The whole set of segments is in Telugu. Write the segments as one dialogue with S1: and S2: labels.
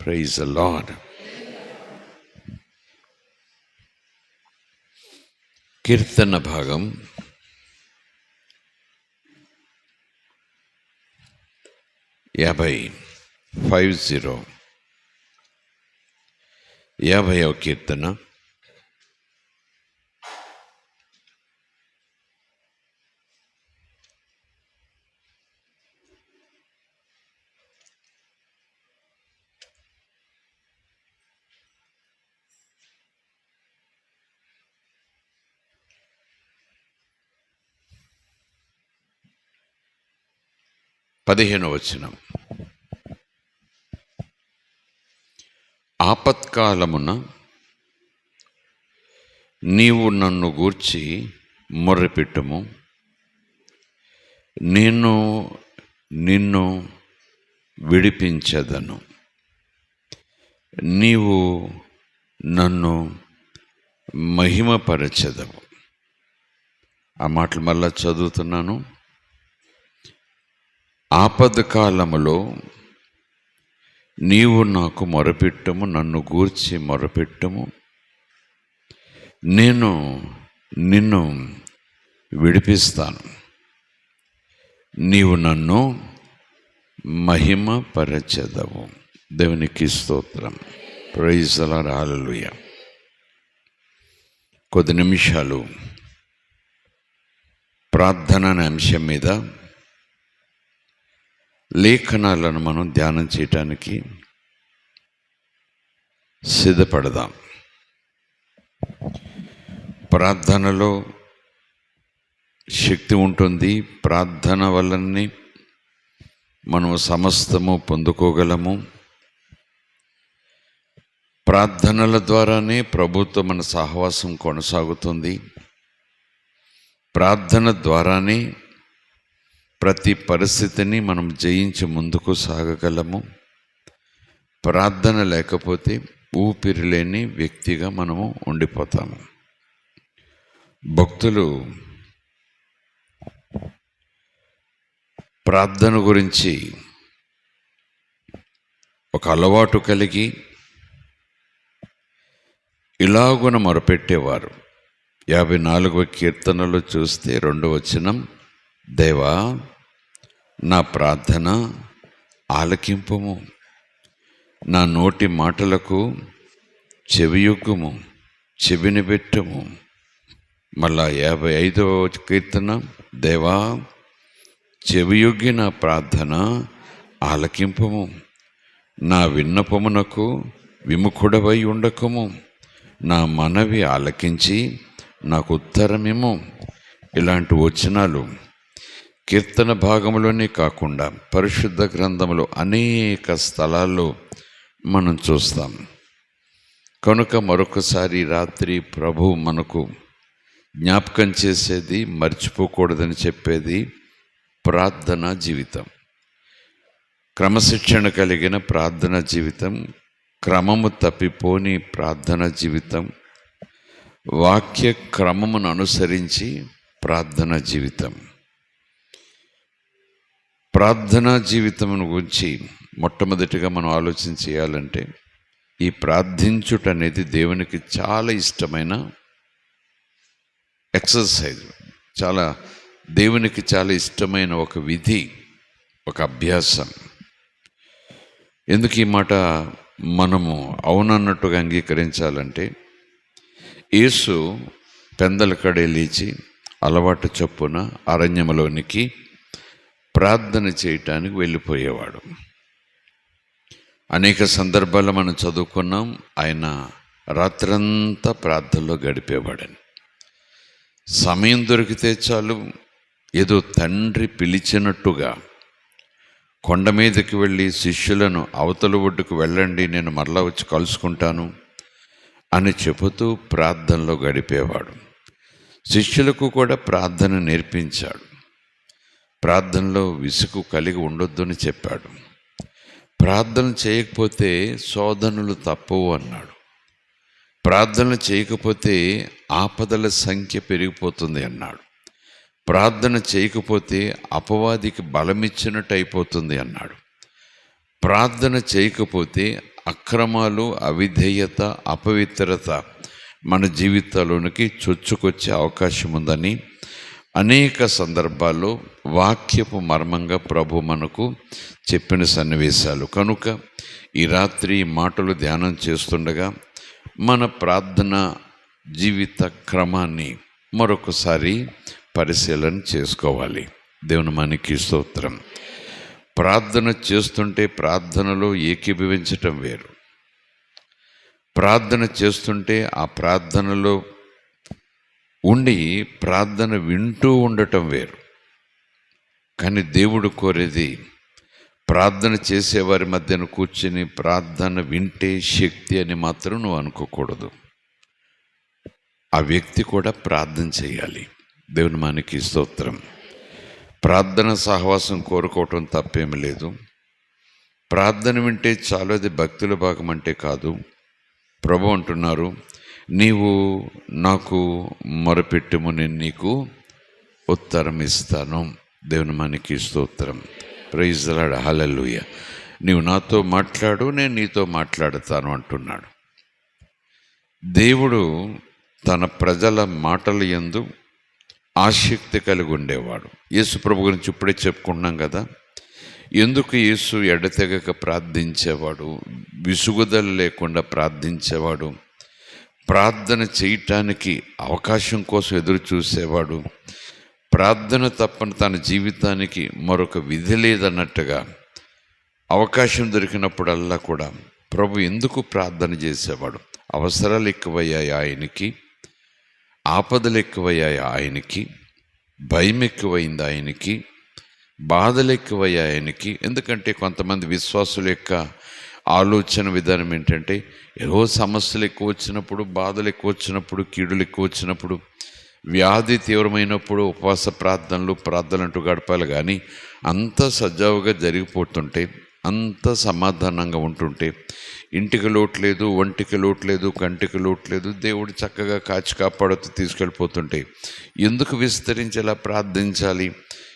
S1: Praise the lord. కీర్తన భాగం 50వ కీర్తన. వచనం. ఆపత్కాలమున నీవు నన్ను గూర్చి మొర్రపెట్టుము, నేను నిన్ను విడిపించెదను. నీవు నన్ను మహిమపరచెదవు. ఆ మాటలు మళ్ళా చదువుతున్నాను. ఆపద కాలములో నీవు నాకు మొరపెట్టుము, నన్ను గూర్చి మొరపెట్టుము, నేను నిన్ను విడిపిస్తాను. నీవు నన్ను మహిమపరచెదవు. దేవునికి స్తోత్రం. Praise the Lord. హల్లెలూయా. కొద్ది నిమిషాలు ప్రార్థన అనే అంశం మీద లేఖనాలను మనం ధ్యానం చేయటానికి సిద్ధపడదాం. ప్రార్థనలో శక్తి ఉంటుంది. ప్రార్థన వల్లనే మనం సమస్తము పొందుకోగలము. ప్రార్థనల ద్వారానే ప్రభుత్వం మన సహవాసం కొనసాగుతుంది. ప్రార్థన ద్వారానే ప్రతి పరిస్థితిని మనం జయించి ముందుకు సాగగలము. ప్రార్థన లేకపోతే ఊపిరి లేని వ్యక్తిగా మనము ఉండిపోతాము. భక్తులు ప్రార్థన గురించి ఒక అలవాటు కలిగి ఇలాగున మొరపెట్టేవారు. 54వ కీర్తనలో చూస్తే 2వ వచనం, దేవా నా ప్రార్థన ఆలకింపుము, నా నోటి మాటలకు చెవియొగ్గుము, చెవిని పెట్టుము. మళ్ళా 55వ కీర్తన, దేవా చెవియొగ్గి నా ప్రార్థన ఆలకింపుము, నా విన్నపమునకు విముఖుడవై ఉండకము, నా మనవి ఆలకించి నాకు ఉత్తరమేమో. ఇలాంటి వచనాలు కీర్తన భాగంలోనే కాకుండా పరిశుద్ధ గ్రంథంలో అనేక స్థలాల్లో మనం చూస్తాం. కనుక మరొకసారి రాత్రి ప్రభువు మనకు జ్ఞాపకం చేసేది, మర్చిపోకూడదని చెప్పేది ప్రార్థనా జీవితం. క్రమశిక్షణ కలిగిన ప్రార్థనా జీవితం, క్రమము తప్పిపోని ప్రార్థనా జీవితం, వాక్య క్రమమును అనుసరించి ప్రార్థనా జీవితం. ప్రార్థనా జీవితం గురించి మొట్టమొదటిగా మనం ఆలోచన చేయాలంటే, ఈ ప్రార్థించుట అనేది దేవునికి చాలా ఇష్టమైన ఎక్సర్సైజ్, దేవునికి చాలా ఇష్టమైన ఒక విధి, ఒక అభ్యాసం. ఎందుకు ఈ మాట మనము అవునన్నట్టుగా అంగీకరించాలంటే, యేసు పెందలకడే లేచి అలవాటు చొప్పున అరణ్యములోనికి ప్రార్థన చేయటానికి వెళ్ళిపోయేవాడు. అనేక సందర్భాల్లో మనం చదువుకున్నాం, ఆయన రాత్రంతా ప్రార్థనలో గడిపేవాడని. సమయం దొరికితే చాలు, ఏదో తండ్రి పిలిచినట్టుగా కొండ మీదకి వెళ్ళి శిష్యులను అవతల ఒడ్డుకు వెళ్ళండి, నేను మరలా వచ్చి కలుసుకుంటాను అని చెబుతూ ప్రార్థనలో గడిపేవాడు. శిష్యులకు కూడా ప్రార్థన నేర్పించాడు. ప్రార్థనలో విసుగు కలిగి ఉండొద్దు అని చెప్పాడు. ప్రార్థన చేయకపోతే శోధనలు తప్పవు అన్నాడు. ప్రార్థన చేయకపోతే ఆపదల సంఖ్య పెరిగిపోతుంది అన్నాడు. ప్రార్థన చేయకపోతే అపవాదికి బలమిచ్చినట్టు అయిపోతుంది అన్నాడు. ప్రార్థన చేయకపోతే అక్రమాలు, అవిధేయత, అపవిత్రత మన జీవితాల్లోనికి చొచ్చుకొచ్చే అవకాశం ఉందని అనేక సందర్భాల్లో వాక్యపు మర్మంగా ప్రభు మనకు చెప్పిన సన్నివేశాలు. కనుక ఈ రాత్రి మాటలు ధ్యానం చేస్తుండగా మన ప్రార్థన జీవిత క్రమాన్ని మరొకసారి పరిశీలన చేసుకోవాలి. దేవుని మనకి స్తోత్రం. ప్రార్థన చేస్తుంటే ప్రార్థనలో ఏకీభవించటం వేరు, ప్రార్థన చేస్తుంటే ఆ ప్రార్థనలో ఉండి ప్రార్థన వింటూ ఉండటం వేరు. కానీ దేవుడు కోరేది ప్రార్థన చేసేవారి మధ్యన కూర్చుని ప్రార్థన వింటే శక్తి అని మాత్రం నువ్వు అనుకోకూడదు. ఆ వ్యక్తి కూడా ప్రార్థన చేయాలి. దేవుని మనకి స్తోత్రం. ప్రార్థన సహవాసం కోరుకోవటం తప్పేమి లేదు. ప్రార్థన వింటే చాలు, అది భక్తుల భాగం అంటే కాదు. ప్రభు అంటున్నారు, నీవు నాకు మొరపెట్టుము, నేను నీకు ఉత్తరం ఇస్తాను. దేవుని మనకి స్తోత్రం. Praise the Lord. హల్లెలూయా. నీవు నాతో మాట్లాడు, నేను నీతో మాట్లాడతాను అంటున్నాడు. దేవుడు తన ప్రజల మాటల యందు ఆసక్తి కలిగి ఉండేవాడు. యేసు ప్రభు గురించి ఇప్పుడే చెప్పుకుంటున్నాం కదా. ఎందుకు యేసు ఎడతెగక ప్రార్థించేవాడు, విసుగుదల లేకుండా ప్రార్థించేవాడు, ప్రార్థన చేయటానికి అవకాశం కోసం ఎదురు చూసేవాడు, ప్రార్థన తప్పని తన జీవితానికి మరొక విధి లేదన్నట్టుగా అవకాశం దొరికినప్పుడల్లా కూడా ప్రభు ఎందుకు ప్రార్థన చేసేవాడు. అవసరాలు ఎక్కువయ్యాయి ఆయనకి, ఆపదలు ఎక్కువయ్యాయి ఆయనకి, భయం ఎక్కువైంది ఆయనకి, బాధలు ఎక్కువయ్యాయి ఆయనకి. ఎందుకంటే కొంతమంది విశ్వాసుల యొక్క ఆలోచన విధానం ఏంటంటే, ఏవో సమస్యలు ఎక్కువ వచ్చినప్పుడు, బాధలు ఎక్కువ వచ్చినప్పుడు, కీడులు ఎక్కువ వచ్చినప్పుడు, వ్యాధి తీవ్రమైనప్పుడు ఉపవాస ప్రార్థనలు అంటూ గడపాలి. కానీ అంత సజావుగా జరిగిపోతుంటే, అంత సమాధానంగా ఉంటుంటే, ఇంటికి లోటు లేదు, ఒంటికి లోటు లేదు, కంటికి లోటు లేదు, దేవుడు చక్కగా కాచి కాపాడుతూ తీసుకెళ్ళిపోతుంటే ఎందుకు విస్తరించేలా ప్రార్థించాలి,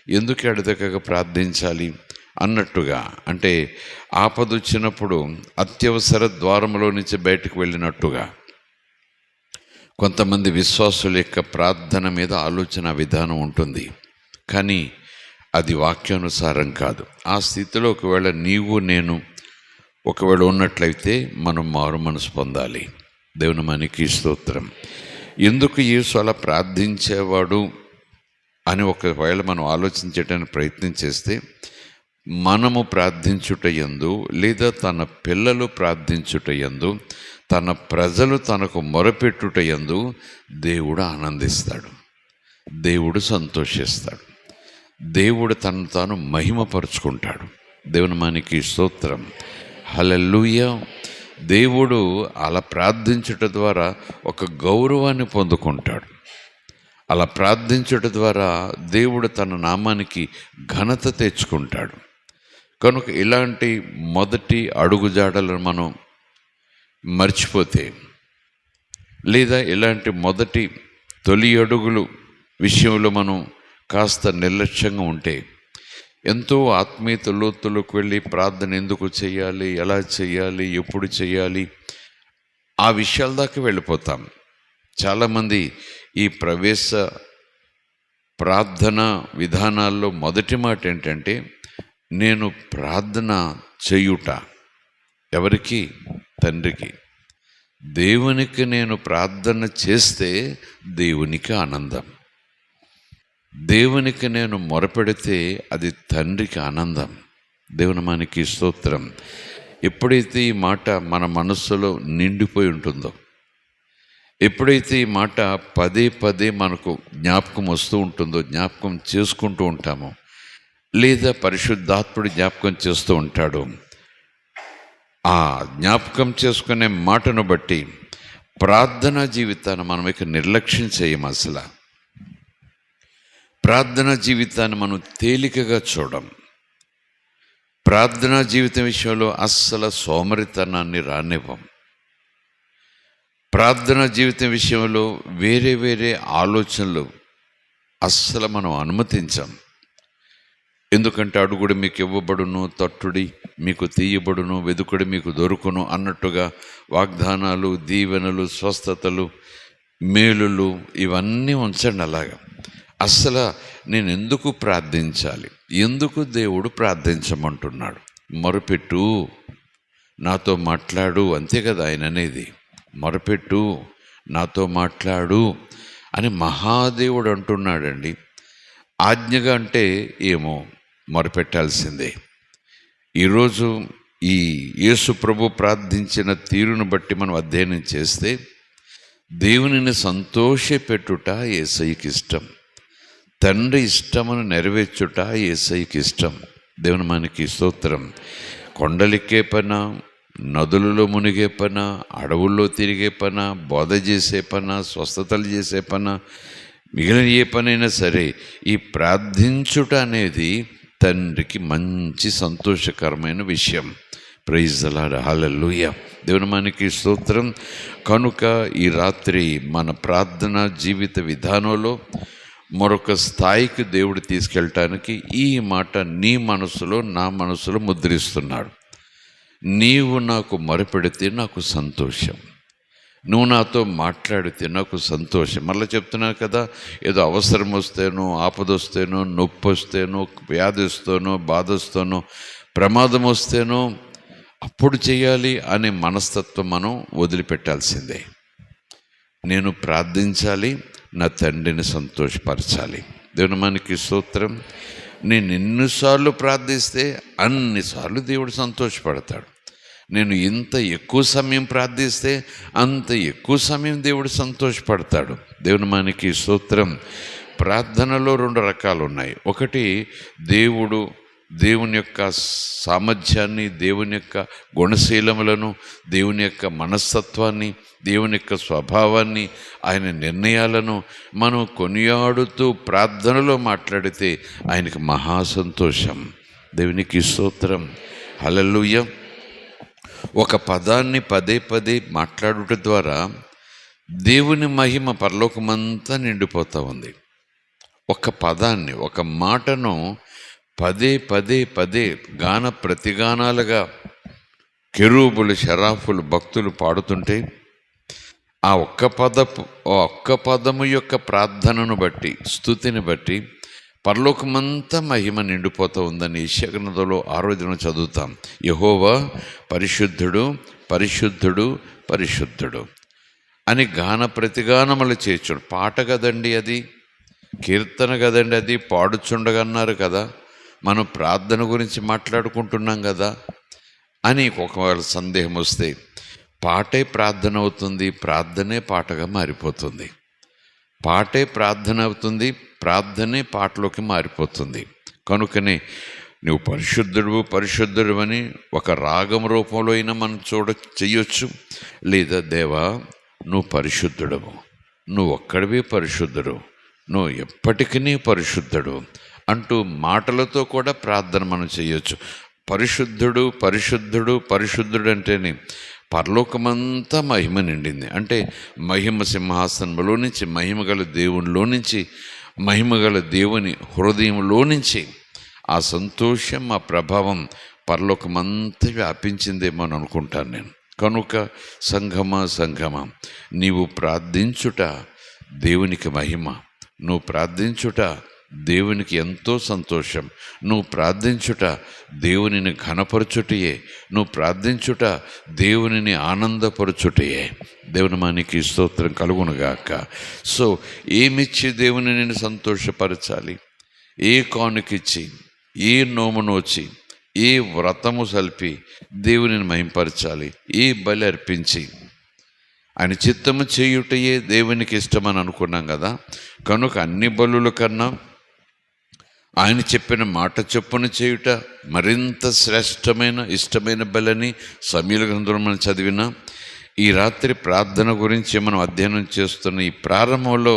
S1: ఎందుకు ఎడదెగక ప్రార్థించాలి అన్నట్టుగా, అంటే ఆపద వచ్చినప్పుడు అత్యవసర ద్వారంలో నుంచి బయటకు వెళ్ళినట్టుగా కొంతమంది విశ్వాసుల యొక్క ప్రార్థన మీద ఆలోచన విధానం ఉంటుంది. కానీ అది వాక్యానుసారం కాదు. ఆ స్థితిలో ఒకవేళ నీవు నేను ఒకవేళ ఉన్నట్లయితే మనం మారు మనసు పొందాలి. దేవుని మనకి స్తోత్రం. ఎందుకు యేసు అలా ప్రార్థించేవాడు అని ఒకవేళ మనం ఆలోచించడానికి ప్రయత్నం చేస్తే, మనము ప్రార్థించుట యందు లేదా తన పిల్లలు ప్రార్థించుట యందు, తన ప్రజలు తనకు మొరపెట్టుట యందు దేవుడు ఆనందిస్తాడు, దేవుడు సంతోషిస్తాడు, దేవుడు తను తాను మహిమపరుచుకుంటాడు. దేవుని మనకి స్తోత్రం. హల్లెలూయా. దేవుడు అలా ప్రార్థించుట ద్వారా ఒక గౌరవాన్ని పొందుకుంటాడు. అలా ప్రార్థించుట ద్వారా దేవుడు తన నామానికి ఘనత తెచ్చుకుంటాడు. కనుక ఇలాంటి మొదటి అడుగుజాడలను మనం మర్చిపోతే, లేదా ఇలాంటి మొదటి తొలి అడుగులు విషయంలో మనం కాస్త నిర్లక్ష్యంగా ఉంటే, ఎంతో ఆత్మీయత లోతులకు వెళ్ళి ప్రార్థన ఎందుకు చేయాలి, ఎలా చేయాలి, ఎప్పుడు చేయాలి, ఆ విషయాల దాకా వెళ్ళిపోతాం. చాలామంది ఈ ప్రవేశ ప్రార్థన విధానాల్లో మొదటి మాట ఏంటంటే, నేను ప్రార్థన చేయుట. ఎవరికి? తండ్రికి. దేవునికి నేను ప్రార్థన చేస్తే దేవునికి ఆనందం. దేవునికి నేను మొరపెడితే అది తండ్రికి ఆనందం. దేవుని మనకి స్తోత్రం. ఎప్పుడైతే ఈ మాట మన మనస్సులో నిండిపోయి ఉంటుందో, ఎప్పుడైతే ఈ మాట పదే పదే మనకు జ్ఞాపకం వస్తూ ఉంటుందో, జ్ఞాపకం చేసుకుంటూ ఉంటామో, లేదా పరిశుద్ధాత్ముడు జ్ఞాపకం చేస్తూ ఉంటాడు, ఆ జ్ఞాపకం చేసుకునే మాటను బట్టి ప్రార్థనా జీవితాన్ని మనం ఇక నిర్లక్ష్యం చేయం. అసలు ప్రార్థనా జీవితాన్ని మనం తేలికగా చూడం. ప్రార్థనా జీవితం విషయంలో అస్సలు సోమరితనాన్ని రానివ్వం. ప్రార్థనా జీవితం విషయంలో వేరే వేరే ఆలోచనలు అస్సలు మనం అనుమతించాం. ఎందుకంటే అడుగుడు మీకు ఇవ్వబడును, తట్టుడి మీకు తీయబడును, వెదుకుడు మీకు దొరుకును అన్నట్టుగా వాగ్దానాలు, దీవెనలు, స్వస్థతలు, మేలులు ఇవన్నీ ఉంచండి. అలాగా అసలు నేను ఎందుకు ప్రార్థించాలి, ఎందుకు దేవుడు ప్రార్థించమంటున్నాడు? మొరపెట్టు, నాతో మాట్లాడు, అంతే కదా ఆయన అనేది. మొరపెట్టు, నాతో మాట్లాడు అని మహాదేవుడు అంటున్నాడండి. ఆజ్ఞగా అంటే ఏమో మొరపెట్టాల్సిందే. ఈరోజు ఈ యేసు ప్రభు ప్రార్థించిన తీరును బట్టి మనం అధ్యయనం చేస్తే దేవునిని సంతోషపెట్టుట యేసయ్యకి ఇష్టం, తండ్రి ఇష్టమును నెరవేర్చుట యేసయ్యకి ఇష్టం. దేవుని మనకి స్తోత్రం. కొండలెక్కే పనా, నదులలో మునిగే పనా, అడవుల్లో తిరిగే పనా, బోధ చేసే పనా, స్వస్థతలు చేసే పనా, మిగిలిన ఏ పనైనా సరే ఈ ప్రార్థించుట అనేది తండ్రికి మంచి సంతోషకరమైన విషయం. Praise the Lord, hallelujah. దేవుని మనకి స్తోత్రం. కనుక ఈ రాత్రి మన ప్రార్థన జీవిత విధానంలో మరొక స్థాయికి దేవుడు తీసుకెళ్ళటానికి ఈ మాట నీ మనసులో, నా మనసులో ముద్రిస్తున్నాడు. నీవు నాకు మొరపెడితే నాకు సంతోషం, నువ్వు నాతో మాట్లాడితే నాకు సంతోషం. మళ్ళీ చెప్తున్నాను కదా, ఏదో అవసరం వస్తేనో, ఆపద వస్తేనో, నొప్పి వస్తేనో, వ్యాధి వస్తేనో, బాధ వస్తేనో, ప్రమాదం వస్తేనో అప్పుడు చేయాలి అనే మనస్తత్వం మనం వదిలిపెట్టాల్సిందే. నేను ప్రార్థించాలి, నా తండ్రిని సంతోషపరచాలి. దేవుని మనకి స్తోత్రం. నేను ఎన్నిసార్లు ప్రార్థిస్తే అన్నిసార్లు దేవుడు సంతోషపడతాడు. నేను ఇంత ఎక్కువ సమయం ప్రార్థిస్తే అంత ఎక్కువ సమయం దేవుడు సంతోషపడతాడు. దేవుని మనకి స్తోత్రం. ప్రార్థనలో 2 రకాలు ఉన్నాయి. ఒకటి దేవుని యొక్క సామర్థ్యాన్ని, దేవుని యొక్క గుణశీలములను, దేవుని యొక్క మనస్తత్వాన్ని, దేవుని యొక్క స్వభావాన్ని, ఆయన నిర్ణయాలను మనం కొనియాడుతూ ప్రార్థనలో మాట్లాడితే ఆయనకి మహాసంతోషం. దేవునికి స్తోత్రం, హల్లెలూయా. ఒక పదాన్ని పదే పదే మాట్లాడుట ద్వారా దేవుని మహిమ పరలోకమంతా నిండిపోతూ ఉంది. ఒక పదాన్ని, ఒక మాటను పదే పదే పదే గాన ప్రతిగానాలుగా కెరూబులు, శరాఫులు, భక్తులు పాడుతుంటే ఆ ఒక్క పదము యొక్క ప్రార్థనను బట్టి, స్తుతిని బట్టి పరలోకమంతా మహిమ నిండిపోతూ ఉందని యెషయా గ్రంథంలో 6వ వచనం చదువుతాం. యెహోవా పరిశుద్ధుడు, పరిశుద్ధుడు, పరిశుద్ధుడు అని గాన ప్రతిగానములు చేర్చుడు. పాట కదండి అది, కీర్తన కదండి అది, పాడుచుండగన్నారు కదా, మనం ప్రార్థన గురించి మాట్లాడుకుంటున్నాం కదా అని ఒకవేళ సందేహం వస్తే, పాటే ప్రార్థన అవుతుంది, ప్రార్థనే పాటగా మారిపోతుంది. పాటే ప్రార్థన అవుతుంది, ప్రార్థనే పాటలోకి మారిపోతుంది. కనుకనే నువ్వు పరిశుద్ధుడు, పరిశుద్ధుడు అని ఒక రాగం రూపంలో అయినా మనం చెయ్యొచ్చు. లేదా దేవా నువ్వు పరిశుద్ధుడవు, నువ్వు ఒక్కడివే పరిశుద్ధుడు, నువ్వు ఎప్పటికీ పరిశుద్ధుడు అంటూ మాటలతో కూడా ప్రార్థన మనం చేయొచ్చు. పరిశుద్ధుడు, పరిశుద్ధుడు, పరిశుద్ధుడు అంటేనే పరలోకమంతా మహిమ నిండింది. అంటే మహిమ సింహాసనంలో నుంచి, మహిమగల దేవునిలో నుంచి, మహిమగల దేవుని హృదయంలో నుంచి ఆ సంతోషం, ఆ ప్రభావం పరలోకమంతా వ్యాపించిందేమో అని అనుకుంటాను నేను. కనుక సంఘమా నీవు ప్రార్థించుట దేవునికి మహిమ, నువ్వు ప్రార్థించుట దేవునికి ఎంతో సంతోషం, నువ్వు ప్రార్థించుట దేవునిని ఘనపరచుటయే, నువ్వు ప్రార్థించుట దేవునిని ఆనందపరచుటయే. దేవుని మనకి స్తోత్రం కలుగునుగాక. సో ఏమిచ్చి దేవుని నేను సంతోషపరచాలి? ఏ కానుకిచ్చి, ఏ నోము నోచి, ఏ వ్రతము సల్పి దేవునిని మహింపరచాలి? ఏ బలి అర్పించి ఆయన చిత్తము చేయుటయే దేవునికి ఇష్టమని అనుకున్నాం కదా. కనుక అన్ని బలుల కన్నా ఆయన చెప్పిన మాట చొప్పున చేయుట మరింత శ్రేష్టమైన, ఇష్టమైన బలని సమూయేలు గ్రంథంలో మనం చదివిన ఈ రాత్రి ప్రార్థన గురించి మనం అధ్యయనం చేస్తున్న ఈ ప్రారంభంలో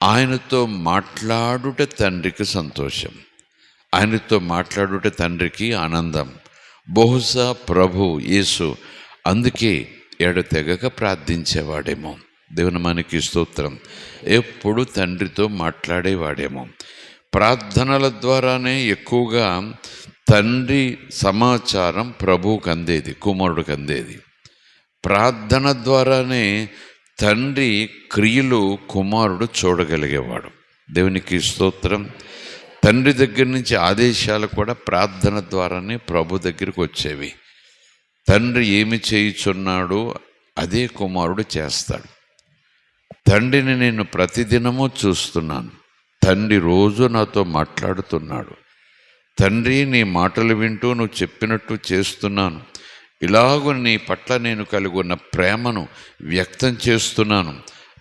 S1: ఆయనతో మాట్లాడుట తండ్రికి సంతోషం, ఆయనతో మాట్లాడుట తండ్రికి ఆనందం. బహుశా ప్రభు యేసు అందుకే ఎడతెగక ప్రార్థించేవాడేమో. దేవుని మనకి స్తోత్రం. ఎప్పుడు తండ్రితో మాట్లాడేవాడేమో. ప్రార్థనల ద్వారానే ఎక్కువగా తండ్రి సమాచారం ప్రభువుకు అందేది, కుమారుడికి అందేది. ప్రార్థన ద్వారానే తండ్రి క్రియలు కుమారుడు చూడగలిగేవాడు. దేవునికి స్తోత్రం. తండ్రి దగ్గర నుంచి ఆదేశాలు కూడా ప్రార్థన ద్వారానే ప్రభు దగ్గరికి వచ్చేవి. తండ్రి ఏమి చేయుచున్నాడో అదే కుమారుడు చేస్తాడు. తండ్రిని నేను ప్రతిదినము చూస్తున్నాను, తండ్రి రోజు నాతో మాట్లాడుతున్నాడు, తండ్రి నీ మాటలు వింటూ నువ్వు చెప్పినట్టు చేస్తున్నాను, ఇలాగూ నీ పట్ల నేను కలిగి ఉన్న ప్రేమను వ్యక్తం చేస్తున్నాను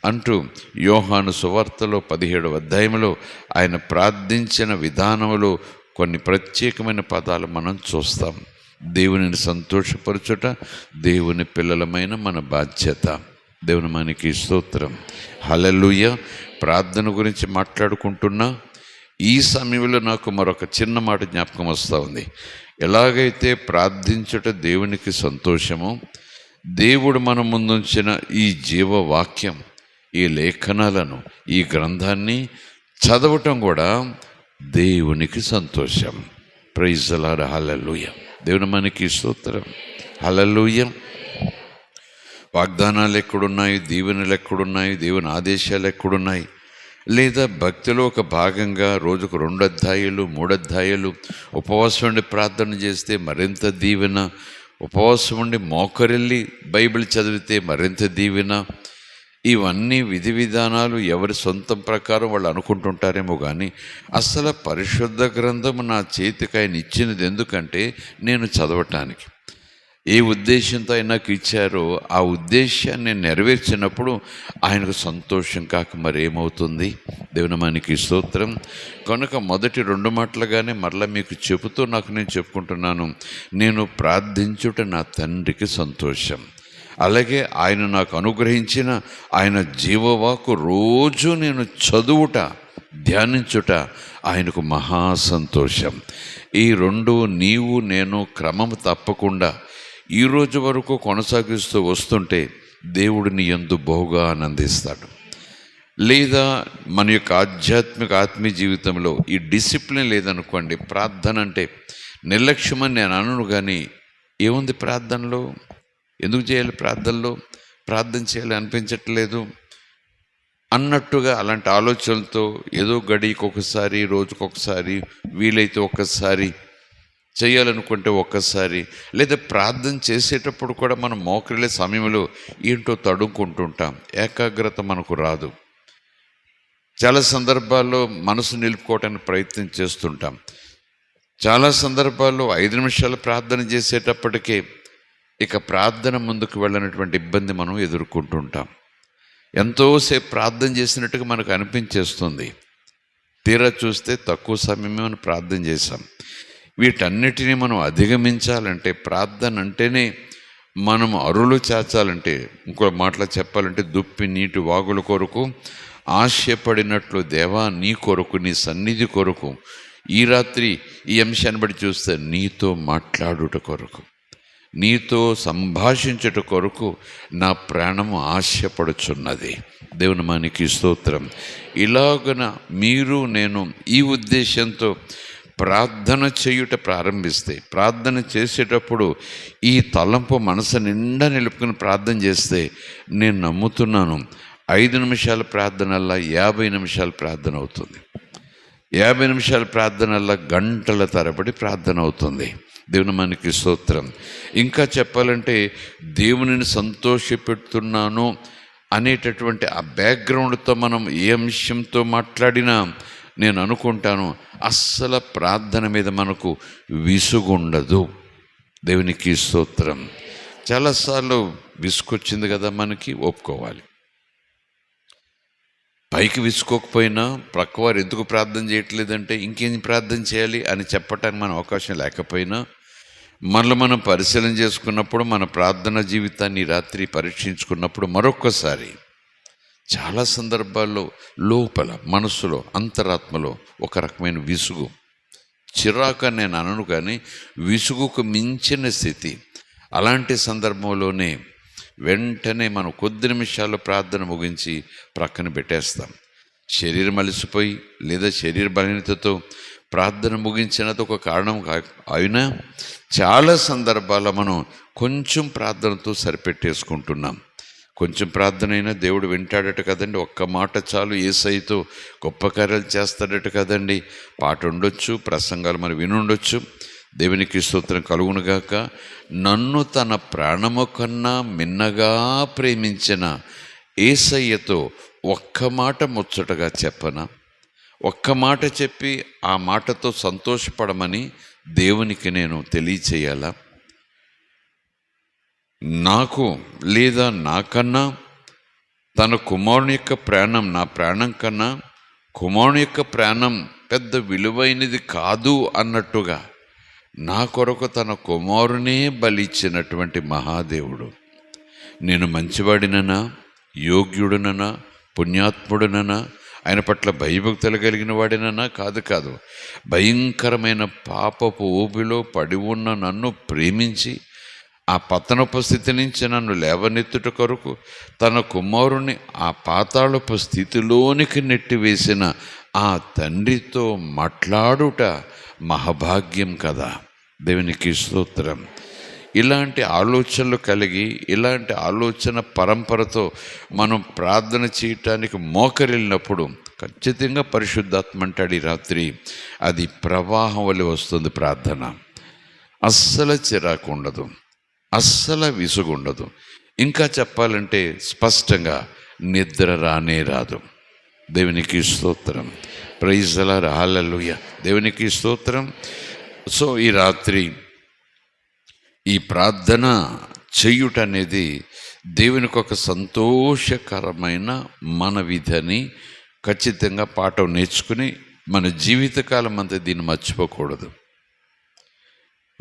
S1: అంటూ యోహాను సువార్తలో 17వ అధ్యాయంలో ఆయన ప్రార్థించిన విధానంలో కొన్ని ప్రత్యేకమైన పదాలు మనం చూస్తాం. దేవునిని సంతోషపరచుట దేవుని పిల్లలమైన మన బాధ్యత. దేవుని మనకి స్తోత్రం. హల్లెలూయా. ప్రార్థన గురించి మాట్లాడుకుంటున్నా ఈ సమయంలో నాకు మరొక చిన్న మాట జ్ఞాపకం వస్తూ ఉంది. ఎలాగైతే ప్రార్థించుట దేవునికి సంతోషమో, దేవుడు మన ముందుంచిన ఈ జీవవాక్యం, ఈ లేఖనాలను, ఈ గ్రంథాన్ని చదవటం కూడా దేవునికి సంతోషం. Praise the Lord. హల్లెలూయా. దేవుని మనకి స్తోత్రం. హల్లెలూయా. వాగ్దానాలు ఎక్కడున్నాయి, దీవెనలు ఎక్కడున్నాయి, దేవుని ఆదేశాలు ఎక్కడున్నాయి? లేదా భక్తిలో ఒక భాగంగా రోజుకు 2 అధ్యాయాలు 3 అధ్యాయాలు ఉపవాసం ఉండి ప్రార్థన చేస్తే మరింత దీవెన, ఉపవాసం ఉండి మోకరిల్లి బైబిల్ చదివితే మరింత దీవెన. ఇవన్నీ విధి విధానాలు ఎవరి సొంతం ప్రకారం వాళ్ళు అనుకుంటుంటారేమో కానీ అసలు పరిశుద్ధ గ్రంథం నా చేతికి ఆయన ఇచ్చినది ఎందుకంటే నేను చదవటానికి. ఏ ఉద్దేశంతో ఆయన నాకు ఇచ్చారో ఆ ఉద్దేశాన్ని నేను నెరవేర్చినప్పుడు ఆయనకు సంతోషం కాక మరేమవుతుంది? దేవుని మనకి స్తోత్రం. కనుక మొదటి 2 మాటలుగానే మరలా మీకు చెబుతూ నేను చెప్పుకుంటున్నాను, నేను ప్రార్థించుట నా తండ్రికి సంతోషం. అలాగే ఆయన నాకు అనుగ్రహించిన ఆయన జీవవాకు రోజు నేను చదువుట, ధ్యానించుట ఆయనకు మహా సంతోషం. ఈ 2 నీవు నేను క్రమం తప్పకుండా ఈ రోజు వరకు కొనసాగిస్తూ వస్తుంటే దేవుడు నీ యందు బహుగా ఆనందిస్తాడు. లేదా మన యొక్క ఆత్మీయ జీవితంలో ఈ డిసిప్లిన్ లేదనుకోండి, ప్రార్థన అంటే నిర్లక్ష్యమని నేను అనను, కానీ ఏముంది ప్రార్థనలో? ఎందుకు చేయాలి ప్రార్థనలో? ప్రార్థన చేయాలి అనిపించట్లేదు అన్నట్టుగా అలాంటి ఆలోచనలతో ఏదో గడికి ఒకసారి, రోజుకొకసారి, వీలైతే ఒక్కసారి చేయాలనుకుంటే ఒక్కసారి, లేదా ప్రార్థన చేసేటప్పుడు కూడా మనం మోకరిలే సమయంలో ఏంటో తడుముకుంటుంటాం, ఏకాగ్రత మనకు రాదు. చాలా సందర్భాల్లో మనసు నిలుపుకోవటానికి ప్రయత్నం చేస్తుంటాం. చాలా సందర్భాల్లో 5 నిమిషాలు ప్రార్థన చేసేటప్పటికే ఇక ప్రార్థన ముందుకు వెళ్ళినటువంటి ఇబ్బంది మనం ఎదుర్కొంటుంటాం. ఎంతోసేపు ప్రార్థన చేసినట్టుగా మనకు అనిపించేస్తుంది, తీరా చూస్తే తక్కువ సమయమే మనం ప్రార్థన చేశాం. వీటన్నిటినీ మనం అధిగమించాలంటే, ప్రార్థన అంటేనే మనం అరులు చేర్చాలంటే, ఇంకో మాటలో చెప్పాలంటే, దుప్పి నీటి వాగుల కొరకు ఆశపడినట్లు దేవా నీ కొరకు, నీ సన్నిధి కొరకు, ఈ రాత్రి ఈ అంశాన్ని బట్టి చూస్తే నీతో మాట్లాడుట కొరకు, నీతో సంభాషించుట కొరకు నా ప్రాణము ఆశపడుచున్నది. దేవుని మనకి స్తోత్రం. ఇలాగన మీరు నేను ఈ ఉద్దేశంతో ప్రార్థన చేయుట ప్రారంభిస్తే, ప్రార్థన చేసేటప్పుడు ఈ తలంపు మనసు నిండా నిలుపుకుని ప్రార్థన చేస్తే, నేను నమ్ముతున్నాను 5 నిమిషాల ప్రార్థనల్లా 50 నిమిషాల ప్రార్థన అవుతుంది. 50 నిమిషాల ప్రార్థనల్లా గంటల తరబడి ప్రార్థన అవుతుంది. దేవుని మనకి స్తోత్రం. ఇంకా చెప్పాలంటే దేవునిని సంతోషపెడుతున్నాను అనేటటువంటి ఆ బ్యాక్గ్రౌండ్తో మనం ఏ అంశంతో మాట్లాడినా నేను అనుకుంటాను అస్సలు ప్రార్థన మీద మనకు విసుగుండదు. దేవునికి స్తోత్రం. చాలాసార్లు విసుకొచ్చింది కదా మనకి, ఒప్పుకోవాలి. పైకి విసుకోకపోయినా ప్రక్కవారు ఎందుకు ప్రార్థన చేయట్లేదంటే ఇంకేం ప్రార్థన చేయాలి అని చెప్పటానికి మన అవకాశం లేకపోయినా, మనం పరిశీలన చేసుకున్నప్పుడు, మన ప్రార్థన జీవితాన్ని రాత్రి పరీక్షించుకున్నప్పుడు మరొక్కసారి చాలా సందర్భాల్లో లోపల మనసులో అంతరాత్మలో ఒక రకమైన విసుగు, చిరాకు నేను అనను కానీ విసుగుకు మించిన స్థితి. అలాంటి సందర్భంలోనే వెంటనే మనం కొద్ది నిమిషాల్లో ప్రార్థన ముగించి ప్రక్కన పెట్టేస్తాం. శరీరం అలసిపోయి లేదా శరీర బలహీనతతో ప్రార్థన ముగించినది ఒక కారణం అయినా చాలా సందర్భాల్లో మనం కొంచెం ప్రార్థనతో సరిపెట్టేసుకుంటున్నాం. కొంచెం ప్రార్థన అయినా దేవుడు వింటాడట కదండి. ఒక్క మాట చాలు యేసయ్యతో గొప్ప కార్యాలు చేస్తాడట కదండి. పాట ఉండొచ్చు, ప్రసంగాలు మనం వినుండొచ్చు. దేవునికి స్తోత్రం కలుగునుగాక. నన్ను తన ప్రాణము కన్నా మిన్నగా ప్రేమించిన యేసయ్యతో ఒక్క మాట ముచ్చటగా చెప్పనా? ఒక్క మాట చెప్పి ఆ మాటతో సంతోషపడమని దేవునికి నేను తెలియచేయాలా? నాకు లేదా నాకన్నా తన కుమారుని యొక్క ప్రాణం, నా ప్రాణం కన్నా కుమారుని యొక్క ప్రాణం పెద్ద విలువైనది కాదు అన్నట్టుగా నా కొరకు తన కుమారునే బలిచ్చినటువంటి మహాదేవుడు. నేను మంచివాడిననా, యోగ్యుడుననా, పుణ్యాత్ముడుననా, ఆయన పట్ల భయభక్తులు కలిగిన వాడినన్నా కాదు. భయంకరమైన పాపపు ఊబిలో పడి ఉన్న నన్ను ప్రేమించి ఆ పతనపు స్థితి నుంచి నన్ను లేవనెత్తుట కొరకు తన కుమారుని ఆ పాతాళపు స్థితిలోనికి నెట్టివేసిన ఆ తండ్రితో మాట్లాడుట మహాభాగ్యం కదా. దేవునికి స్తోత్రం. ఇలాంటి ఆలోచనలు కలిగి, ఇలాంటి ఆలోచన పరంపరతో మనం ప్రార్థన చేయటానికి మోకరిల్లినప్పుడు ఖచ్చితంగా పరిశుద్ధాత్మ అంటాడు ఈ రాత్రి అది ప్రవాహం వలె వస్తుంది. ప్రార్థన అస్సలు చిరాకు ఉండదు, అస్సలు విసుగుండదు. ఇంకా చెప్పాలంటే స్పష్టంగా నిద్ర రానే రాదు. దేవునికి స్తోత్రం. Praise the Lord. హల్లెలూయా. దేవునికి స్తోత్రం. సో ఈ రాత్రి ఈ ప్రార్థన చేయుట అనేది దేవునికి ఒక సంతోషకరమైన మన విధిని ఖచ్చితంగా పాఠం నేర్చుకుని మన జీవితకాలం అంతా దీన్ని మర్చిపోకూడదు.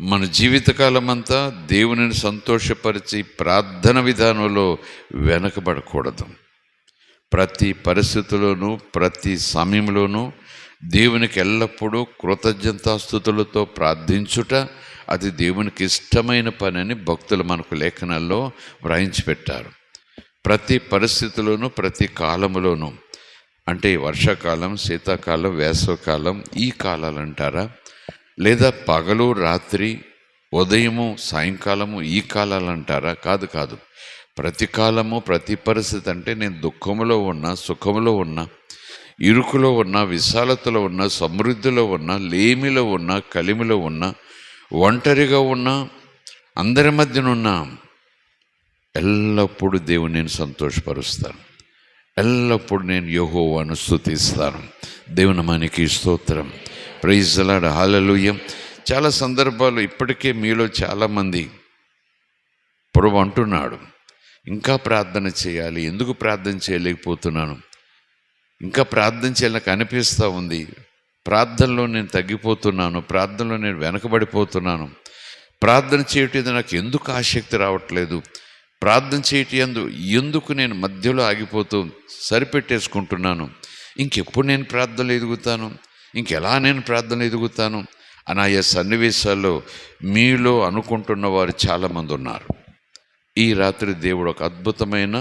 S1: మన జీవితకాలం అంతా దేవునిని సంతోషపరిచి ప్రార్థన విధానంలో వెనకబడకూడదు. ప్రతి పరిస్థితుల్లోనూ, ప్రతి సమయంలోనూ దేవునికి ఎల్లప్పుడూ కృతజ్ఞతాస్తుతులతో ప్రార్థించుట అది దేవునికి ఇష్టమైన పని అని భక్తులు మనకు లేఖనాల్లో వ్రాయించి పెట్టారు. ప్రతి పరిస్థితిలోనూ, ప్రతి కాలంలోనూ, అంటే వర్షాకాలం, శీతాకాలం, వేసవకాలం, ఈ కాలాలు అంటారా, లేదా పగలు రాత్రి, ఉదయము సాయంకాలము, ఈ కాలాలు అంటారా? కాదు. ప్రతి కాలము, ప్రతి పరిస్థితి. అంటే నేను దుఃఖంలో ఉన్నా, సుఖంలో ఉన్నా, ఇరుకులో ఉన్నా, విశాలతలో ఉన్నా, సమృద్ధిలో ఉన్నా, లేమిలో ఉన్నా, కలిమిలో ఉన్నా, ఒంటరిగా ఉన్నా, అందరి మధ్యనున్నా, ఎల్లప్పుడూ దేవుని నేను సంతోషపరుస్తాను. ఎల్లప్పుడూ నేను యెహోవాను స్తుతిస్తాను. దేవుని మనకి స్తోత్రం. Praise the Lord. హల్లెలూయా. చాలా సందర్భాలు ఇప్పటికే మీలో చాలామంది ప్రభువు అంటున్నాడు, ఇంకా ప్రార్థన చేయాలి, ఎందుకు ప్రార్థన చేయలేకపోతున్నాను, ఇంకా ప్రార్థన చేయాలి నాకు అనిపిస్తూ ఉంది, ప్రార్థనలో నేను తగ్గిపోతున్నాను, ప్రార్థనలో నేను వెనకబడిపోతున్నాను, ప్రార్థన చేయటం నాకు ఎందుకు ఆసక్తి రావట్లేదు, ప్రార్థన చేయటం ఎందుకు నేను మధ్యలో ఆగిపోతూ సరిపెట్టేసుకుంటున్నాను, ఇంకెప్పుడు నేను ప్రార్థనలు ఎదుగుతాను, ఇంకెలా నేను ప్రార్థనలు ఎదుగుతాను అని ఆయా సన్నివేశాల్లో మీలో అనుకుంటున్న వారు చాలామంది ఉన్నారు. ఈ రాత్రి దేవుడు ఒక అద్భుతమైన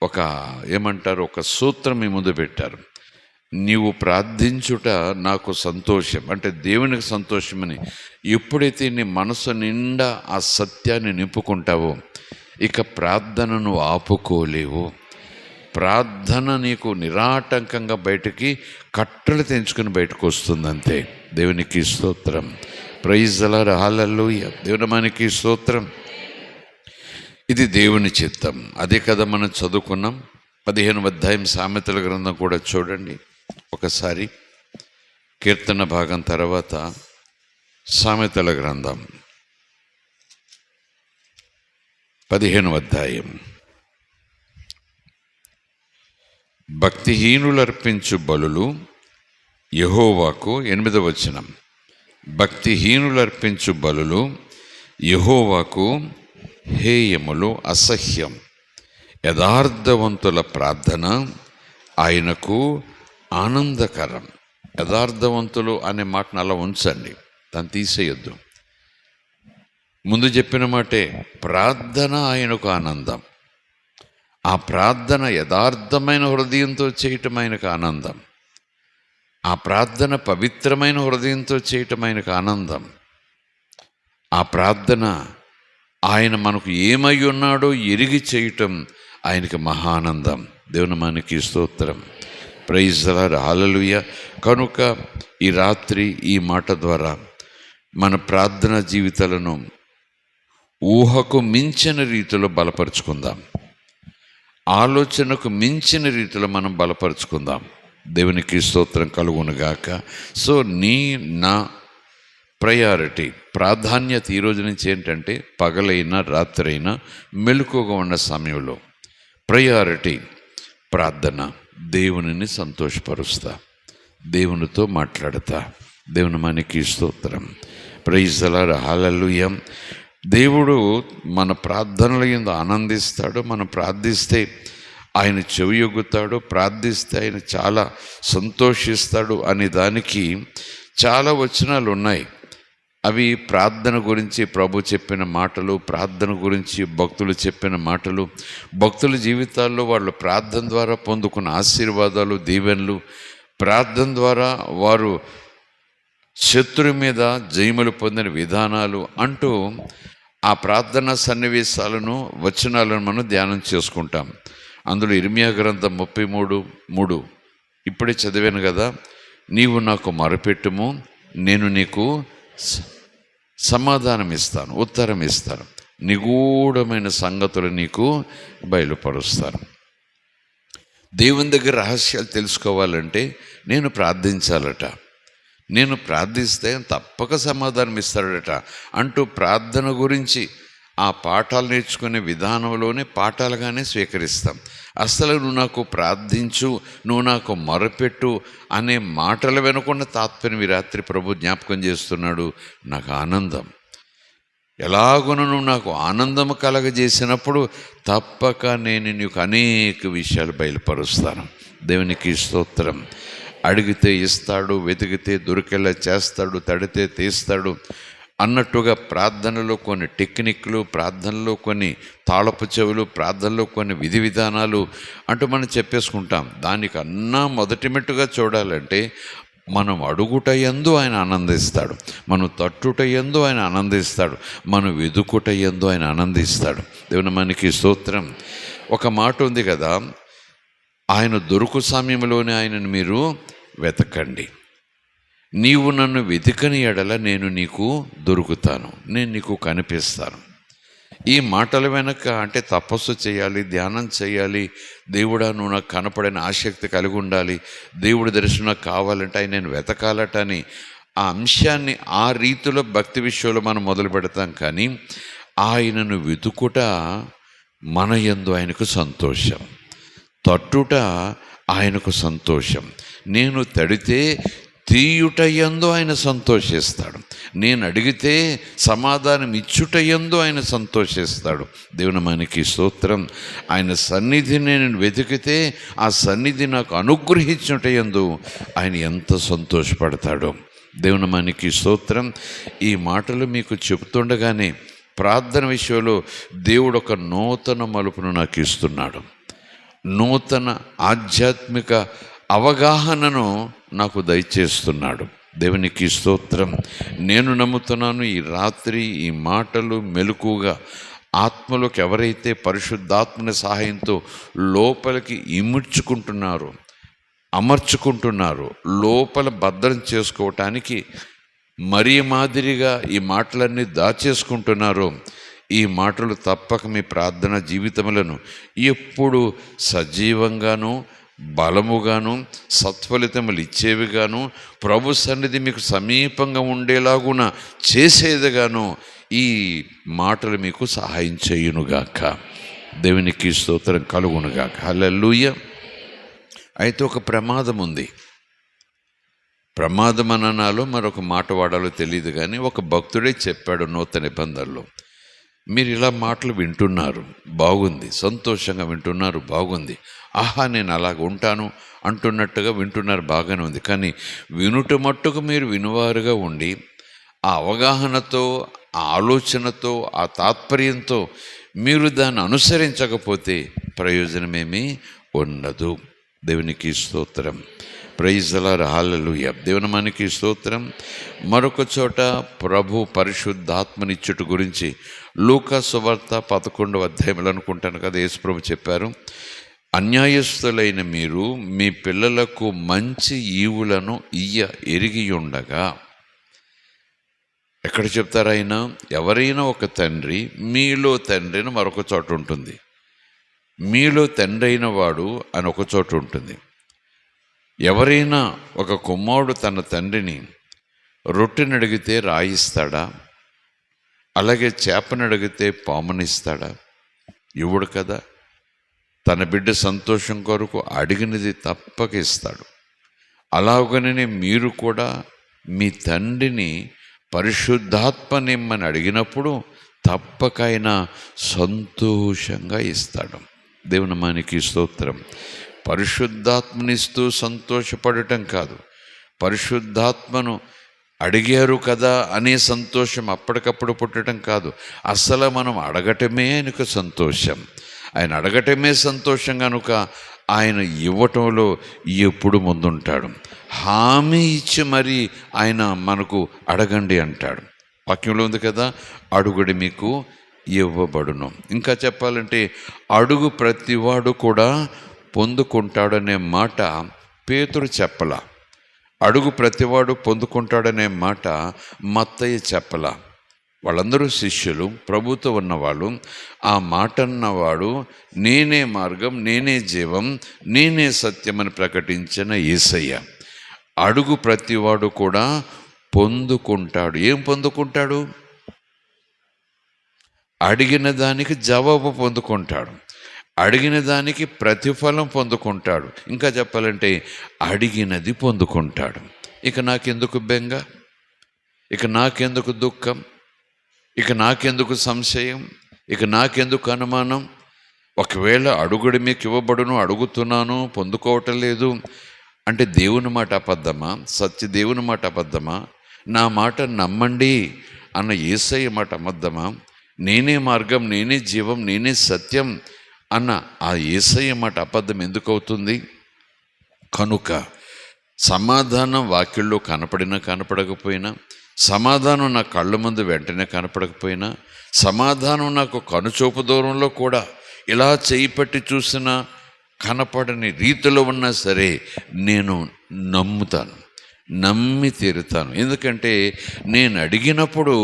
S1: ఒక సూత్రం మీ ముందు పెట్టారు. నీవు ప్రార్థించుట నాకు సంతోషం, అంటే దేవునికి సంతోషమని ఎప్పుడైతే నీ మనసు నిండా ఆ సత్యాన్ని నింపుకుంటావో ఇక ప్రార్థనను ఆపుకోలేవు. ప్రార్థన నీకు నిరాటంకంగా బయటికి కట్టలు తెంచుకుని బయటకు వస్తుందంతే. దేవునికి స్తోత్రం. Praise the Lord. హల్లెలూయా. దేవుని మనకి స్తోత్రం. ఇది దేవుని చిత్తం. అదే కదా మనం చదువుకున్నాం. 15వ అధ్యాయం సామెతల గ్రంథం కూడా చూడండి ఒకసారి. కీర్తన భాగం తర్వాత సామెతల గ్రంథం 15వ అధ్యాయం. భక్తిహీనులర్పించు బలులు యెహోవాకు, 8వ వచనం, భక్తిహీనులర్పించు బలులు యెహోవాకు హేయములు, అసహ్యం. యథార్థవంతుల ప్రార్థన ఆయనకు ఆనందకరం. యథార్థవంతులు అనే మాటను అలా ఉంచండి, దాన్ని తీసేయొద్దు. ముందు చెప్పిన మాటే, ప్రార్థన ఆయనకు ఆనందం. ఆ ప్రార్థన యథార్థమైన హృదయంతో చేయటం ఆయనకు ఆనందం. ఆ ప్రార్థన పవిత్రమైన హృదయంతో చేయటం ఆయనకు ఆనందం. ఆ ప్రార్థన ఆయన మనకు ఏమై ఉన్నాడో ఎరిగి చేయటం ఆయనకి మహానందం. దేవుని మనకి స్తోత్రం. Praise the Lord. హల్లెలూయా. కనుక ఈ రాత్రి ఈ మాట ద్వారా మన ప్రార్థనా జీవితాలను ఊహకు మించిన రీతిలో బలపరుచుకుందాం. ఆలోచనకు మించిన రీతిలో మనం బలపరుచుకుందాం. దేవునికి స్తోత్రం కలుగునుగాక. సో నా ప్రయారిటీ, ప్రాధాన్యత ఈరోజు నుంచి ఏంటంటే పగలైనా రాత్రైనా మెలకువగా ఉన్న సమయంలో ప్రయారిటీ ప్రార్థన. దేవునిని సంతోషపరుస్తా, దేవునితో మాట్లాడతా. దేవుని మనకి స్తోత్రం. Praise the Lord. హల్లెలూయా. దేవుడు మన ప్రార్థనల యందు ఆనందిస్తాడు. మనం ప్రార్థిస్తే ఆయన చెవియొగ్గుతాడు, ప్రార్థిస్తే ఆయన చాలా సంతోషిస్తాడు అనే దానికి చాలా వచనాలు ఉన్నాయి. అవి ప్రార్థన గురించి ప్రభు చెప్పిన మాటలు, ప్రార్థన గురించి భక్తులు చెప్పిన మాటలు, భక్తుల జీవితాల్లో వాళ్ళు ప్రార్థన ద్వారా పొందుకున్న ఆశీర్వాదాలు, దీవెనలు, ప్రార్థన ద్వారా వారు శత్రువు మీద జయములు పొందిన విధానాలు అంటూ ఆ ప్రార్థనా సన్నివేశాలను, వచనాలను మనం ధ్యానం చేసుకుంటాం. అందులో ఇర్మియా గ్రంథం 33:3 ఇప్పుడే చదివాను కదా. నీవు నాకు మొరపెట్టుము, నేను నీకు సమాధానం ఇస్తాను, ఉత్తరం ఇస్తాను, నిగూఢమైన సంగతులు నీకు బయలుపరుస్తాను. దేవుని దగ్గర రహస్యాలు తెలుసుకోవాలంటే నేను ప్రార్థించాలట, నేను ప్రార్థిస్తే తప్పక సమాధానం ఇస్తాడట అంటూ ప్రార్థన గురించి ఆ పాఠాలు నేర్చుకునే విధానంలోనే పాఠాలుగానే స్వీకరిస్తాం. అసలు నువ్వు నాకు ప్రార్థించు, నువ్వు నాకు మొరపెట్టు అనే మాటలు వెనుకున్న తాత్పర్యం ఈ రాత్రి ప్రభు జ్ఞాపకం చేస్తున్నాడు. నాకు ఆనందం, ఎలాగునూ నువ్వు నాకు ఆనందము కలగజేసినప్పుడు తప్పక నేను నీకు అనేక విషయాలు బయలుపరుస్తాను. దేవునికి స్తోత్రం. అడిగితే ఇస్తాడు, వెతికితే దొరికేలా చేస్తాడు, తడితే తీస్తాడు అన్నట్టుగా ప్రార్థనలో కొన్ని టెక్నిక్లు, ప్రార్థనలో కొన్ని తాళపు చెవులు, ప్రార్థనలో కొన్ని విధి విధానాలు అంటూ మనం చెప్పేసుకుంటాం. దానికన్నా మొదటి మెట్టుగా చూడాలంటే మనం అడుగుట యందు ఆయన ఆనందిస్తాడు, మనం తట్టుట యందు ఆయన ఆనందిస్తాడు, మనం వెదుకుట యందు ఆయన ఆనందిస్తాడు. దేవుని మనకి స్తోత్రం. ఒక మాట ఉంది కదా, ఆయన దొరుకు సమయంలోనే ఆయనను మీరు వెతకండి. నీవు నన్ను వెతికని ఎడల నేను నీకు దొరుకుతాను, నేను నీకు కనిపిస్తాను. ఈ మాటల వెనక అంటే తపస్సు చేయాలి, ధ్యానం చేయాలి, దేవుడా నువ్వు నాకు కనపడని ఆసక్తి కలిగి ఉండాలి, దేవుడి దర్శనం నాకు కావాలంటే ఆయన నేను వెతకాలట అని ఆ అంశాన్ని ఆ రీతిలో భక్తి విషయంలో మనం మొదలు పెడతాం. కానీ ఆయనను వెతుకుట మన యందు ఆయనకు సంతోషం, తట్టుట ఆయనకు సంతోషం. నేను తడితే తీయుట యందు ఆయన సంతోషిస్తాడు, నేను అడిగితే సమాధానం ఇచ్చుట యందు ఆయన సంతోషిస్తాడు. దేవుని మనకి స్తోత్రం. ఆయన సన్నిధిని నేను వెతికితే ఆ సన్నిధి నాకు అనుగ్రహించుట యందు ఆయన ఎంత సంతోషపడతాడో. దేవుని మనకి స్తోత్రం. ఈ మాటలు మీకు చెబుతుండగానే ప్రార్థన విషయంలో దేవుడు ఒక నూతన మలుపును నాకు ఇస్తున్నాడు. నూతన ఆధ్యాత్మిక అవగాహనను నాకు దయచేస్తున్నాడు. దేవునికి స్తోత్రం. నేను నమ్ముతున్నాను ఈ రాత్రి ఈ మాటలు మెలకుగా ఆత్మలోకి ఎవరైతే పరిశుద్ధాత్మని సహాయంతో లోపలికి అమర్చుకుంటున్నారో, లోపల భద్రం చేసుకోవటానికి మరీ మాదిరిగా ఈ మాటలన్నీ దాచేసుకుంటున్నారో, ఈ మాటలు తప్పక మీ ప్రార్థన జీవితములను ఎప్పుడు సజీవంగాను, బలముగాను, సత్ఫలితములు ఇచ్చేవిగాను, ప్రభు సన్నిధి మీకు సమీపంగా ఉండేలాగున చేసేదిగాను ఈ మాటలు మీకు సహాయం చేయునుగాక. దేవునికి స్తోత్రం కలుగునుగాక. హల్లెలూయా. అయితే ఒక ప్రమాదం ఉంది. ప్రమాదం అనాలో మరొక మాట వాడాలో తెలియదు, కానీ ఒక భక్తుడే చెప్పాడు నూతన నిబంధనలో, మీరు ఇలా మాటలు వింటున్నారు, బాగుంది, సంతోషంగా వింటున్నారు, బాగుంది, ఆహా నేను అలాగ ఉంటాను అంటున్నట్టుగా వింటున్నారు, బాగానే ఉంది. కానీ వినుట మట్టుకు మీరు వినువారుగా ఉండి ఆ అవగాహనతో, ఆ ఆలోచనతో, ఆ తాత్పర్యంతో మీరు దాన్ని అనుసరించకపోతే ప్రయోజనమేమీ ఉండదు. దేవునికి స్తోత్రం. Praise the Lord, hallelujah. దేవుని మనకి స్తోత్రం. మరొక చోట ప్రభు పరిశుద్ధాత్మనిచ్చుట గురించి లూకా సువార్త 11వ అధ్యాయంలో అనుకుంటాను కదా, యేసు ప్రభు చెప్పారు, అన్యాయస్తులైన మీరు మీ పిల్లలకు మంచి ఈవులను ఎరిగి ఉండగా. ఎక్కడ చెప్తారు ఆయన? ఎవరైనా ఒక తండ్రి, మీలో తండ్రి అని మరొక చోట ఉంటుంది, మీలో తండ్రి అయిన వాడు అని ఒక చోట ఉంటుంది. ఎవరైనా ఒక కుమారుడు తన తండ్రిని రొట్టెని అడిగితే రాయిస్తాడా? అలాగే చేపని అడిగితే పామునిస్తాడా? ఇవ్వడు కదా. తన బిడ్డ సంతోషం కొరకు అడిగినది తప్పక ఇస్తాడు. అలాగనే మీరు కూడా మీ తండ్రిని పరిశుద్ధాత్మ నిమ్మని అడిగినప్పుడు తప్పకైనా సంతోషంగా ఇస్తాడు. దేవుని మనకి స్తోత్రం. పరిశుద్ధాత్మనిస్తూ సంతోషపడటం కాదు, పరిశుద్ధాత్మను అడిగారు కదా అనే సంతోషం అప్పటికప్పుడు పుట్టడం కాదు. అసలు మనం అడగటమే ఆయనకు సంతోషం. ఆయన అడగటమే సంతోషం కనుక ఆయన ఇవ్వటంలో ఎప్పుడు ముందుంటాడు. హామీ ఇచ్చి మరి ఆయన మనకు అడగండి అంటాడు. వాక్యంలో ఉంది కదా, అడుగుడి మీకు ఇవ్వబడును. ఇంకా చెప్పాలంటే అడుగు ప్రతివాడు కూడా పొందుకుంటాడనే మాట పేతురు చెప్పలా. అడుగు ప్రతివాడు పొందుకుంటాడనే మాట మత్తయి చెప్పలా. వాళ్ళందరూ శిష్యులు, ప్రభుతో ఉన్నవాళ్ళు. ఆ మాట అన్నవాడు నేనే మార్గం, నేనే జీవం, నేనే సత్యం అని ప్రకటించిన యేసయ్య. అడుగు ప్రతివాడు కూడా పొందుకుంటాడు. ఏం పొందుకుంటాడు? అడిగిన దానికి జవాబు పొందుకుంటాడు, అడిగిన దానికి ప్రతిఫలం పొందుకుంటాడు. ఇంకా చెప్పాలంటే అడిగినది పొందుకుంటాడు. ఇక నాకెందుకు బెంగ, ఇక నాకెందుకు దుఃఖం, ఇక నాకెందుకు సంశయం, ఇక నాకెందుకు అనుమానం? ఒకవేళ అడుగుడి మీకు ఇవ్వబడును, అడుగుతున్నాను పొందుకోవటం లేదు అంటే దేవుని మాట అబద్ధమా? సత్య దేవుని మాట అబద్ధమా? నా మాట నమ్మండి అన్న యేసయ్య మాట అబద్ధమా? నేనే మార్గం, నేనే జీవం, నేనే సత్యం అన్న ఆ యేసయ్య మాట అబద్ధం ఎందుకు అవుతుంది? కనుక సమాధానం వాక్యంలో కనపడినా కనపడకపోయినా, సమాధానం నా కళ్ళ ముందు వెంటనే కనపడకపోయినా, సమాధానం నాకు కనుచూపు దూరంలో కూడా ఇలా చేయి పట్టి చూసినా కనపడని రీతిలో ఉన్నా సరే నేను నమ్ముతాను, నమ్మి తీరుతాను. ఎందుకంటే నేను అడిగినప్పుడు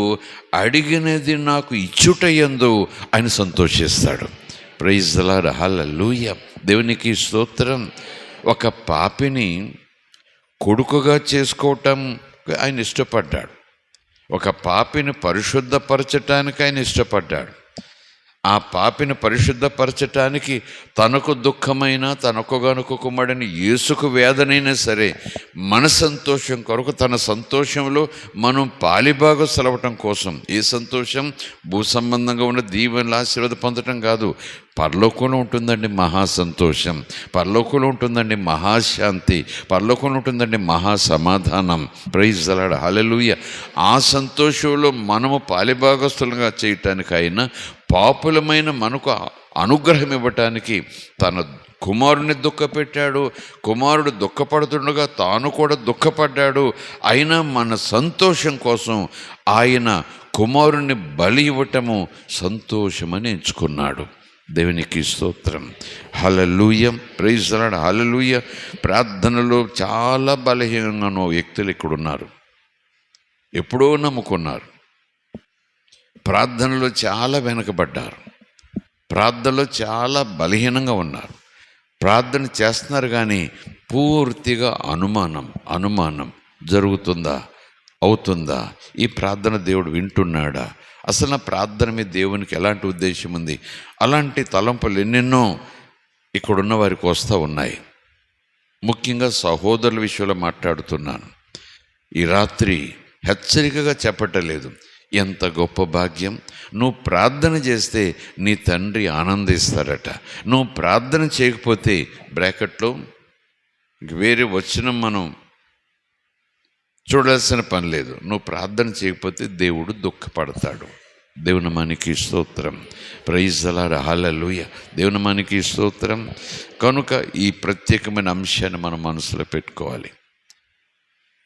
S1: అడిగినది నాకు ఇచ్చుటయందు ఆయన సంతోషిస్తాడు. Praise the Lord, hallelujah. దేవునికి స్తోత్రం. ఒక పాపిని కొడుకుగా చేసుకోవటం ఆయన ఇష్టపడ్డాడు. ఒక పాపిని పరిశుద్ధపరచటానికి ఆయన ఇష్టపడ్డాడు. ఆ పాపిని పరిశుద్ధపరచటానికి తనకు దుఃఖమైన, తనొకగానొక కుమారుడైన యేసుకు వేదనైనా సరే మన సంతోషం కొరకు, తన సంతోషంలో మనం పాలిబాగా సెలవటం కోసం. ఏ సంతోషం? భూ సంబంధంగా ఉన్న దీవెనలు ఆశీర్వాద పొందటం కాదు. పరలోకంలో ఉంటుందండి మహా సంతోషం, పరలోకంలో ఉంటుందండి మహాశాంతి, పరలోకంలో ఉంటుందండి మహా సమాధానం. ప్రైజ్ ది లార్డ్, హల్లెలూయా. ఆ సంతోషంలో మనము పాలిభాగస్తులుగా చేయటానికి ఆయన పాపులమైన మనకు అనుగ్రహం ఇవ్వటానికి తన కుమారుని దుఃఖపెట్టాడు. కుమారుడు దుఃఖపడుతుండగా తాను కూడా దుఃఖపడ్డాడు. అయినా మన సంతోషం కోసం ఆయన కుమారుని బలి ఇవ్వటము సంతోషమని ఎంచుకున్నాడు. దేవునికి స్తోత్రం, హల్లెలూయా. ప్రైజ్ ది లార్డ్, హల్లెలూయా. ప్రార్థనలో చాలా బలహీనంగా ఉన్న వ్యక్తులు ఇక్కడ ఉన్నారు. ఎప్పుడో నమ్ముకున్నారు, ప్రార్థనలో చాలా వెనకబడ్డారు, ప్రార్థనలో చాలా బలహీనంగా ఉన్నారు. ప్రార్థన చేస్తున్నారు కానీ పూర్తిగా అనుమానం జరుగుతుందా, అవుతుందా, ఈ ప్రార్థన దేవుడు వింటున్నాడా, అసలు నా ప్రార్థన మీద దేవునికి ఎలాంటి ఉద్దేశం ఉంది, అలాంటి తలంపులు ఎన్నెన్నో ఇక్కడున్న వారికి వస్తూ ఉన్నాయి. ముఖ్యంగా సహోదరుల విషయంలో మాట్లాడుతున్నాను. ఈ రాత్రి హెచ్చరికగా చెప్పటలేదు, ఎంత గొప్ప భాగ్యం. నువ్వు ప్రార్థన చేస్తే నీ తండ్రి ఆనందిస్తారట. నువ్వు ప్రార్థన చేయకపోతే బ్రాకెట్లో వేరే వచనం మనం చూడాల్సిన పని లేదు. నువ్వు ప్రార్థన చేయకపోతే దేవుడు దుఃఖపడతాడు. దేవుని మనకి స్తోత్రం. Praise the lord, hallelujah. దేవుని మనకి స్తోత్రం. కనుక ఈ ప్రత్యేకమైన అంశాన్ని మనం మనసులో పెట్టుకోవాలి.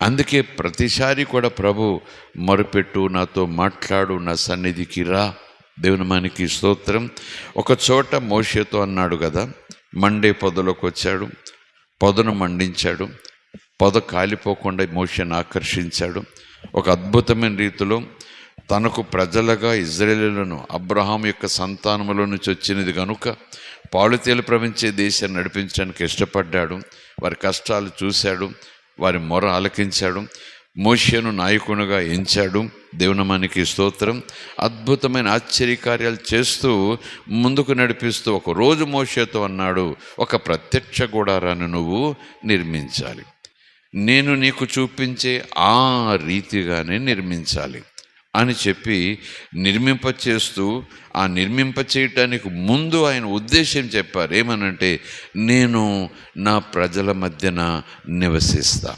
S1: అందుకే ప్రతిసారి కూడా ప్రభు మొరపెట్టు, నాతో మాట్లాడు, నా సన్నిధికి రా. దేవుని మనకి స్తోత్రం. ఒక చోట మోషేతో అన్నాడు కదా, మండే పొదలోకి వచ్చాడు, పొదను మండించాడు, పొద కాలిపోకుండా మోషేను ఆకర్షించాడు. ఒక అద్భుతమైన రీతిలో తనకు ప్రజలుగా ఇజ్రాయేలులను అబ్రహాం యొక్క సంతానములో నుంచి వచ్చినది కనుక పాలుతేలు ప్రవహించే దేశాన్ని నడిపించడానికి ఇష్టపడ్డాడు. వారి కష్టాలు చూశాడు, వారి మొర ఆలకించాడు, మోషేను నాయకునిగా ఎంచాడు. దేవుని మనకి స్తోత్రం. అద్భుతమైన ఆశ్చర్యకార్యాలు చేస్తూ ముందుకు నడిపిస్తూ ఒకరోజు మోషేతో అన్నాడు, ఒక ప్రత్యక్ష గుడారాన్ని నువ్వు నిర్మించాలి, నేను నీకు చూపించే ఆ రీతిగానే నిర్మించాలి అని చెప్పి నిర్మింపచేస్తూ, ఆ నిర్మింపచేయటానికి ముందు ఆయన ఉద్దేశం చెప్పారు. ఏమనంటే, నేను నా ప్రజల మధ్యన నివసిస్తా.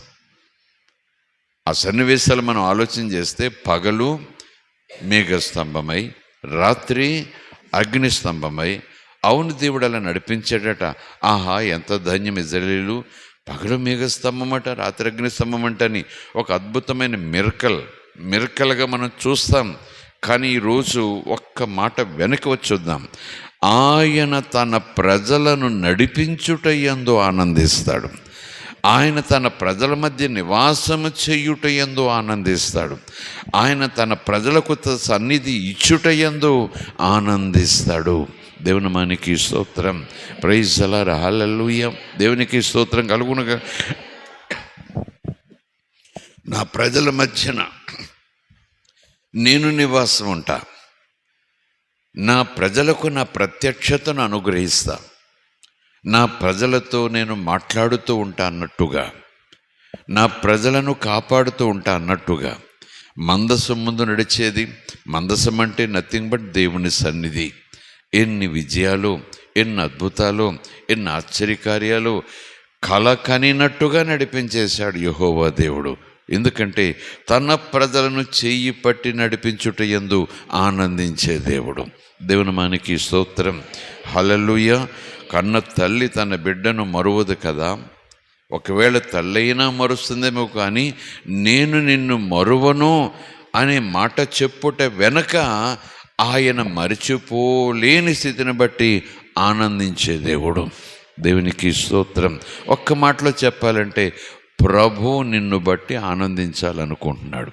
S1: ఆ సన్నివేశాలు మనం ఆలోచన చేస్తే, పగలు మేఘస్తంభమై, రాత్రి అగ్నిస్తంభమై, అవును దేవుడు అలా నడిపించాడట. ఆహా, ఎంత ధన్యం ఇజ్రాయేలీయులు! పగలు మేఘస్తంభమట, రాత్రి అగ్నిస్తంభం అంటని ఒక అద్భుతమైన మిరకల్గా మనం చూస్తాం. కానీ ఈరోజు ఒక్క మాట వెనక్కి వచ్చొద్దాం. ఆయన తన ప్రజలను నడిపించుటయందు ఆనందిస్తాడు. ఆయన తన ప్రజల మధ్య నివాసము చేయుటయందు ఆనందిస్తాడు. ఆయన తన ప్రజలకు సన్నిధి ఇచ్చుటయందు ఆనందిస్తాడు. దేవుని మనకి స్తోత్రం. Praise the lord, hallelujah. దేవునికి స్తోత్రం కలుగునుగా. నా ప్రజల మధ్యన నేను నివాసం ఉంటా, నా ప్రజలకు నా ప్రత్యక్షతను అనుగ్రహిస్తా, నా ప్రజలతో నేను మాట్లాడుతూ ఉంటా అన్నట్టుగా, నా ప్రజలను కాపాడుతూ ఉంటా అన్నట్టుగా. మందసం ముందు నడిచేది, మందసం అంటే నథింగ్ బట్ దేవుని సన్నిధి. ఎన్ని విజయాలు, ఎన్ని అద్భుతాలు, ఎన్ని ఆశ్చర్యకార్యాలు కల కనినట్టుగా నడిపించేశాడు యెహోవా దేవుడు. ఎందుకంటే తన ప్రజలను చెయ్యి పట్టి నడిపించుటయందు ఆనందించే దేవుడు. దేవుని మనకి స్తోత్రం, హల్లెలూయా. కన్న తల్లి తన బిడ్డను మరువదు కదా. ఒకవేళ తల్లైనా మరుస్తుందేమో, కానీ నేను నిన్ను మరువను అనే మాట చెప్పుట వెనక ఆయన మరిచిపోలేని స్థితిని బట్టి ఆనందించే దేవుడు. దేవునికి స్తోత్రం. ఒక్క మాటలో చెప్పాలంటే, ప్రభు నిన్ను బట్టి ఆనందించాలనుకుంటున్నాడు.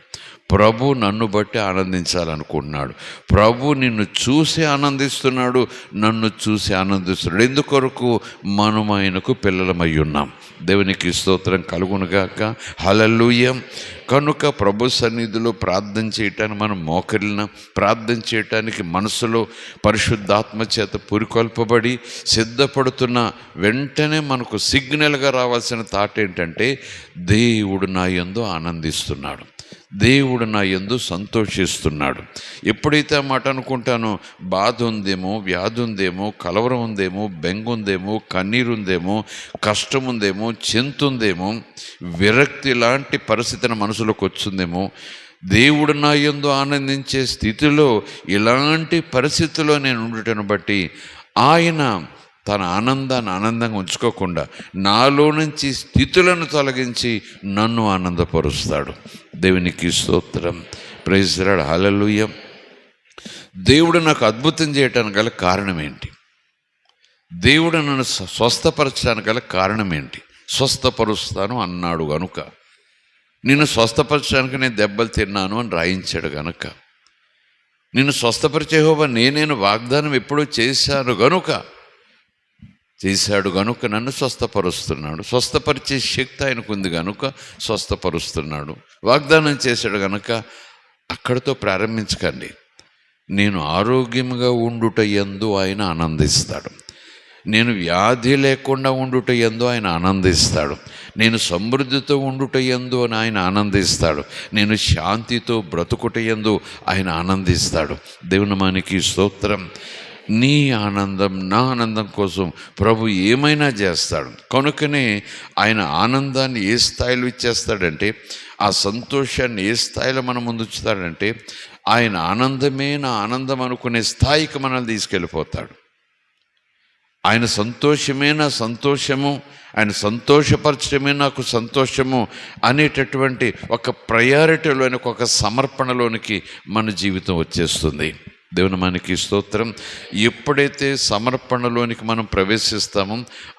S1: ప్రభు నన్ను బట్టి ఆనందించాలనుకుంటున్నాడు. ప్రభు నిన్ను చూసి ఆనందిస్తున్నాడు, నన్ను చూసి ఆనందిస్తున్నాడు. ఎందుకొరకు? మనం ఆయనకు పిల్లలమై ఉన్నాం. దేవునికి స్తోత్రం కలుగునుగాక, హల్లెలూయా. కనుక ప్రభు సన్నిధిలో ప్రార్థన చేయటానికి మనం మోకరిన ప్రార్థన చేయటానికి మనసులో పరిశుద్ధాత్మ చేత పురికొల్పబడి సిద్ధపడుతున్న వెంటనే మనకు సిగ్నల్గా రావాల్సిన థాట్ ఏంటంటే, దేవుడు నా యందు ఆనందిస్తున్నాడు, దేవుడు నా యందు సంతోషిస్తున్నాడు. ఎప్పుడైతే ఆ మాట అనుకుంటానో, బాధ ఉందేమో, వ్యాధి ఉందేమో, కలవరం ఉందేమో, బెంగ ఉందేమో, కన్నీరు ఉందేమో, కష్టం ఉందేమో, చింతుందేమో, విరక్తి లాంటి పరిస్థితిని మనసులోకి వచ్చిందేమో, దేవుడు నా యందు ఆనందించే స్థితిలో ఇలాంటి పరిస్థితిలో నేను ఉండటను బట్టి ఆయన తన ఆనందాన్ని ఆనందంగా ఉంచుకోకుండా నాలో నుంచి స్థితులను తొలగించి నన్ను ఆనందపరుస్తాడు. దేవునికి స్తోత్రం. Praise the Lord, hallelujah. దేవుడు నాకు అద్భుతం చేయటానికి గల కారణం ఏంటి? దేవుడు నన్ను స్వస్థపరచడానికి గల కారణం ఏంటి? స్వస్థపరుస్తాను అన్నాడు గనుక, నిన్ను స్వస్థపరచడానికి నేను దెబ్బలు తిన్నాను అని రాయించాడు గనుక, నిన్ను స్వస్థపరిచే యెహోవా నేను వాగ్దానం ఎప్పుడూ చేశాడు గనుక నన్ను స్వస్థపరుస్తున్నాడు. స్వస్థపరిచే శక్తి ఆయనకు ఉంది కనుక స్వస్థపరుస్తున్నాడు. వాగ్దానం చేశాడు కనుక అక్కడితో ప్రారంభించకండి. నేను ఆరోగ్యంగా ఉండుట యందు ఆయన ఆనందిస్తాడు. నేను వ్యాధి లేకుండా ఉండుట యందు ఆయన ఆనందిస్తాడు. నేను సమృద్ధితో ఉండుట యందు ఆయన ఆనందిస్తాడు. నేను శాంతితో బ్రతుకుట యందు ఆయన ఆనందిస్తాడు. దేవుని మనకి స్తోత్రం. నీ ఆనందం, నా ఆనందం కోసం ప్రభు ఏమైనా చేస్తాడు. కనుకనే ఆయన ఆనందాన్ని ఏ స్థాయిలో ఇచ్చేస్తాడంటే, ఆ సంతోషాన్ని ఏ స్థాయిలో మన ముందు ఉంచుతాడంటే, ఆయన ఆనందమే నా ఆనందం అనుకునే స్థాయికి మనల్ని తీసుకెళ్ళిపోతాడు. ఆయన సంతోషమే నా సంతోషము, ఆయన సంతోషపరచడమే నాకు సంతోషము అనేటటువంటి ఒక ప్రయారిటీలోనికి, ఒక సమర్పణలోనికి మన జీవితం వచ్చేస్తుంది. దేవుని మనకి స్తోత్రం. ఎప్పుడైతే సమర్పణలోనికి మనం ప్రవేశిస్తామో,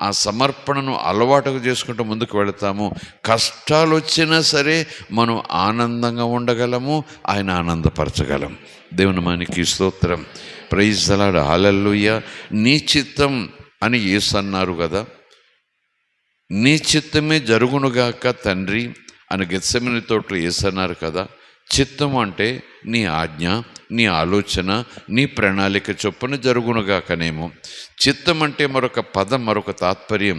S1: ఆ సమర్పణను అలవాటుగా చేసుకుంటూ ముందుకు వెళతామో, కష్టాలు వచ్చినా సరే మనం ఆనందంగా ఉండగలము, ఆయన ఆనందపరచగలం. దేవుని మనకి స్తోత్రం. ప్రైజ్ ది లార్డ్, హల్లెలూయా. నీ చిత్తం అని యేసు అన్నారు కదా, నీ చిత్తమే జరుగునుగాక తండ్రి అని గెత్సెమనీ తోటలో యేసు అన్నారు కదా. చిత్తం అంటే నీ ఆజ్ఞ, నీ ఆలోచన, నీ ప్రణాళిక చొప్పున జరుగునుగాకనేమో. చిత్తం అంటే మరొక పదం, మరొక తాత్పర్యం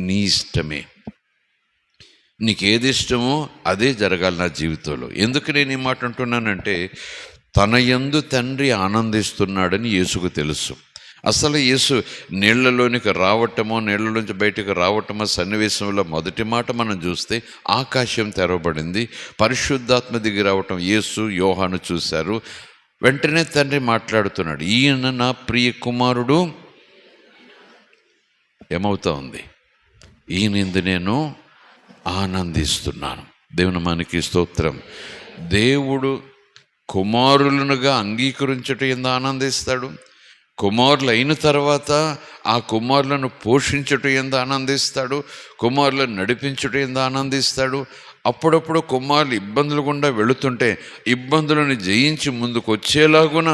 S1: నీ ఇష్టమే. నీకేది ఇష్టమో అదే జరగాలి నా జీవితంలో. ఎందుకు నేను ఈ మాట అంటున్నానంటే, తన యందు తండ్రి ఆనందిస్తున్నాడని యేసుకు తెలుసు. అసలు యేసు నీళ్లలోనికి రావటమో, నీళ్లలోంచి బయటకు రావటమో సన్నివేశంలో మొదటి మాట మనం చూస్తే ఆకాశం తెరవబడింది, పరిశుద్ధాత్మ దిగి రావటం యేసు యోహాను చూశారు. వెంటనే తండ్రి మాట్లాడుతున్నాడు, ఈయన నా ప్రియ కుమారుడు. ఏమవుతా ఉంది? ఈయనందు నేను ఆనందిస్తున్నాను. దేవుని మనకి స్తోత్రం. దేవుడు కుమారులనుగా అంగీకరించటం ఎందు ఆనందిస్తాడు. కుమారులు అయిన తర్వాత ఆ కుమారులను పోషించటం ఎందు ఆనందిస్తాడు. కుమారులను నడిపించటం ఎందు ఆనందిస్తాడు. అప్పుడప్పుడు కుమారులు ఇబ్బందులు గుండా వెళుతుంటే ఇబ్బందులను జయించి ముందుకు వచ్చేలాగున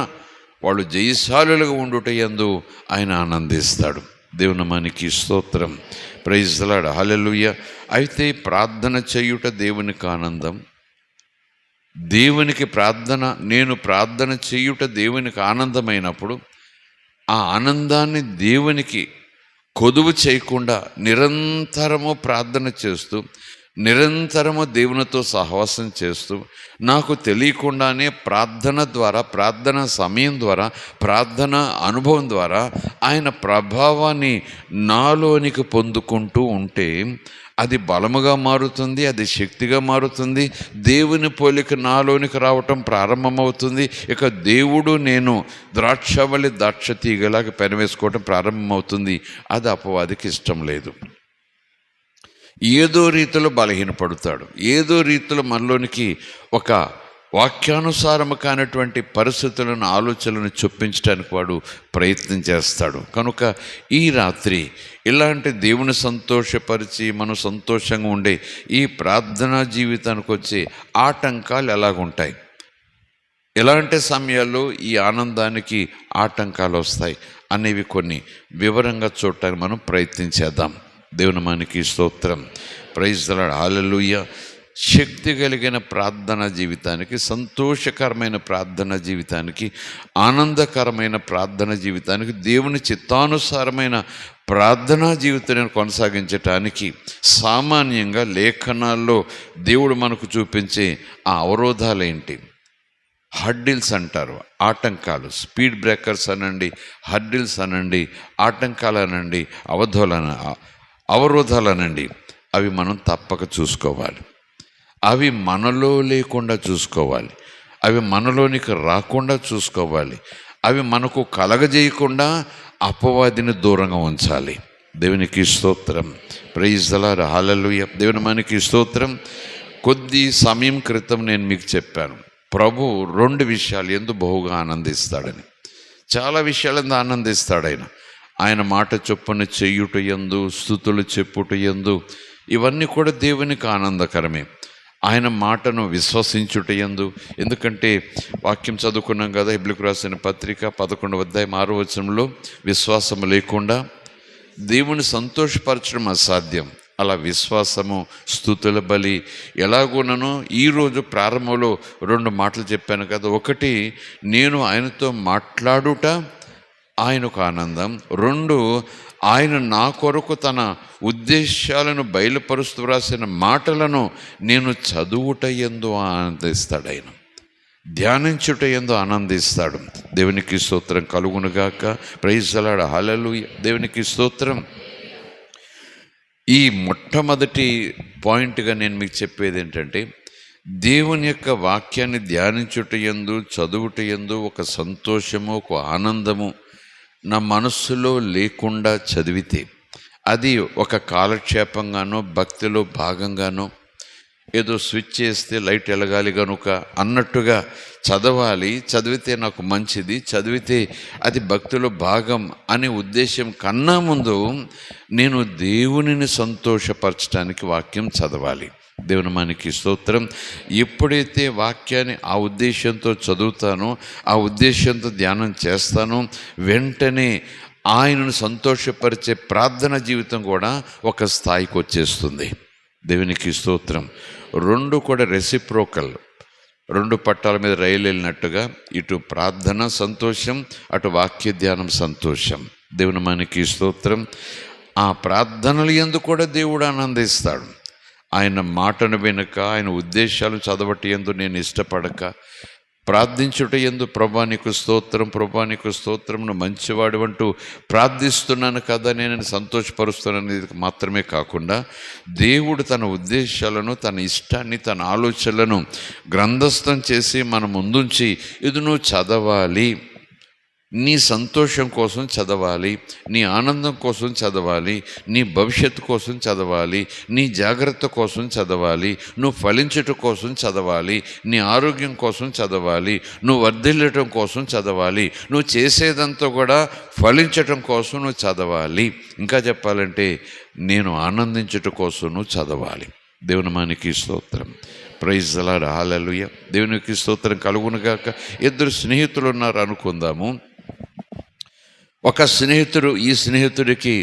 S1: వాళ్ళు జయశాలులుగా ఉండుట యందు ఆయన ఆనందిస్తాడు. దేవుని మనకి స్తోత్రం. ప్రైజ్ ది లార్డ్, హల్లెలూయా. అయితే ప్రార్థన చేయుట దేవునికి ఆనందం. దేవునికి నేను ప్రార్థన చేయుట దేవునికి ఆనందమైనప్పుడు ఆ ఆనందాన్ని దేవునికి కొదువు చేయకుండా నిరంతరము ప్రార్థన చేస్తూ, నిరంతరము దేవునితో సహవాసం చేస్తూ, నాకు తెలియకుండానే ప్రార్థన ద్వారా, ప్రార్థన సమయం ద్వారా, ప్రార్థన అనుభవం ద్వారా ఆయన ప్రభావాన్ని నాలోనికి పొందుకుంటూ ఉంటే అది బలముగా మారుతుంది, అది శక్తిగా మారుతుంది. దేవుని పోలిక నాలోనికి రావటం ప్రారంభమవుతుంది. ఇక దేవుడు నేను ద్రాక్షవల్లి ద్రాక్ష తీగలాగా పెనవేసుకోవటం ప్రారంభమవుతుంది. అది అపవాదికి ఇష్టం లేదు. ఏదో రీతిలో బలహీనపడతాడు, ఏదో రీతిలో మనలోనికి ఒక వాక్యానుసారము కానటువంటి పరిస్థితులను, ఆలోచనలను చొప్పించడానికి వాడు ప్రయత్నం చేస్తాడు. కనుక ఈ రాత్రి ఇలాంటి దేవుని సంతోషపరిచి మనం సంతోషంగా ఉండే ఈ ప్రార్థనా జీవితానికి వచ్చే ఆటంకాలు ఎలాగుంటాయి, ఎలాంటి సమయాల్లో ఈ ఆనందానికి ఆటంకాలు వస్తాయి అనేవి కొన్ని వివరంగా చూడటానికి మనం ప్రయత్నించేద్దాం. దేవుని మనకి స్తోత్రం. ప్రైజ్ ది లార్డ్, హల్లెలూయా. శక్తి కలిగిన ప్రార్థనా జీవితానికి, సంతోషకరమైన ప్రార్థనా జీవితానికి, ఆనందకరమైన ప్రార్థనా జీవితానికి, దేవుని చిత్తానుసారమైన ప్రార్థనా జీవితాన్ని కొనసాగించటానికి సామాన్యంగా లేఖనాల్లో దేవుడు మనకు చూపించే ఆ అవరోధాలు ఏంటి? హర్డిల్స్ అంటారు, ఆటంకాలు. స్పీడ్ బ్రేకర్స్ అనండి, హర్డిల్స్ అనండి, ఆటంకాలు అనండి, అవరోధాలు అనండి. అవి మనం తప్పక చూసుకోవాలి. అవి మనలో లేకుండా చూసుకోవాలి. అవి మనలోనికి రాకుండా చూసుకోవాలి. అవి మనకు కలగజేయకుండా అపవాదిని దూరంగా ఉంచాలి. దేవునికి స్తోత్రం. Praise the Lord, hallelujah. దేవుని మనకి స్తోత్రం. కొద్ది సమయం క్రితం నేను మీకు చెప్పాను, ప్రభు 2 విషయాలు ఎందు బహుగా ఆనందిస్తాడని. చాలా విషయాలందు ఆనందిస్తాడు ఆయన మాట చొప్పున చెయ్యుట యందు, స్తుతులు చెప్పుట యందు, ఇవన్నీ కూడా దేవునికి ఆనందకరమే. ఆయన మాటను విశ్వసించుట యందు. ఎందుకంటే వాక్యం చదువుకున్నాం కదా, హెబ్రీయులకు రాసిన పత్రిక 11వ అధ్యాయం 6వ వచనంలో విశ్వాసము లేకుండా దేవుని సంతోషపరచడం అసాధ్యం. అలా విశ్వాసము, స్తుతుల బలి ఎలాగోనను ఈరోజు ప్రారంభంలో 2 మాటలు చెప్పాను కదా. ఒకటి, నేను ఆయనతో మాట్లాడుట ఆయనకు ఆనందం. 2, ఆయన నా కొరకు తన ఉద్దేశాలను బయలుపరుస్తూ రాసిన మాటలను నేను చదువుట యందు ఆనందిస్తాడు. ఆయన ధ్యానించుట యందు ఆనందిస్తాడు. దేవునికి స్తోత్రం కలుగునుగాక. Praise the Lord, hallelujah. దేవునికి స్తోత్రం. ఈ మొట్టమొదటి పాయింట్గా నేను మీకు చెప్పేది ఏంటంటే, దేవుని యొక్క వాక్యాన్ని ధ్యానించుట యందు, చదువుట యందు ఒక సంతోషము, ఒక ఆనందము నా మనస్సులో లేకుండా చదివితే అది ఒక కాలక్షేపంగానో, భక్తిలో భాగంగానో, ఏదో స్విచ్ చేస్తే లైట్ వెలగాలి కనుక అన్నట్టుగా చదవాలి, చదివితే నాకు మంచిది, చదివితే అది భక్తిలో భాగం అనే ఉద్దేశం కన్నా ముందు నేను దేవునిని సంతోషపరచడానికి వాక్యం చదవాలి. దేవుని మనకి స్తోత్రం. ఎప్పుడైతే వాక్యాన్ని ఆ ఉద్దేశంతో చదువుతానో, ఆ ఉద్దేశంతో ధ్యానం చేస్తానో, వెంటనే ఆయనను సంతోషపరిచే ప్రార్థన జీవితం కూడా ఒక స్థాయికి వచ్చేస్తుంది. దేవునికి స్తోత్రం. రెండు కూడా రెసిప్రోకల్, రెండు పట్టాల మీద రైలు వెళ్ళినట్టుగా ఇటు ప్రార్థన సంతోషం, అటు వాక్య ధ్యానం సంతోషం. దేవుని మనకి స్తోత్రం. ఆ ప్రార్థనలు యందు కూడా దేవుడు ఆనందిస్తాడు. ఆయన మాటను వినక, ఆయన ఉద్దేశాలు చదవట యందు నేను ఇష్టపడక, ప్రార్థించుట యందు ప్రభా నీకు స్తోత్రం, ప్రభా నీకు స్తోత్రం, నువ్వు మంచివాడు అంటూ ప్రార్థిస్తున్నాను కదా, నేను సంతోషపరుస్తున్నాను మాత్రమే కాకుండా దేవుడు తన ఉద్దేశాలను, తన ఇష్టాన్ని, తన ఆలోచనలను గ్రంథస్థం చేసి మన ముందుంచి ఇది నువ్వు చదవాలి, నీ సంతోషం కోసం చదవాలి, నీ ఆనందం కోసం చదవాలి, నీ భవిష్యత్తు కోసం చదవాలి, నీ జాగ్రత్త కోసం చదవాలి, నువ్వు ఫలించటం కోసం చదవాలి, నీ ఆరోగ్యం కోసం చదవాలి, నువ్వు వర్ధిల్లటం కోసం చదవాలి, నువ్వు చేసేదంతా కూడా ఫలించటం కోసం నువ్వు చదవాలి. ఇంకా చెప్పాలంటే నేను ఆనందించటం కోసం నువ్వు చదవాలి. దేవుని మనకి స్తోత్రం. Praise the Lord. హల్లెలూయా. దేవునికి స్తోత్రం కలుగునుగాక. ఇద్దరు స్నేహితులు ఉన్నారు అనుకుందాము. ఒక స్నేహితుడు ఈ స్నేహితుడికి,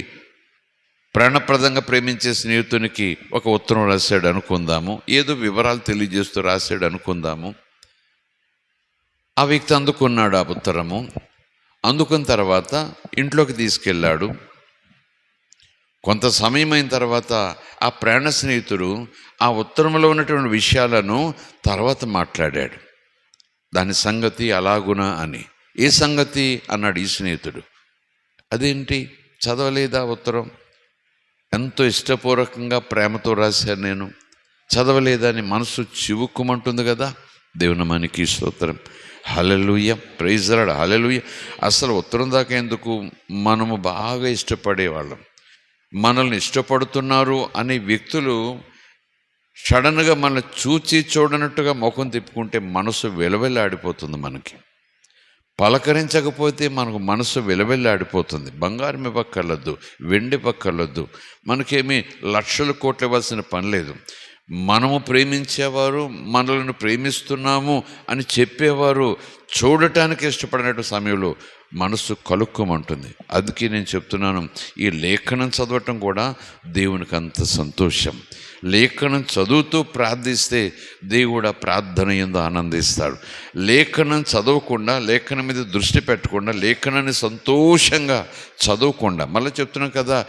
S1: ప్రాణప్రదంగా ప్రేమించే స్నేహితునికి ఒక ఉత్తరం రాశాడు అనుకుందాము. ఏదో వివరాలు తెలియజేస్తూ రాశాడు అనుకుందాము. ఆ వ్యక్తి అందుకున్నాడు ఆ ఉత్తరము. అందుకున్న తర్వాత ఇంట్లోకి తీసుకెళ్ళాడు. కొంత సమయం అయిన తర్వాత ఆ ప్రాణ స్నేహితుడు ఆ ఉత్తరంలో ఉన్నటువంటి విషయాలను తర్వాత మాట్లాడాడు. దాని సంగతి అలాగునా అని. ఏ సంగతి అన్నాడు ఈ స్నేహితుడు. అదేంటి, చదవలేదా ఉత్తరం? ఎంతో ఇష్టపూర్వకంగా ప్రేమతో రాశాను నేను, చదవలేదా అని మనసు చివుక్కుమంటుంది కదా. దేవుని మనకి స్తోత్రం. Hallelujah. Praise the Lord. Hallelujah. అసలు ఉత్తరం దాకా ఎందుకు, మనము బాగా ఇష్టపడేవాళ్ళం, మనల్ని ఇష్టపడుతున్నారు అనే వ్యక్తులు సడన్గా మనల్ని చూచి చూడనట్టుగా ముఖం తిప్పుకుంటే మనసు వెలవెల్లాడిపోతుంది. మనకి పలకరించకపోతే మనకు మనసు వెలవెల్లాడిపోతుంది. బంగారం ఇవ్వక్కర్లొద్దు, వెండి పక్కర్లొద్దు, మనకేమీ లక్షల కోట్లు ఇవ్వాల్సిన పని లేదు. మనము ప్రేమించేవారు, మనల్ని ప్రేమిస్తున్నాము అని చెప్పేవారు చూడటానికి ఇష్టపడినట్టు సమయంలో మనసు కలుక్కుమంటుంది. అందుకే నేను చెప్తున్నాను, ఈ లేఖనం చదవటం కూడా దేవునికి అంత సంతోషం. లేఖనం చదువుతూ ప్రార్థిస్తే దేవుడు ఆ ప్రార్థన యందు ఆనందిస్తాడు. లేఖనం చదవకుండా, లేఖనం మీద దృష్టి పెట్టకుండా, లేఖనాన్ని సంతోషంగా చదవకుండా, మళ్ళీ చెప్తున్నాం కదా,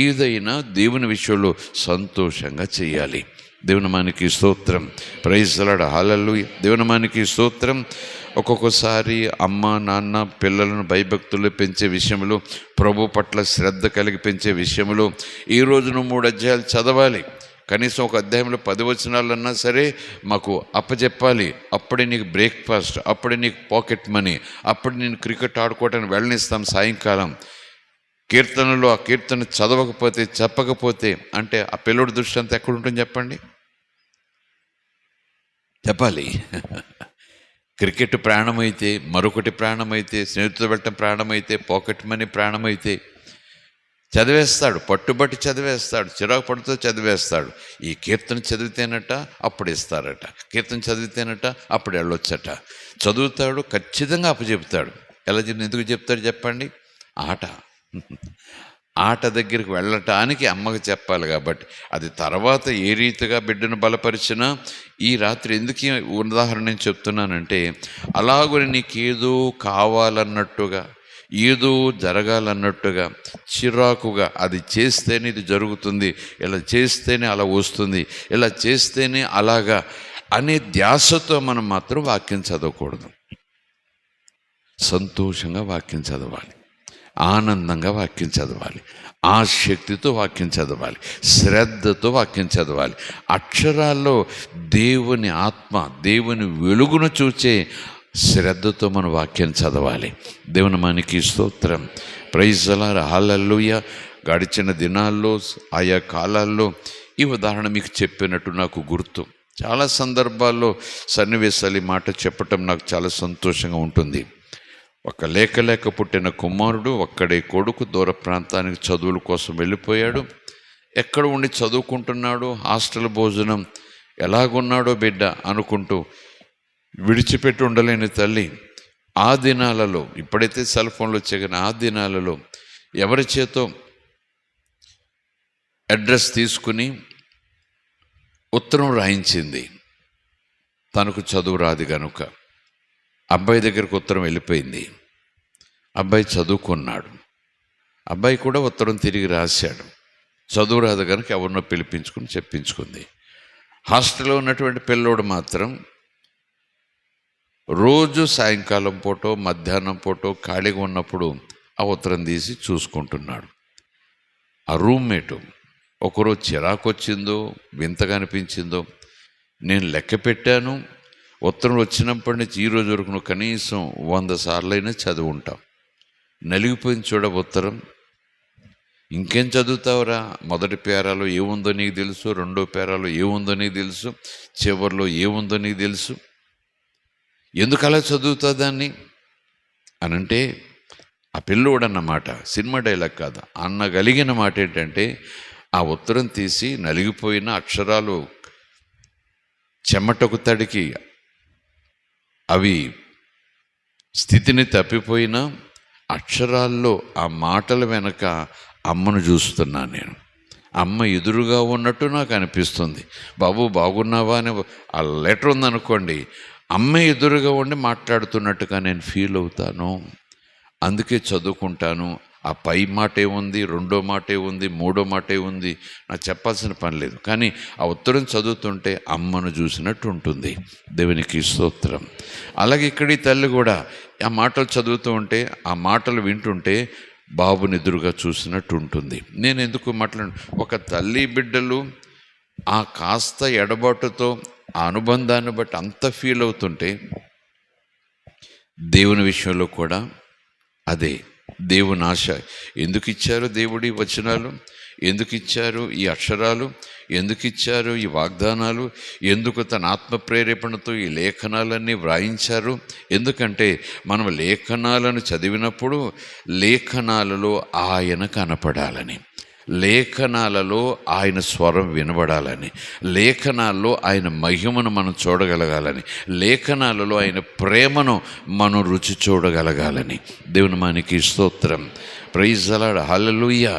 S1: ఏదైనా దేవుని విషయంలో సంతోషంగా చేయాలి. దేవుని మనకి స్తోత్రం. Praise the Lord. హల్లెలూయా. దేవుని మనకి స్తోత్రం. ఒక్కొక్కసారి అమ్మ నాన్న పిల్లలను భయభక్తులు పెంచే విషయంలో, ప్రభు పట్ల శ్రద్ధ కలిగి పెంచే విషయంలో ఈ రోజును 3 అధ్యాయాలు చదవాలి. కనీసం ఒక అధ్యాయంలో 10 వచనాలన్నా సరే మాకు అప్పచెప్పాలి. అప్పుడే నీకు బ్రేక్ఫాస్ట్, అప్పుడే నీకు పాకెట్ మనీ, అప్పుడు నేను క్రికెట్ ఆడుకోవటానికి వెళ్ళనిస్తాం సాయంకాలం. కీర్తనలో ఆ కీర్తన చదవకపోతే, చెప్పకపోతే అంటే ఆ పిల్లడి దృష్టి అంతా ఎక్కడుంటుంది చెప్పండి? చెప్పాలి. క్రికెట్ ప్రాణమైతే, మరొకటి ప్రాణమైతే, స్నేహితులు వెళ్ళటం ప్రాణమైతే, పాకెట్ మనీ ప్రాణమైతే చదివేస్తాడు, పట్టుబట్టి చదివేస్తాడు, చిరాకు పడుతూ చదివేస్తాడు. ఈ కీర్తన చదివితేనట అప్పుడు ఇస్తారట, కీర్తన చదివితేనట అప్పుడు వెళ్ళొచ్చట. చదువుతాడు, ఖచ్చితంగా అప్పచెప్తాడు. ఎలా ఎందుకు చెప్తాడు చెప్పండి? ఆట దగ్గరికి వెళ్ళటానికి అమ్మకి చెప్పాలి కాబట్టి. అది తర్వాత ఏ రీతిగా బిడ్డను బలపరిచినా, ఈ రాత్రి ఎందుకు ఉదాహరణ నేను చెప్తున్నానంటే, అలాగని నీకేదో కావాలన్నట్టుగా, ఏదో జరగాలన్నట్టుగా, చిరాకుగా అది చేస్తేనే ఇది జరుగుతుంది, ఇలా చేస్తేనే అలా వస్తుంది, ఇలా చేస్తేనే అలాగా అనే ధ్యాసతో మనం మాత్రం వాక్యం చదవకూడదు. సంతోషంగా వాక్యం చదవాలి. ఆనందంగా వాక్యం చదవాలి, ఆసక్తితో వాక్యం చదవాలి, శ్రద్ధతో వాక్యం చదవాలి. అక్షరాల్లో దేవుని ఆత్మ, దేవుని వెలుగును చూచే శ్రద్ధతో మన వాక్యం చదవాలి. దేవుని మనకి స్తోత్రం. ప్రైజ్ ది లార్డ్, హల్లెలూయా. గడిచిన దినాల్లో ఆయా కాలాల్లో ఈ ఉదాహరణ మీకు చెప్పినట్టు నాకు గుర్తు. చాలా సందర్భాల్లో సన్నివేశాలు ఈ మాట చెప్పటం నాకు చాలా సంతోషంగా ఉంటుంది. ఒక లేక పుట్టిన కుమారుడు, ఒక్కడే కొడుకు, దూర ప్రాంతానికి చదువుల కోసం వెళ్ళిపోయాడు. ఎక్కడ ఉండి చదువుకుంటున్నాడు, హాస్టల్ భోజనం ఎలాగున్నాడో బిడ్డ అనుకుంటూ విడిచిపెట్టి ఉండలేని తల్లి ఆ దినాలలో, ఇప్పుడైతే సెల్ ఫోన్లు వచ్చాయి కానీ ఆ దినాలలో ఎవరి చేతో అడ్రస్ తీసుకుని ఉత్తరం రాయించింది. తనకు చదువు రాదు కనుక అబ్బాయి దగ్గరకు ఉత్తరం వెళ్ళిపోయింది. అబ్బాయి చదువుకున్నాడు. అబ్బాయి కూడా ఉత్తరం తిరిగి రాశాడు. చదువు రాదు కనుక ఎవరినో పిలిపించుకుని చెప్పించుకుంది. హాస్టల్లో ఉన్నటువంటి పిల్లోడు మాత్రం రోజు సాయంకాలం పూటో మధ్యాహ్నం పూటో ఖాళీగా ఉన్నప్పుడు ఆ ఉత్తరం తీసి చూసుకుంటున్నాడు. ఆ రూమ్మేటు ఒకరోజు చిరాకు వచ్చిందో వింతగా అనిపించిందో, నేను లెక్క పెట్టాను, ఉత్తరం వచ్చినప్పటి నుంచి ఈ రోజు వరకు నువ్వు కనీసం 100 సార్లైనా చదివి ఉంటావు. నలిగిపోయింది చూడ ఉత్తరం. ఇంకేం చదువుతావురా? మొదటి పేరాలో ఏముందో నీకు తెలుసు, రెండో పేరాలో ఏముందో నీకు తెలుసు, చివరిలో ఏముందో నీకు తెలుసు. ఎందుకు అలా చదువుతావు దాన్ని అనంటే, ఆ పిల్లోడు అన్నమాట, సినిమా డైలాగ్ కాదు, అన్నగలిగిన మాట ఏంటంటే, ఆ ఉత్తరం తీసి నలిగిపోయిన అక్షరాలు చెమటకు తడికి అవి స్థితిని తప్పిపోయిన అక్షరాల్లో ఆ మాటల వెనక అమ్మను చూస్తున్నాను నేను. అమ్మ ఎదురుగా ఉన్నట్టు నాకు అనిపిస్తుంది. బాబు బాగున్నావా అని ఆ లెటర్ ఉందనుకోండి, అమ్మ ఎదురుగా ఉండి మాట్లాడుతున్నట్టుగా నేను ఫీల్ అవుతాను. అందుకే చదువుకుంటాను. ఆ పై మాటే ఉంది, రెండో మాటే ఉంది, మూడో మాటే ఉంది, నాకు చెప్పాల్సిన పని లేదు. కానీ ఆ ఉత్తరం చదువుతుంటే అమ్మను చూసినట్టు ఉంటుంది. దేవునికి స్తోత్రం. అలాగే ఇక్కడ ఈ తల్లి కూడా ఆ మాటలు చదువుతూ ఉంటే, ఆ మాటలు వింటుంటే బాబుని ఎదురుగా చూసినట్టు ఉంటుంది. నేను ఎందుకు ఒక తల్లి బిడ్డలు ఆ కాస్త ఎడబాటుతో ఆ అనుబంధాన్ని బట్టి అంత ఫీల్ అవుతుంటే, దేవుని విషయంలో కూడా అదే. దేవుని ఆశ. ఎందుకు ఇచ్చారు దేవుడి వచనాలు? ఎందుకు ఇచ్చారు ఈ అక్షరాలు? ఎందుకు ఇచ్చారు ఈ వాగ్దానాలు? ఎందుకు తన ఆత్మ ప్రేరేపణతో ఈ లేఖనాలన్నీ వ్రాయించారు? ఎందుకంటే మనం లేఖనాలను చదివినప్పుడు లేఖనాలలో ఆయన కనపడాలని, లేఖనాలలో ఆయన స్వరం వినబడాలని, లేఖనాల్లో ఆయన మహిమను మనం చూడగలగాలని, లేఖనాలలో ఆయన ప్రేమను మనం రుచి చూడగలగాలని. దేవుని మనకి స్తోత్రం. Praise the Lord, hallelujah.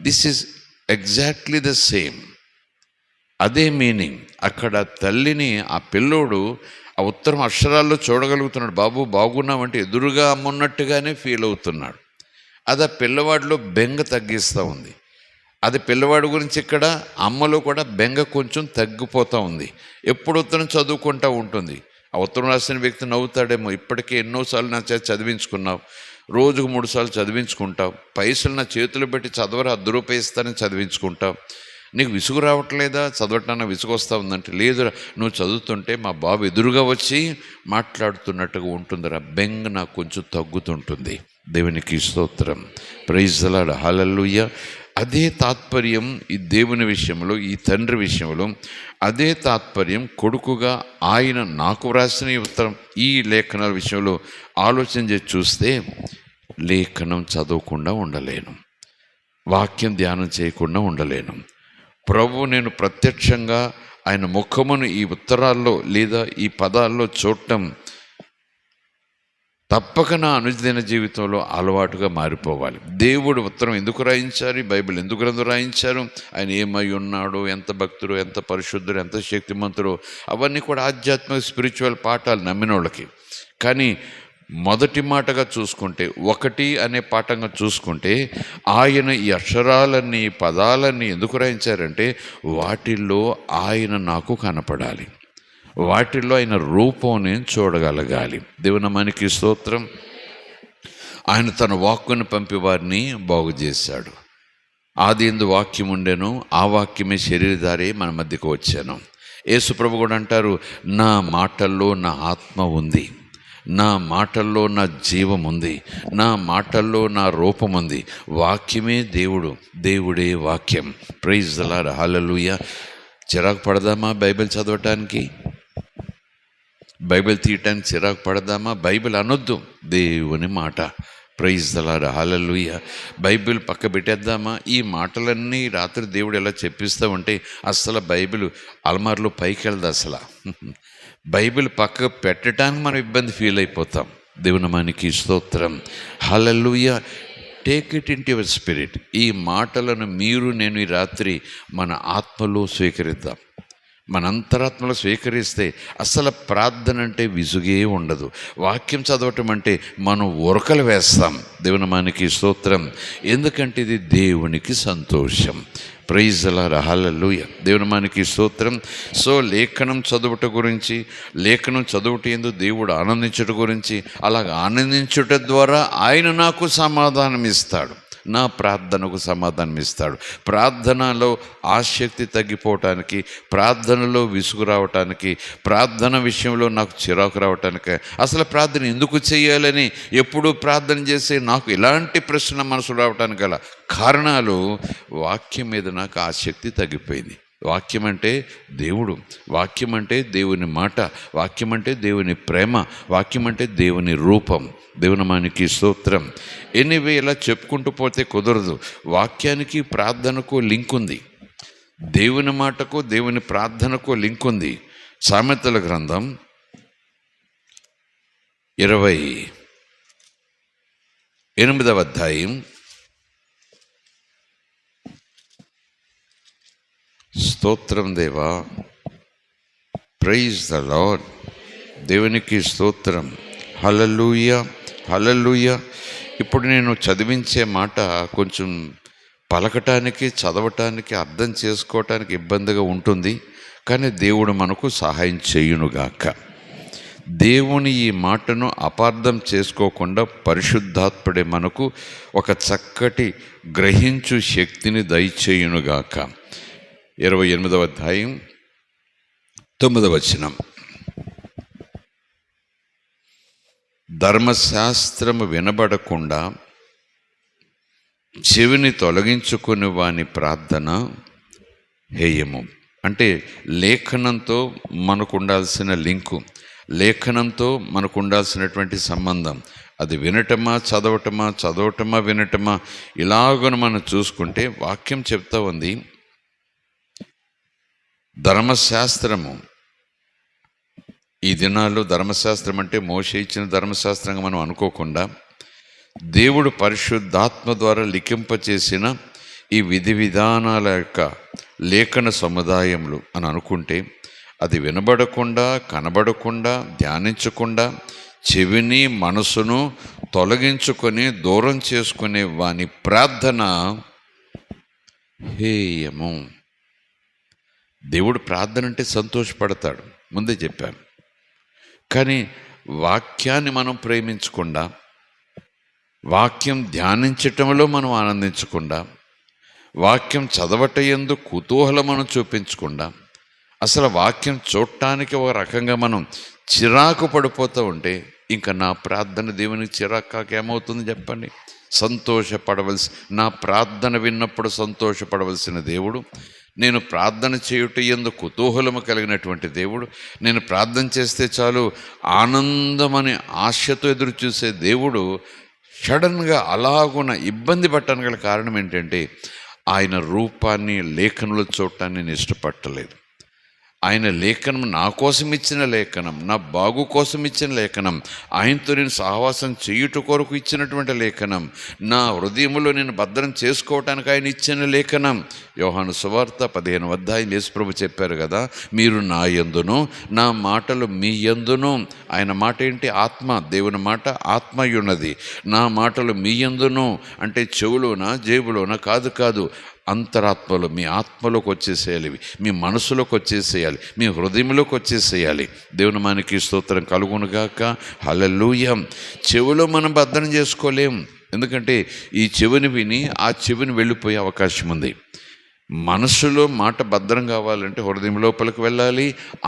S1: This is exactly the same. అదే మీనింగ్. అక్కడ తల్లిని ఆ పిల్లోడు ఆ ఉత్తరం అక్షరాల్లో చూడగలుగుతున్నాడు. బాబు బాగున్నామంటే ఎదురుగా అమ్మున్నట్టుగానే ఫీల్ అవుతున్నాడు. అది ఆ పిల్లవాడిలో బెంగ తగ్గిస్తూ ఉంది. అది పిల్లవాడి గురించి ఇక్కడ అమ్మలో కూడా బెంగ కొంచెం తగ్గిపోతూ ఉంది. ఎప్పుడు ఉత్తరం చదువుకుంటూ ఉంటుంది. ఆ ఉత్తరం రాసిన వ్యక్తి నవ్వుతాడేమో, ఇప్పటికే ఎన్నోసార్లు నా చేత చదివించుకున్నావు, రోజుకు 3 సార్లు చదివించుకుంటావు, పైసలు నా చేతులు పెట్టి చదవరా, రూపాయి ఇస్తానని చదివించుకుంటావు, నీకు విసుగు రావట్లేదా, చదవటానికి విసుగు వస్తూ ఉందంటే, లేదురా నువ్వు చదువుతుంటే మా బాబు ఎదురుగా వచ్చి మాట్లాడుతున్నట్టుగా ఉంటుందిరా, బెంగ నాకు కొంచెం తగ్గుతుంటుంది. దేవునికి స్తోత్రం. Praise the Lord, hallelujah. అదే తాత్పర్యం ఈ దేవుని విషయంలో, ఈ తండ్రి విషయంలో అదే తాత్పర్యం కొడుకుగా ఆయన నాకు వ్రాసిన ఈ ఉత్తరం, ఈ లేఖనాల విషయంలో ఆలోచన చేసి చూస్తే, లేఖనం చదవకుండా ఉండలేను, వాక్యం ధ్యానం చేయకుండా ఉండలేను. ప్రభు నేను ప్రత్యక్షంగా ఆయన ముఖమును ఈ ఉత్తరాల్లో లేదా ఈ పదాల్లో చూడటం తప్పక నా అనుదిన జీవితంలో అలవాటుగా మారిపోవాలి. దేవుడు ఉత్తరం ఎందుకు రాయించారు, బైబిల్ ఎందుకు రాయించారు, ఆయన ఏమై ఉన్నాడో, ఎంత భక్తుడు, ఎంత పరిశుద్ధుడు, ఎంత శక్తిమంతుడు, అవన్నీ కూడా ఆధ్యాత్మిక స్పిరిచువల్ పాఠాలు నమ్మిన వాళ్ళకి. కానీ మొదటి మాటగా చూసుకుంటే, 1 అనే పాఠంగా చూసుకుంటే, ఆయన ఈ అక్షరాలన్నీ పదాలన్నీ ఎందుకు రాయించారంటే వాటిల్లో ఆయన నాకు కనపడాలి, వాటిల్లో ఆయన రూపం నేను చూడగలగాలి. దేవుని మనకి స్తోత్రం. ఆయన తన వాక్కుని పంపి వారిని బాగు చేశాడు. ఆదియందు వాక్యం ఉండెను, ఆ వాక్యమే శరీరధారి మన మధ్యకు వచ్చాను. యేసుప్రభు కూడా అంటారు, నా మాటల్లో నా ఆత్మ ఉంది, నా మాటల్లో నా జీవం ఉంది, నా మాటల్లో నా రూపం ఉంది. వాక్యమే దేవుడు, దేవుడే వాక్యం. ప్రైజ్ ది లార్డ్, హల్లెలూయా. చిరాకు పడదామా బైబిల్ చదవటానికి? బైబిల్ తీయటానికి చిరాకు పడదామా? బైబిల్ అనొద్దు, దేవుని మాట. Praise the Lord, hallelujah. Bible పక్క పెట్టేద్దామా? ఈ మాటలన్నీ రాత్రి దేవుడు ఎలా చెప్పిస్తూ ఉంటే అసలు బైబిల్ అల్మార్లో పైకి వెళ్దా అసలు. బైబిల్ పక్క పెట్టడానికి మనం ఇబ్బంది ఫీల్ అయిపోతాం. దేవుని నామానికి స్తోత్రం, hallelujah. Take it in your spirit. ఈ మాటలను మీరు నేను ఈ రాత్రి మన ఆత్మలో స్వీకరిద్దాం. మన అంతరాత్మలో స్వీకరిస్తే అసలు ప్రార్థన అంటే విసుగే ఉండదు. వాక్యం చదవటం అంటే మనం ఉరకలు వేస్తాం. దేవుని నామానికి స్తోత్రం. ఎందుకంటే ఇది దేవునికి సంతోషం. Praise the Lord, hallelujah. దేవుని నామానికి స్తోత్రం. సో లేఖనం చదువుట గురించి, లేఖనం చదువుట యందు దేవుడు ఆనందించుట గురించి, అలాగ ఆనందించుట ద్వారా ఆయన నాకు సమాధానం ఇస్తాడు, నా ప్రార్థనకు సమాధానం ఇస్తాడు. ప్రార్థనలో ఆసక్తి తగ్గిపోవటానికి, ప్రార్థనలో విసుగు రావటానికి, ప్రార్థన విషయంలో నాకు చిరాకు రావటానికి, అసలు ప్రార్థన ఎందుకు చేయాలని ఎప్పుడూ ప్రార్థన చేసే నాకు ఇలాంటి ప్రశ్న మనసు రావటానికి గల కారణాలు, వాక్యం మీద నాకు ఆసక్తి తగ్గిపోయింది. వాక్యం అంటే దేవుడు, వాక్యం అంటే దేవుని మాట, వాక్యం అంటే దేవుని ప్రేమ, వాక్యం అంటే దేవుని రూపం. దేవుని నామానికి స్తోత్రం. ఎనీవే ఇలా చెప్పుకుంటూ పోతే కుదరదు. వాక్యానికి ప్రార్థనకు లింక్ ఉంది, దేవుని మాటకు దేవుని ప్రార్థనకు లింక్ ఉంది. సామెతల గ్రంథం 28వ అధ్యాయం, స్తోత్రం దేవా, ప్రైజ్ ద లార్డ్. దేవునికి స్తోత్రం, హల్లెలూయా, హల్లెలూయా. ఇప్పుడు నేను చదివించే మాట కొంచెం పలకటానికి, చదవటానికి, అర్థం చేసుకోవటానికి ఇబ్బందిగా ఉంటుంది. కానీ దేవుడు మనకు సహాయం చేయునుగాక. దేవుని ఈ మాటను అపార్థం చేసుకోకుండా పరిశుద్ధాత్ముడే మనకు ఒక చక్కటి గ్రహించు శక్తిని దయచేయునుగాక. 28వ అధ్యాయం 9వ వచనం. ధర్మశాస్త్రము వినబడకుండా చెవిని తొలగించుకుని వాని ప్రార్థన హేయము. అంటే లేఖనంతో మనకు ఉండాల్సిన లింకు, లేఖనంతో మనకు ఉండాల్సినటువంటి సంబంధం, అది వినటమా చదవటమా, చదవటమా వినటమా, ఇలాగను మనం చూసుకుంటే వాక్యం చెప్తా ఉంది, ధర్మశాస్త్రము. ఈ దినాల్లో ధర్మశాస్త్రం అంటే మోషే ఇచ్చిన ధర్మశాస్త్రంగా మనం అనుకోకుండా, దేవుడు పరిశుద్ధాత్మ ద్వారా లిఖింపచేసిన ఈ విధి విధానాల యొక్క లేఖన సముదాయములు అని అనుకుంటే, అది వినబడకుండా, కనబడకుండా, ధ్యానించకుండా, చెవిని మనసును తొలగించుకొని దూరం చేసుకునే వాని ప్రార్థన హేయము. దేవుడు ప్రార్థన అంటే సంతోషపడతాడు, ముందే చెప్పాను. కానీ వాక్యాన్ని మనం ప్రేమించకుండా, వాక్యం ధ్యానించటంలో మనం ఆనందించకుండా, వాక్యం చదవటయందు కుతూహలం మనం చూపించకుండా, అసలు వాక్యం చూడటానికి ఒక రకంగా మనం చిరాకు పడిపోతూ ఉంటే, ఇంకా నా ప్రార్థన దేవునికి చిరాకు ఏమవుతుంది చెప్పండి? సంతోషపడవలసి, నా ప్రార్థన విన్నప్పుడు సంతోషపడవలసిన దేవుడు, నేను ప్రార్థన చేయుట యందు కుతూహలము కలిగినటువంటి దేవుడు, నేను ప్రార్థన చేస్తే చాలు ఆనందమని ఆశతో ఎదురు చూసే దేవుడు సడన్గా అలాగున ఇబ్బంది పట్టడానికి గల కారణం ఏంటంటే, ఆయన రూపాన్ని లేఖనంలో చూడటాన్ని నేను ఇష్టపడలేదు. ఆయన లేఖనం నా కోసం ఇచ్చిన లేఖనం, నా బాగు కోసం ఇచ్చిన లేఖనం, ఆయనతో నేను సహవాసం చేయుట కొరకు ఇచ్చినటువంటి లేఖనం, నా హృదయంలో నేను భద్రం చేసుకోవటానికి ఆయన ఇచ్చిన లేఖనం. యోహాను సువార్త 15వ అధ్యాయం యేసుప్రభు చెప్పారు కదా, మీరు నా యందును నా మాటలు మీ యందును. ఆయన మాట ఏంటి? ఆత్మ. దేవుని మాట ఆత్మయున్నది. నా మాటలు మీ యందును అంటే చెవులోనా జేబులోనా కాదు, అంతరాత్మలో మీ ఆత్మలోకి వచ్చేసేయాలి, మీ మనసులోకి వచ్చేసేయాలి, మీ హృదయంలోకి వచ్చేసేయాలి. దేవుని మనకి స్తోత్రం కలుగునుగాక. హల్లెలూయా. చెవిలో మనం భద్రం చేసుకోలేం, ఎందుకంటే ఈ చెవిని విని ఆ చెవిని వెళ్ళిపోయే అవకాశం ఉంది. మనసులో మాట భద్రం కావాలంటే హృదయం లోపలికి వెళ్ళాలి,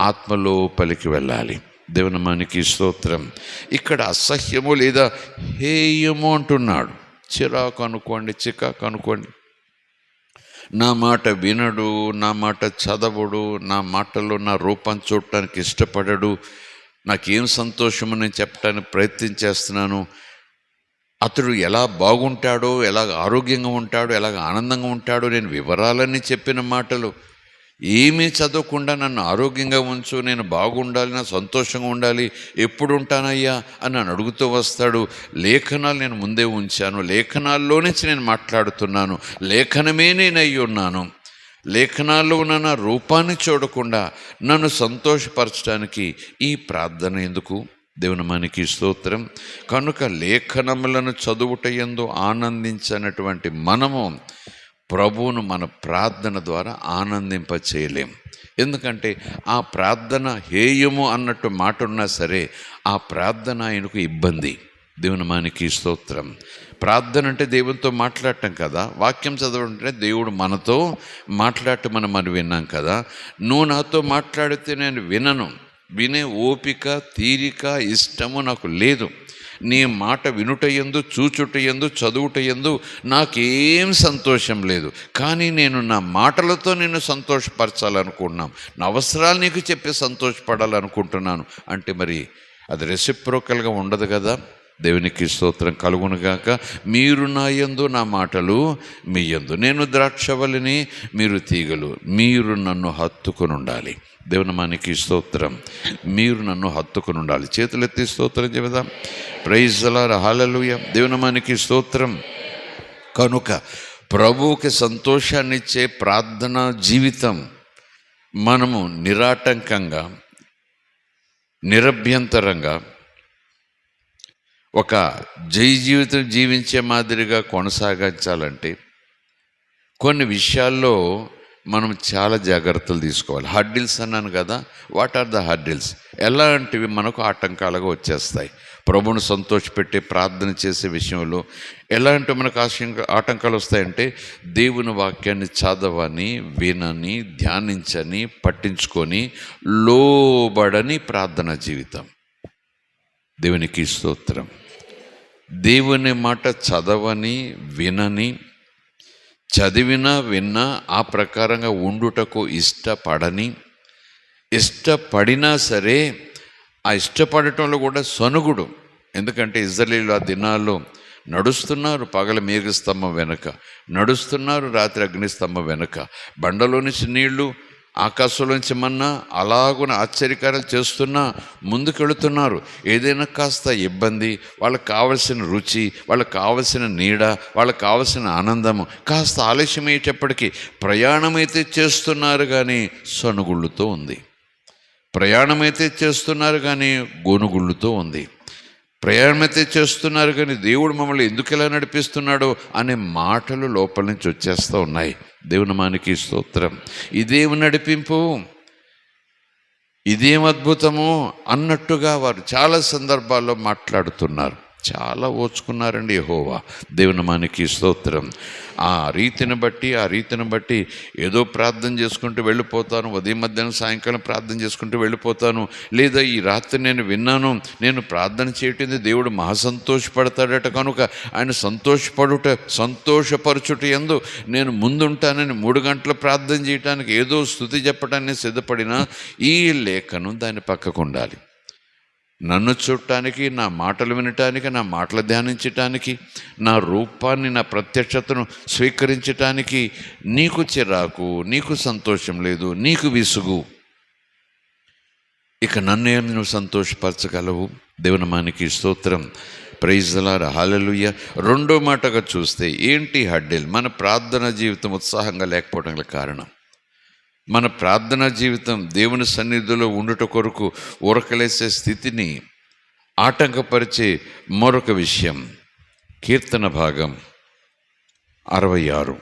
S1: ఆత్మ లోపలికి వెళ్ళాలి. దేవుని మనకి స్తోత్రం. ఇక్కడ అసహ్యము లేదా హేయము అంటున్నాడు. చిరాకు అనుకోండి, చికాకు అనుకోండి, నా మాట వినడు, నా మాట చదవడు, నా మాటల్లో నా రూపాన్ని చూడటానికి ఇష్టపడడు, నాకేం సంతోషమో నేను చెప్పడానికి ప్రయత్నం చేస్తున్నాను, అతడు ఎలా బాగుంటాడో, ఎలాగ ఆరోగ్యంగా ఉంటాడో, ఎలాగ ఆనందంగా ఉంటాడో నేను వివరాలన్నీ చెప్పిన మాటలు, ఏమీ చదవకుండా నన్ను ఆరోగ్యంగా ఉంచు, నేను బాగుండాలి, నా సంతోషంగా ఉండాలి, ఎప్పుడు ఉంటానయ్యా అని నన్ను అడుగుతూ వస్తాడు. లేఖనాలు నేను ముందే ఉంచాను, లేఖనాల్లో నుంచి నేను మాట్లాడుతున్నాను, లేఖనమే నేను అయ్యి ఉన్నాను. లేఖనాల్లో ఉన్న నా రూపాన్ని చూడకుండా నన్ను సంతోషపరచడానికి ఈ ప్రార్థన ఎందుకు? దేవుని మనకి స్తోత్రం. కనుక లేఖనములను చదువుటయందు ఆనందించినటువంటి మనము ప్రభువును మన ప్రార్థన ద్వారా ఆనందింప చేయలేం. ఎందుకంటే ఆ ప్రార్థన హేయము అన్నట్టు మాట ఉన్నా సరే ఆ ప్రార్థన ఆయనకు ఇబ్బంది. దేవుని మనకి స్తోత్రం. ప్రార్థన అంటే దేవునితో మాట్లాడటం కదా, వాక్యం చదవడం అంటే దేవుడు మనతో మాట్లాడటం మనం విన్నాం కదా. నువ్వు నాతో మాట్లాడితే నేను వినను, వినే ఓపిక, తీరిక, ఇష్టము నాకు లేదు. నీ మాట వినుటయందు, చూచుటయందు, చదువుటయందు నాకేం సంతోషం లేదు. కానీ నేను నా మాటలతో నిన్ను సంతోషపరచాలనుకుంటున్నాను, నా అవసరాలు నీకు చెప్పి సంతోషపడాలనుకుంటున్నాను అంటే మరి అది రెసిప్రోకల్గా ఉండదు కదా. దేవునికి స్తోత్రం కలుగునుగాక. మీరు నా యందు, నా మాటలు మీ యందు. నేను ద్రాక్షవల్లిని, మీరు తీగలు. మీరు నన్ను హత్తుకొని ఉండాలి. దేవుని మనకి స్తోత్రం. మీరు నన్ను హత్తుకొని ఉండాలి. చేతులెత్తి స్తోత్రం చెబుదాం. Praise the Lord. హల్లెలూయా. దేవుని మనకి స్తోత్రం. కనుక ప్రభువుకి సంతోషాన్నిచ్చే ప్రార్థన జీవితం మనము నిరాటంకంగా, నిరభ్యంతరంగా ఒక జై జీవితం జీవించే మాదిరిగా కొనసాగించాలంటే కొన్ని విషయాల్లో మనం చాలా జాగ్రత్తలు తీసుకోవాలి. హర్డిల్స్ అన్నాను కదా. What are the hurdles? ఎలాంటివి మనకు ఆటంకాలుగా వచ్చేస్తాయి? ప్రభువును సంతోషపెట్టే ప్రార్థన చేసే విషయంలో ఎలాంటి మనకు ఆటంకాలు వస్తాయంటే దేవుని వాక్యాన్ని చదవని, వినని, ధ్యానించని, పట్టించుకొని లోబడని ప్రార్థన జీవితం. దేవునికి స్తోత్రం. దేవుని మాట చదవని, వినని, చదివినా విన్నా ఆ ప్రకారంగా ఉండుటకు ఇష్టపడని, ఇష్టపడినా సరే ఆ ఇష్టపడటంలో కూడా సనుగుడు. ఎందుకంటే ఇజ్రాయేలీయులు ఆ దినాల్లో నడుస్తున్నారు పగల మేఘస్తంభం వెనక, నడుస్తున్నారు రాత్రి అగ్నిస్తంభం వెనక, బండలో నుంచి నీళ్లు, ఆకాశంలోంచి మన్నా, అలాగున ఆశ్చర్యకారాలు చేస్తున్నా ముందుకెళుతున్నారు. ఏదైనా కాస్త ఇబ్బంది, వాళ్ళకి కావలసిన రుచి, వాళ్ళకి కావలసిన నీడ, వాళ్ళకి కావలసిన ఆనందము కాస్త ఆలస్యమయ్యేటప్పటికీ ప్రయాణమైతే చేస్తున్నారు కానీ సనుగుళ్ళుతో ఉంది. ప్రయాణమైతే చేస్తున్నారు కానీ గోనుగుళ్ళుతో ఉంది. ప్రయాణమైతే చేస్తున్నారు కానీ దేవుడు మమ్మల్ని ఎందుకు ఎలా నడిపిస్తున్నాడో అనే మాటలు లోపల నుంచి వచ్చేస్తూ ఉన్నాయి. దేవుని మనకి స్తోత్రం. ఇదేమి నడిపింపు, ఇదేం అద్భుతము అన్నట్టుగా వారు చాలా సందర్భాల్లో మాట్లాడుతున్నారు. చాలా ఓచుకున్నారండి యెహోవా. దేవుని మనకి స్తోత్రం. ఆ రీతిని బట్టి ఏదో ప్రార్థన చేసుకుంటూ వెళ్ళిపోతాను, ఉదయం మధ్యాహ్నం సాయంకాలం ప్రార్థన చేసుకుంటూ వెళ్ళిపోతాను, లేదా ఈ రాత్రి నేను విన్నాను, నేను ప్రార్థన చేయటం దేవుడు మహా సంతోషపడతాడట, కనుక ఆయన సంతోషపరచుట యందు నేను ముందుంటానని 3 గంటలు ప్రార్థన చేయటానికి, ఏదో స్తుతి చెప్పడానికి సిద్ధపడినా ఈ లేఖనం దాని పక్కకు ఉండాలి. నన్ను చూడటానికి, నా మాటలు వినటానికి, నా మాటలు ధ్యానించటానికి, నా రూపాన్ని, నా ప్రత్యక్షతను స్వీకరించటానికి నీకు చిరాకు, నీకు సంతోషం లేదు, నీకు విసుగు, ఇక నన్నే నువ్వు సంతోషపరచగలవు. దేవుని మనకి స్తోత్రం. Praise the Lord. హల్లెలూయా. రెండో మాటగా చూస్తే ఏంటి హడ్డిల్? మన ప్రార్థన జీవితం ఉత్సాహంగా లేకపోవడం కారణం. మన ప్రార్థనా జీవితం దేవుని సన్నిధిలో ఉండుట కొరకు ఉరకలేసే స్థితిని ఆటంకపరిచే మరొక విషయం. కీర్తన భాగం 66.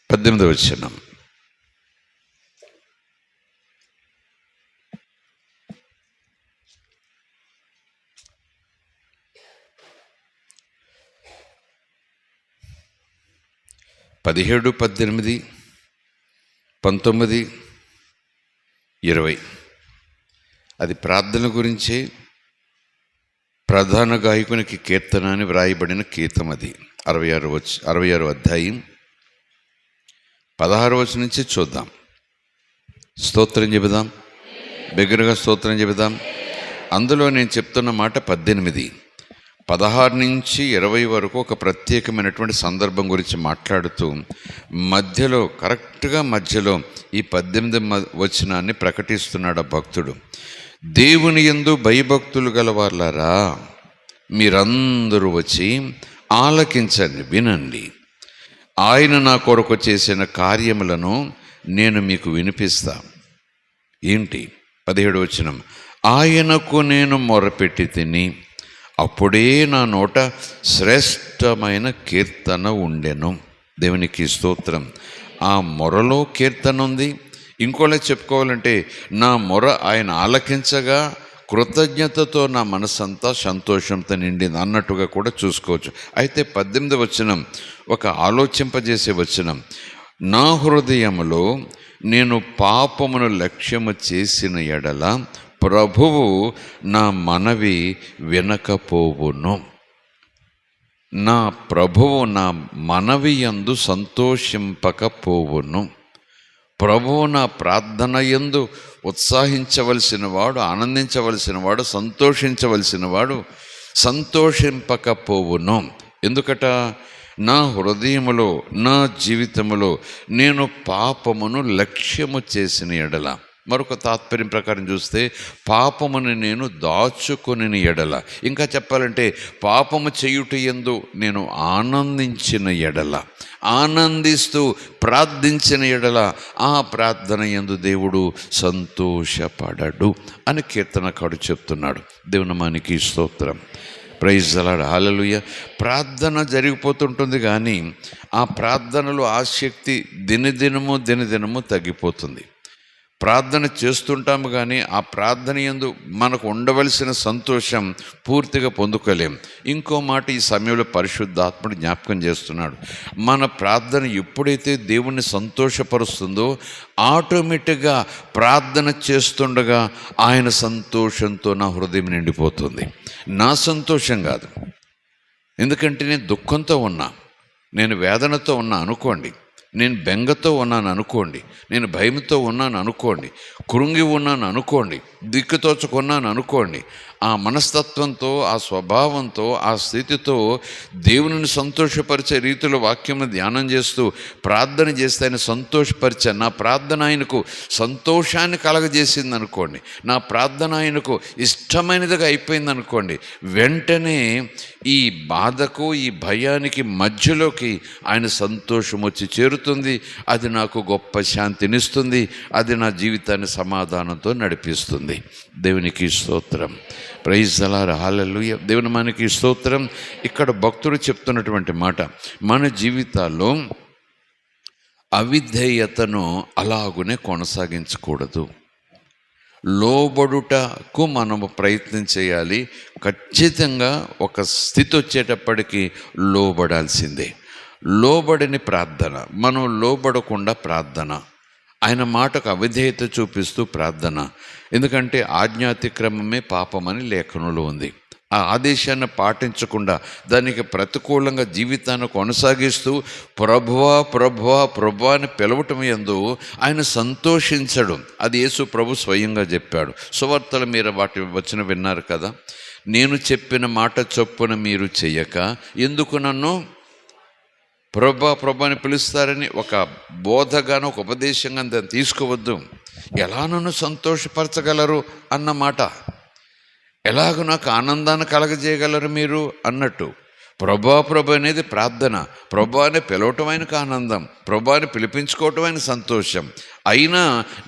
S1: 18వ వచనం. పదిహేడు, 18, 19, 20 అది ప్రార్థన గురించి ప్రధాన గాయకునికి కీర్తన అని వ్రాయబడిన గీతం. అది 66 అధ్యాయం 16 వచనం నుంచి చూద్దాం. స్తోత్రం చెబుదాం, బిగ్గరగా స్తోత్రం చెబుదాం. అందులో నేను చెప్తున్న మాట 18, 16 నుంచి 20 వరకు ఒక ప్రత్యేకమైనటువంటి సందర్భం గురించి మాట్లాడుతూ మధ్యలో, కరెక్ట్గా మధ్యలో ఈ 18 వచనాన్ని ప్రకటిస్తున్నాడు ఆ భక్తుడు. దేవుని యందు భయభక్తులు గలవార్లారా, మీరందరూ వచ్చి ఆలకించండి, వినండి. ఆయన నా కొరకు చేసిన కార్యములను నేను మీకు వినిపిస్తా. ఏంటి? 17వ వచనం. ఆయనకు నేను మొరపెట్టి తిని, అప్పుడే నా నోట శ్రేష్టమైన కీర్తన ఉండెను. దేవునికి స్తోత్రం. ఆ మొరలో కీర్తన ఉంది. ఇంకోలా చెప్పుకోవాలంటే, నా మొర ఆయన ఆలకించగా కృతజ్ఞతతో నా మనసంతా సంతోషంతో నిండింది అన్నట్టుగా కూడా చూసుకోవచ్చు. అయితే 18వ వచనం ఒక ఆలోచింపజేసే వచనం. నా హృదయములో నేను పాపమును లక్ష్యము చేసిన ఎడల ప్రభువు నా మనవి వినకపోవును. నా ప్రభువు నా మనవి యందు సంతోషింపకపోవును. ప్రభువు నా ప్రార్థన యందు ఉత్సాహించవలసిన వాడు, ఆనందించవలసిన వాడు, సంతోషించవలసిన వాడు సంతోషింపకపోవును. ఎందుకట? నా హృదయములో, నా జీవితములో నేను పాపమును లక్ష్యము చేసిన ఎడల. మరొక తాత్పర్యం ప్రకారం చూస్తే, పాపముని నేను దాచుకొని ఎడల, ఇంకా చెప్పాలంటే పాపము చేయుట యందు నేను ఆనందించిన ఎడల, ఆనందిస్తూ ప్రార్థించిన ఎడల ఆ ప్రార్థన యందు దేవుడు సంతోషపడడు అని కీర్తనకారుడు చెప్తున్నాడు. దేవునామానికి స్తోత్రం. ప్రైజ్ ది లార్డ్, హల్లెలూయా. ప్రార్థన జరిగిపోతుంటుంది, కానీ ఆ ప్రార్థనలో ఆసక్తి దినదినము తగ్గిపోతుంది. ప్రార్థన చేస్తుంటాము, కానీ ఆ ప్రార్థన యందు మనకు ఉండవలసిన సంతోషం పూర్తిగా పొందుకోలేం. ఇంకో మాట ఈ సమయంలో పరిశుద్ధాత్ముడు జ్ఞాపకం చేస్తున్నాడు. మన ప్రార్థన ఎప్పుడైతే దేవుణ్ణి సంతోషపరుస్తుందో, ఆటోమేటిక్గా ప్రార్థన చేస్తుండగా ఆయన సంతోషంతో నా హృదయం నిండిపోతుంది. నా సంతోషం కాదు. ఎందుకంటే నేను దుఃఖంతో ఉన్నా, నేను వేదనతో ఉన్నా అనుకోండి, నేను బెంగతో ఉన్నాను అనుకోండి, నేను భయంతో ఉన్నాను అనుకోండి, కృంగి ఉన్నాను అనుకోండి, దిక్కుతోచుకున్నాను అనుకోండి, ఆ మనస్తత్వంతో, ఆ స్వభావంతో, ఆ స్థితితో దేవుని సంతోషపరిచే రీతిలో వాక్యం ధ్యానం చేస్తూ ప్రార్థన చేస్తే ఆయన సంతోషపరిచే, నా ప్రార్థన ఆయనకు సంతోషాన్ని కలగజేసింది అనుకోండి, నా ప్రార్థన ఆయనకు ఇష్టమైనదిగా అయిపోయింది అనుకోండి, వెంటనే ఈ బాధకు, ఈ భయానికి మధ్యలోకి ఆయన సంతోషం వచ్చి చేరుతుంది. అది నాకు గొప్ప శాంతినిస్తుంది. అది నా జీవితాన్ని సమాధానంతో నడిపిస్తుంది. దేవునికి స్తోత్రం. Praise the Lord, hallelujah. దేవుని మనకి స్తోత్రం. ఇక్కడ భక్తుడు చెప్తున్నటువంటి మాట, మన జీవితాల్లో అవిధేయతను అలాగునే కొనసాగించకూడదు. లోబడుటకు మనము ప్రయత్నం చేయాలి. ఖచ్చితంగా ఒక స్థితి వచ్చేటప్పటికి లోబడాల్సిందే. లోబడిని ప్రార్థన, మనం లోబడకుండా ప్రార్థన, ఆయన మాటకు అవిధేయత చూపిస్తూ ప్రార్థన. ఎందుకంటే ఆజ్ఞాతిక్రమమే పాపమని లేఖనంలో ఉంది. ఆ ఆదేశాన్ని పాటించకుండా దానికి ప్రతికూలంగా జీవితాన్ని కొనసాగిస్తూ ప్రభువా ప్రభువా ప్రభువా అని పిలవటం యందు ఆయన సంతోషించడు. అది యేసు ప్రభు స్వయంగా చెప్పాడు. సువార్తలు మీరు వాటి వచ్చిన విన్నారు కదా. నేను చెప్పిన మాట చొప్పున మీరు చెయ్యక ఎందుకు నన్ను ప్రభా ప్రభా అని పిలుస్తారని ఒక బోధగాను, ఒక ఉపదేశంగా దాన్ని తీసుకోవద్దు. ఎలా నన్ను సంతోషపరచగలరు అన్నమాట, ఎలాగ నాకు ఆనందాన్ని కలగజేయగలరు మీరు అన్నట్టు. ప్రభా ప్రభు అనేది ప్రార్థన, ప్రభు అని పిలవటం ఆయనకు ఆనందం, ప్రభు అని పిలిపించుకోవటం ఆయన సంతోషం. అయినా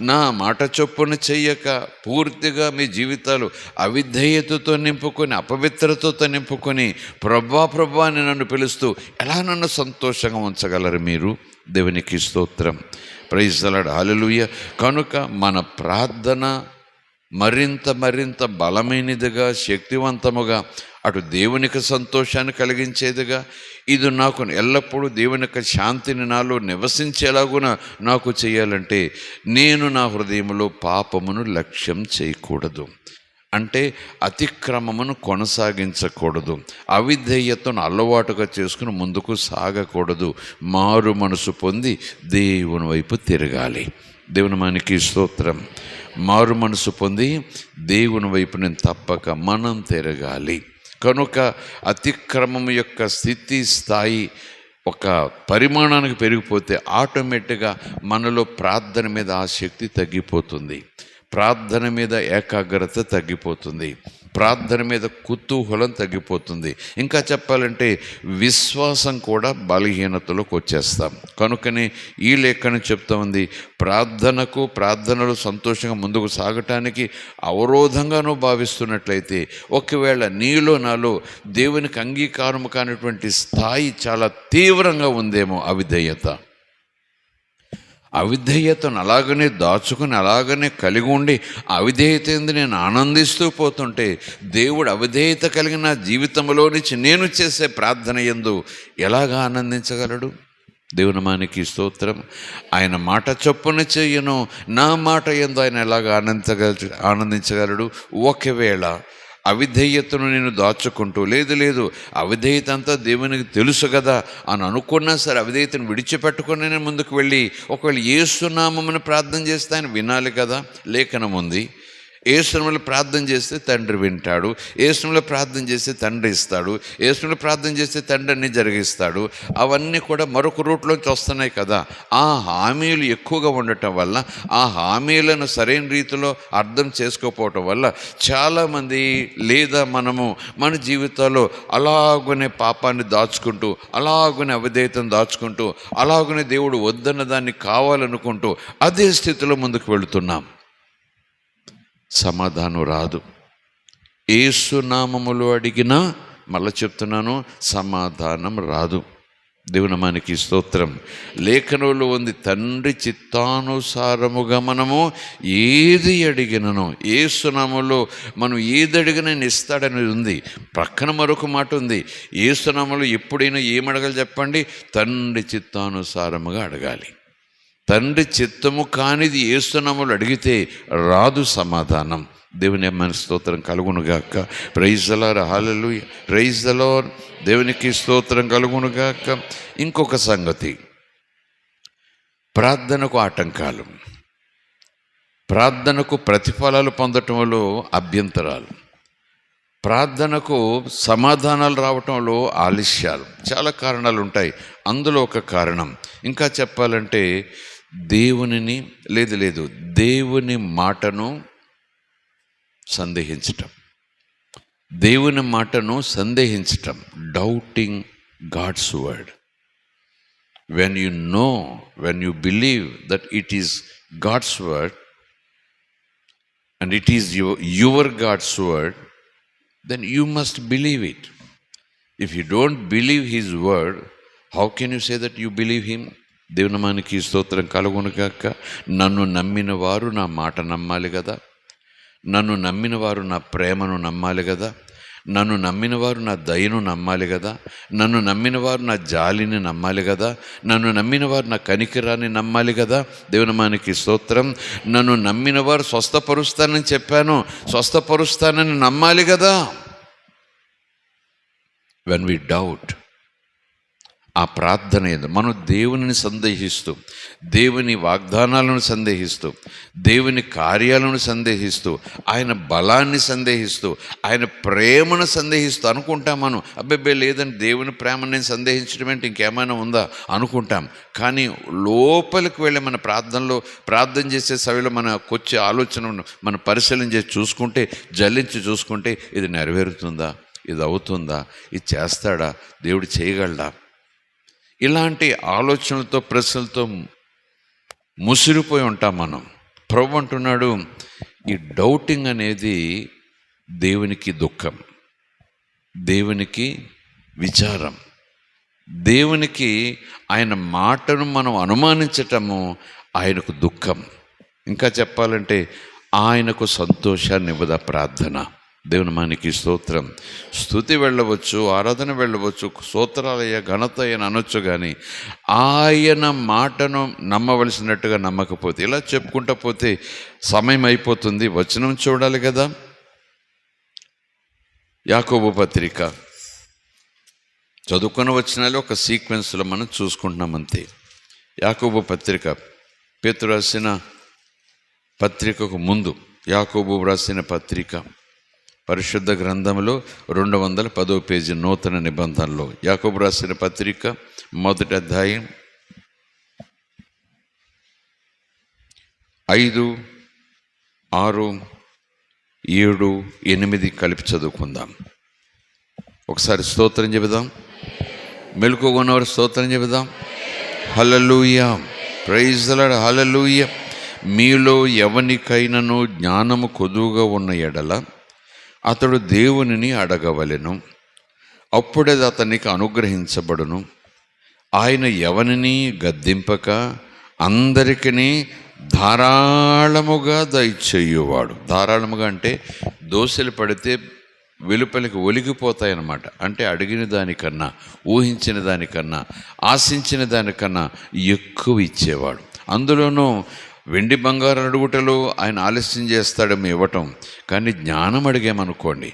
S1: నా మాట చొప్పున చెయ్యక పూర్తిగా మీ జీవితాలు అవిధేయతతో నింపుకొని, అపవిత్రతతో నింపుకొని ప్రభా ప్రభా అని నన్ను పిలుస్తూ ఎలా నన్ను సంతోషంగా ఉంచగలరు మీరు? దేవునికి స్తోత్రం. Praise the Lord. హల్లెలూయా. కనుక మన ప్రార్థన మరింత బలమైనదిగా, శక్తివంతముగా, అటు దేవునికి సంతోషాన్ని కలిగించేదిగా, ఇది నాకు ఎల్లప్పుడూ దేవుని యొక్క శాంతిని నాలో నివసించేలాగున నాకు చేయాలంటే నేను నా హృదయంలో పాపమును లక్ష్యం చేయకూడదు. అంటే అతిక్రమమును కొనసాగించకూడదు, అవిధేయతను అలవాటుగా చేసుకుని ముందుకు సాగకూడదు. మారు మనసు పొంది దేవుని వైపు తిరగాలి. దేవుని మనకి స్తోత్రం. మారు మనసు పొంది దేవుని వైపు నేను తప్పక మనం తిరగాలి. కనుక అతిక్రమం యొక్క స్థితి స్థాయి ఒక పరిమాణానికి పెరిగిపోతే ఆటోమేటిక్గా మనలో ప్రార్థన మీద ఆసక్తి తగ్గిపోతుంది, ప్రార్థన మీద ఏకాగ్రత తగ్గిపోతుంది, ప్రార్థన మీద కుతూహలం తగ్గిపోతుంది. ఇంకా చెప్పాలంటే విశ్వాసం కూడా బలహీనతలోకి వచ్చేస్తాం. కనుకనే ఈ లేఖనం చెప్తా ఉంది, ప్రార్థనలు సంతోషంగా ముందుకు సాగటానికి అవరోధంగానూ భావిస్తున్నట్లయితే, ఒకవేళ నీలో నాలో దేవునికి అంగీకారం కానిటువంటి స్థాయి చాలా తీవ్రంగా ఉందేమో అవిధేయతను అలాగనే దాచుకుని అలాగనే కలిగి ఉండి అవిధేయత ఎందు నేను ఆనందిస్తూ పోతుంటే, దేవుడు అవిధేయత కలిగిన జీవితంలో నుంచి నేను చేసే ప్రార్థన యందు ఎలాగా ఆనందించగలడు? దేవుని నామానికి స్తోత్రం. ఆయన మాట చొప్పున చెయ్యను, నా మాట యందు ఆయన ఎలాగా ఆనందించగలడు? ఒకవేళ అవిధేయతను నేను దాచుకుంటూ, లేదు అవిధేయత అంతా దేవునికి తెలుసు కదా అని అనుకున్నా సరే అవిధేయతను విడిచిపెట్టుకుని నేను ముందుకు వెళ్ళి ఒకవేళ యేసు నామమున ప్రార్థన చేస్తే ఆయన వినాలి కదా. లేఖనం ఉంది, యేసునామములో ప్రార్థన చేస్తే తండ్రి వింటాడు, యేసునామములో ప్రార్థన చేస్తే తండ్రి ఇస్తాడు, యేసునామములో ప్రార్థన చేస్తే తండ్రి అన్ని జరిగిస్తాడు. అవన్నీ కూడా మరొక రూట్లోంచి వస్తున్నాయి కదా. ఆ హామీలు ఎక్కువగా ఉండటం వల్ల, ఆ హామీలను సరైన రీతిలో అర్థం చేసుకోకపోవటం వల్ల చాలామంది, లేదా మనము మన జీవితాల్లో అలాగనే పాపాన్ని దాచుకుంటూ, అలాగనే అవిధేయతను దాచుకుంటూ, అలాగనే దేవుడు వద్దన్న దాన్ని కావాలనుకుంటూ అదే స్థితిలో ముందుకు వెళుతున్నాం. సమాధానం రాదు. యేసు నామములో అడిగినా, మళ్ళీ చెప్తున్నాను, సమాధానం రాదు. దేవుని నామానికి స్తోత్రం. లేఖనంలో ఉంది, తండ్రి చిత్తానుసారముగా మనము ఏది అడిగినను, యేసు నామములో మనం ఏది అడిగినా ఇస్తాడని ఉంది. ప్రక్కన మరొక మాట ఉంది, యేసు నామములో ఎప్పుడైనా ఏమడగాలి చెప్పండి? తండ్రి చిత్తానుసారముగా అడగాలి. తండ్రి చిత్తము కానిది యేసు నామములో అడిగితే రాదు సమాధానం. దేవుని మన స్తోత్రం కలుగునుగాక. Praise the Lord. Hallelujah. Praise the Lord. దేవునికి స్తోత్రం కలుగునుగాక. ఇంకొక సంగతి, ప్రార్థనకు ఆటంకాలు, ప్రార్థనకు ప్రతిఫలాలు పొందటంలో అభ్యంతరాలు, ప్రార్థనకు సమాధానాలు రావటంలో ఆలస్యాలు, చాలా కారణాలు ఉంటాయి. అందులో ఒక కారణం, ఇంకా చెప్పాలంటే దేవుని మాటను సందేహించటం. దేవుని మాటను సందేహించటం, doubting God's word. when you believe that it is God's word and it is your God's word, then you must believe it. If you don't believe his word, how can you say that you believe him? దేవుని నామానికి స్తోత్రం కలుగునుగాక. నన్ను నమ్మిన వారు నా మాట నమ్మాలి కదా, నన్ను నమ్మిన వారు నా ప్రేమను నమ్మాలి కదా, నన్ను నమ్మిన వారు నా దయను నమ్మాలి కదా, నన్ను నమ్మిన వారు నా జాలిని నమ్మాలి కదా, నన్ను నమ్మిన వారు నా కనికరాన్ని నమ్మాలి కదా. దేవుని నామానికి స్తోత్రం. నన్ను నమ్మిన వారు స్వస్థపరుస్తానని చెప్పాను, స్వస్థపరుస్తానని నమ్మాలి కదా. when we doubt, ఆ ప్రార్థన ఏదో మనం దేవునిని సందేహిస్తూ, దేవుని వాగ్దానాలను సందేహిస్తూ, దేవుని కార్యాలను సందేహిస్తూ, ఆయన బలాన్ని సందేహిస్తూ, ఆయన ప్రేమను సందేహిస్తూ అనుకుంటాం మనం. అబ్బాయి లేదని దేవుని ప్రేమను నేను సందేహించడం అంటే ఇంకేమైనా ఉందా అనుకుంటాం. కానీ లోపలికి వెళ్ళి మన ప్రార్థన చేసే సభలో మనకొచ్చే ఆలోచనను మనం పరిశీలన చేసి చూసుకుంటే, జల్లించి చూసుకుంటే, ఇది నెరవేరుతుందా, ఇది అవుతుందా, ఇది చేస్తాడా, దేవుడు చేయగలడా, ఇలాంటి ఆలోచనలతో ప్రశ్నలతో ముసిరిపోయి ఉంటాం మనం. ప్రభు అంటున్నాడు, ఈ డౌటింగ్ అనేది దేవునికి దుఃఖం, దేవునికి విచారం, దేవునికి ఆయన మాటను మనం అనుమానించటము ఆయనకు దుఃఖం. ఇంకా చెప్పాలంటే ఆయనకు సంతోషాన్ని ఇవ్వదా ప్రార్థన. దేవుని మనకి స్తోత్రం. స్తుతి వెళ్ళవచ్చు, ఆరాధన వెళ్ళవచ్చు, స్తోత్రాలయ్య ఘనత అని అనొచ్చు, కానీ ఆయన మాటను నమ్మవలసినట్టుగా నమ్మకపోతే ఇలా చెప్పుకుంటా పోతే సమయం అయిపోతుంది. వచనం చూడాలి కదా. యాకోబు పత్రిక చదువుకొని వచనాలు ఒక సీక్వెన్స్లో మనం చూసుకుంటున్నాం అంతే. యాకోబు పత్రిక, పేతురు రాసిన పత్రికకు ముందు యాకోబు రాసిన పత్రిక పరిశుద్ధ గ్రంథంలో 210వ పేజీ నూతన నిబంధనలో యాకోబు రాసిన పత్రిక 1వ అధ్యాయం 5, 6, 7, 8 కలిపి చదువుకుందాం. ఒకసారి స్తోత్రం చెబుదాం. మెలకువన్నవారు స్తోత్రం చెబుదాం. హల్లెలూయా, ప్రైజ్ ది లార్డ్, హల్లెలూయా. మీలో ఎవనికైనను జ్ఞానము కొదువుగా ఉన్న ఎడల అతడు దేవునిని అడగవలెను, అప్పుడది అతనికి అనుగ్రహించబడును. ఆయన ఎవనిని గద్దింపక అందరికీ ధారాళముగా దయచేయువాడు. ధారాళముగా అంటే దోషలు పడితే వెలుపలికి ఒలిగిపోతాయన్నమాట. అంటే అడిగిన దానికన్నా, ఊహించిన దానికన్నా, ఆశించిన దానికన్నా ఎక్కువ ఇచ్చేవాడు. అందులోనూ వెండి బంగారం అడుగుటలో ఆయన ఆలస్యం చేస్తాడేమో ఇవ్వటం, కానీ జ్ఞానం అడిగామనుకోండి,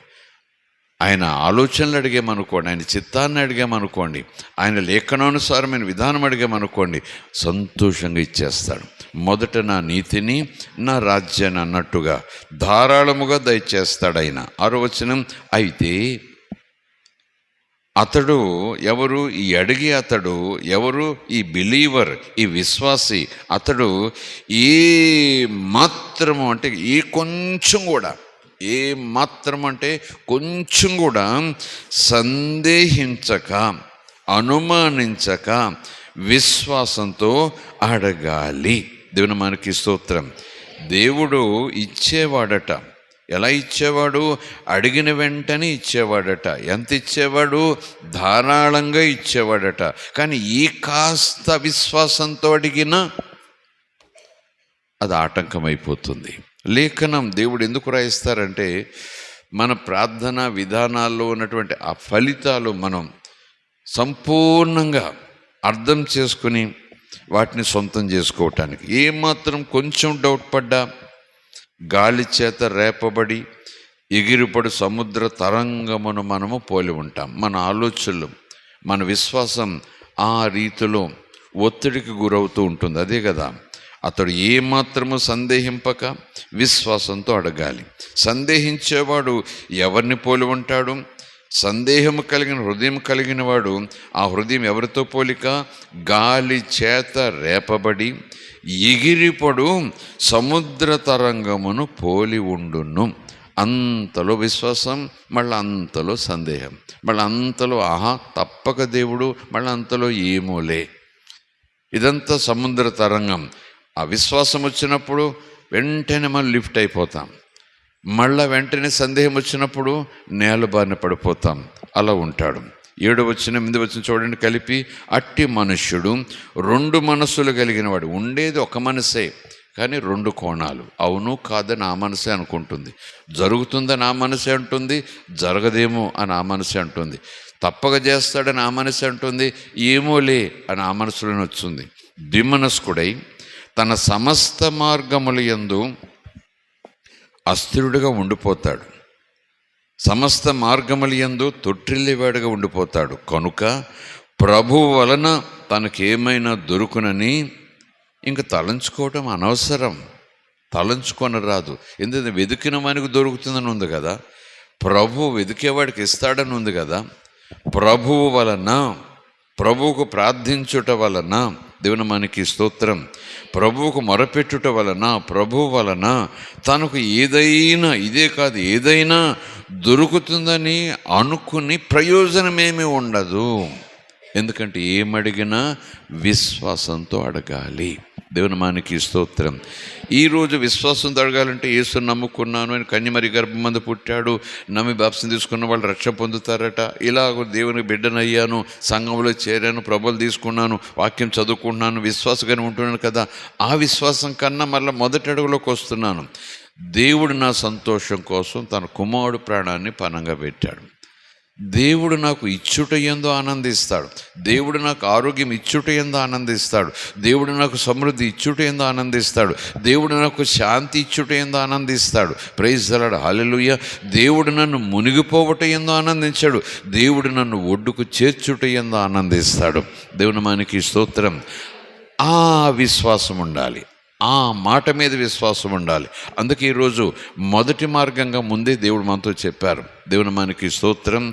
S1: ఆయన ఆలోచనలు అడిగామనుకోండి, ఆయన చిత్తాన్ని అడిగామనుకోండి, ఆయన లేఖనానుసారమైన విధానం అడిగామనుకోండి, సంతోషంగా ఇచ్చేస్తాడు. మొదట నా నీతిని, నా రాజ్యాన్ని అన్నట్టుగా ధారాళముగా దయచేస్తాడు ఆయన. 6వ వచనం, అయితే అతడు ఎవరు? ఈ అడిగి అతడు ఎవరు? ఈ బిలీవర్, ఈ విశ్వాసి. అతడు ఏ మాత్రము అంటే ఏ కొంచెం కూడా, ఏ మాత్రం అంటే కొంచెం కూడా సందేహించక, అనుమానించక విశ్వాసంతో అడగాలి. దేవుని మనకి స్తోత్రం. దేవుడు ఇచ్చేవాడట. ఎలా ఇచ్చేవాడు? అడిగిన వెంటనే ఇచ్చేవాడట. ఎంత ఇచ్చేవాడు? ధారాళంగా ఇచ్చేవాడట. కానీ ఈ కాస్త విశ్వాసంతో అడిగినా అది ఆటంకమైపోతుంది. లేఖనం దేవుడు ఎందుకు రాయిస్తారంటే మన ప్రార్థన విధానాల్లో ఉన్నటువంటి ఆ ఫలితాలు మనం సంపూర్ణంగా అర్థం చేసుకుని వాటిని సొంతం చేసుకోవటానికి. ఏమాత్రం కొంచెం డౌట్ పడ్డా గాలి చేత రేపబడి ఎగిరిపడి సముద్ర తరంగమును మనము పోలి ఉంటాం. మన ఆలోచనలు, మన విశ్వాసం ఆ రీతిలో ఒత్తిడికి గురవుతూ ఉంటుంది. అదే కదా, అతడు ఏమాత్రము సందేహింపక విశ్వాసంతో అడగాలి. సందేహించేవాడు ఎవరిని పోలి ఉంటాడు? సందేహము కలిగిన హృదయం కలిగిన వాడు, ఆ హృదయం ఎవరితో పోలిక? గాలి చేత రేపబడి ఎగిరిపడు సముద్ర తరంగమును పోలి ఉండును. అంతలో విశ్వాసం, మళ్ళీ అంతలో సందేహం, మళ్ళీ అంతలో ఆహా తప్పక దేవుడు, మళ్ళీ అంతలో ఏమోలే. ఇదంతా సముద్ర తరంగం. ఆ విశ్వాసం వచ్చినప్పుడు వెంటనే మనం లిఫ్ట్ అయిపోతాం. మళ్ళా వెంటనే సందేహం వచ్చినప్పుడు నేల బారిన పడిపోతాం. అలా ఉంటాడు. 7వ వచనం 8వ వచనం చూడండి కలిపి. అట్టి మనుష్యుడు 2 మనస్సులు కలిగిన వాడు. ఉండేది ఒక మనసే, కానీ 2 కోణాలు. అవును కాదని ఆ మనసే అనుకుంటుంది, జరుగుతుందని ఆ మనసే అంటుంది, జరగదేమో అని ఆ మనసే అంటుంది, తప్పక చేస్తాడని ఆ మనసే అంటుంది, ఏమోలే అని ఆ మనసులోనే వచ్చింది. ద్విమనస్కుడై తన సమస్త మార్గముల యందు అస్థిరుడిగా ఉండిపోతాడు. సమస్త మార్గముల యందు తొట్టిల్లేవాడుగా ఉండిపోతాడు. కనుక ప్రభువు వలన తనకేమైనా దొరుకునని ఇంక తలంచుకోవటం అనవసరం. తలంచుకొని రాదు. ఎందుకంటే వెతికిన వానికి దొరుకుతుందని ఉంది కదా, ప్రభువు వెతికేవాడికి ఇస్తాడని ఉంది కదా. ప్రభువు వలన, ప్రభువుకు ప్రార్థించుట వలన, దేవుని మనకి స్తోత్రం, ప్రభువుకు మొరపెట్టుట వలన, ప్రభువు వలన తనకు ఏదైనా, ఇదే కాదు ఏదైనా దొరుకుతుందని అనుకుని ప్రయోజనమేమీ ఉండదు. ఎందుకంటే ఏమడిగినా విశ్వాసంతో అడగాలి. దేవుని మానికి స్తోత్రం. ఈరోజు విశ్వాసం అడగాలంటే యేసుని నమ్ముకున్నాను అని, కన్యమరి గర్భమందు పుట్టాడు, నమ్మి బాప్తిసం తీసుకున్న వాళ్ళు రక్షణ పొందుతారట, ఇలాగ దేవుని బిడ్డనయ్యాను, సంఘంలో చేరాను, ప్రభువులు తీసుకున్నాను, వాక్యం చదువుకుంటున్నాను, విశ్వాసంగానే ఉంటున్నాను కదా, ఆ విశ్వాసం కన్నా మళ్ళీ మొదటి అడుగులోకి వస్తున్నాను. దేవుడు నా సంతోషం కోసం తన కుమారుడు ప్రాణాన్ని పణంగా పెట్టాడు. దేవుడు నాకు ఇచ్చుట యందు ఆనందిస్తాడు, దేవుడు నాకు ఆరోగ్యం ఇచ్చుట యందు ఆనందిస్తాడు, దేవుడు నాకు సమృద్ధి ఇచ్చుట యందు ఆనందిస్తాడు, దేవుడు నాకు శాంతి ఇచ్చుట యందు ఆనందిస్తాడు. Praise the Lord, hallelujah. దేవుడు నన్ను మునిగిపోవట యందు ఆనందించాడు, దేవుడు నన్ను ఒడ్డుకు చేర్చుట యందు ఆనందిస్తాడు. దేవుని మానికి స్తోత్రం. ఆ విశ్వాసం ఉండాలి, ఆ మాట మీద విశ్వాసం ఉండాలి. అందుకే ఈరోజు మొదటి మార్గంగా ముందే దేవుడు మనతో చెప్పారు. దేవుని మనకి స్తోత్రం.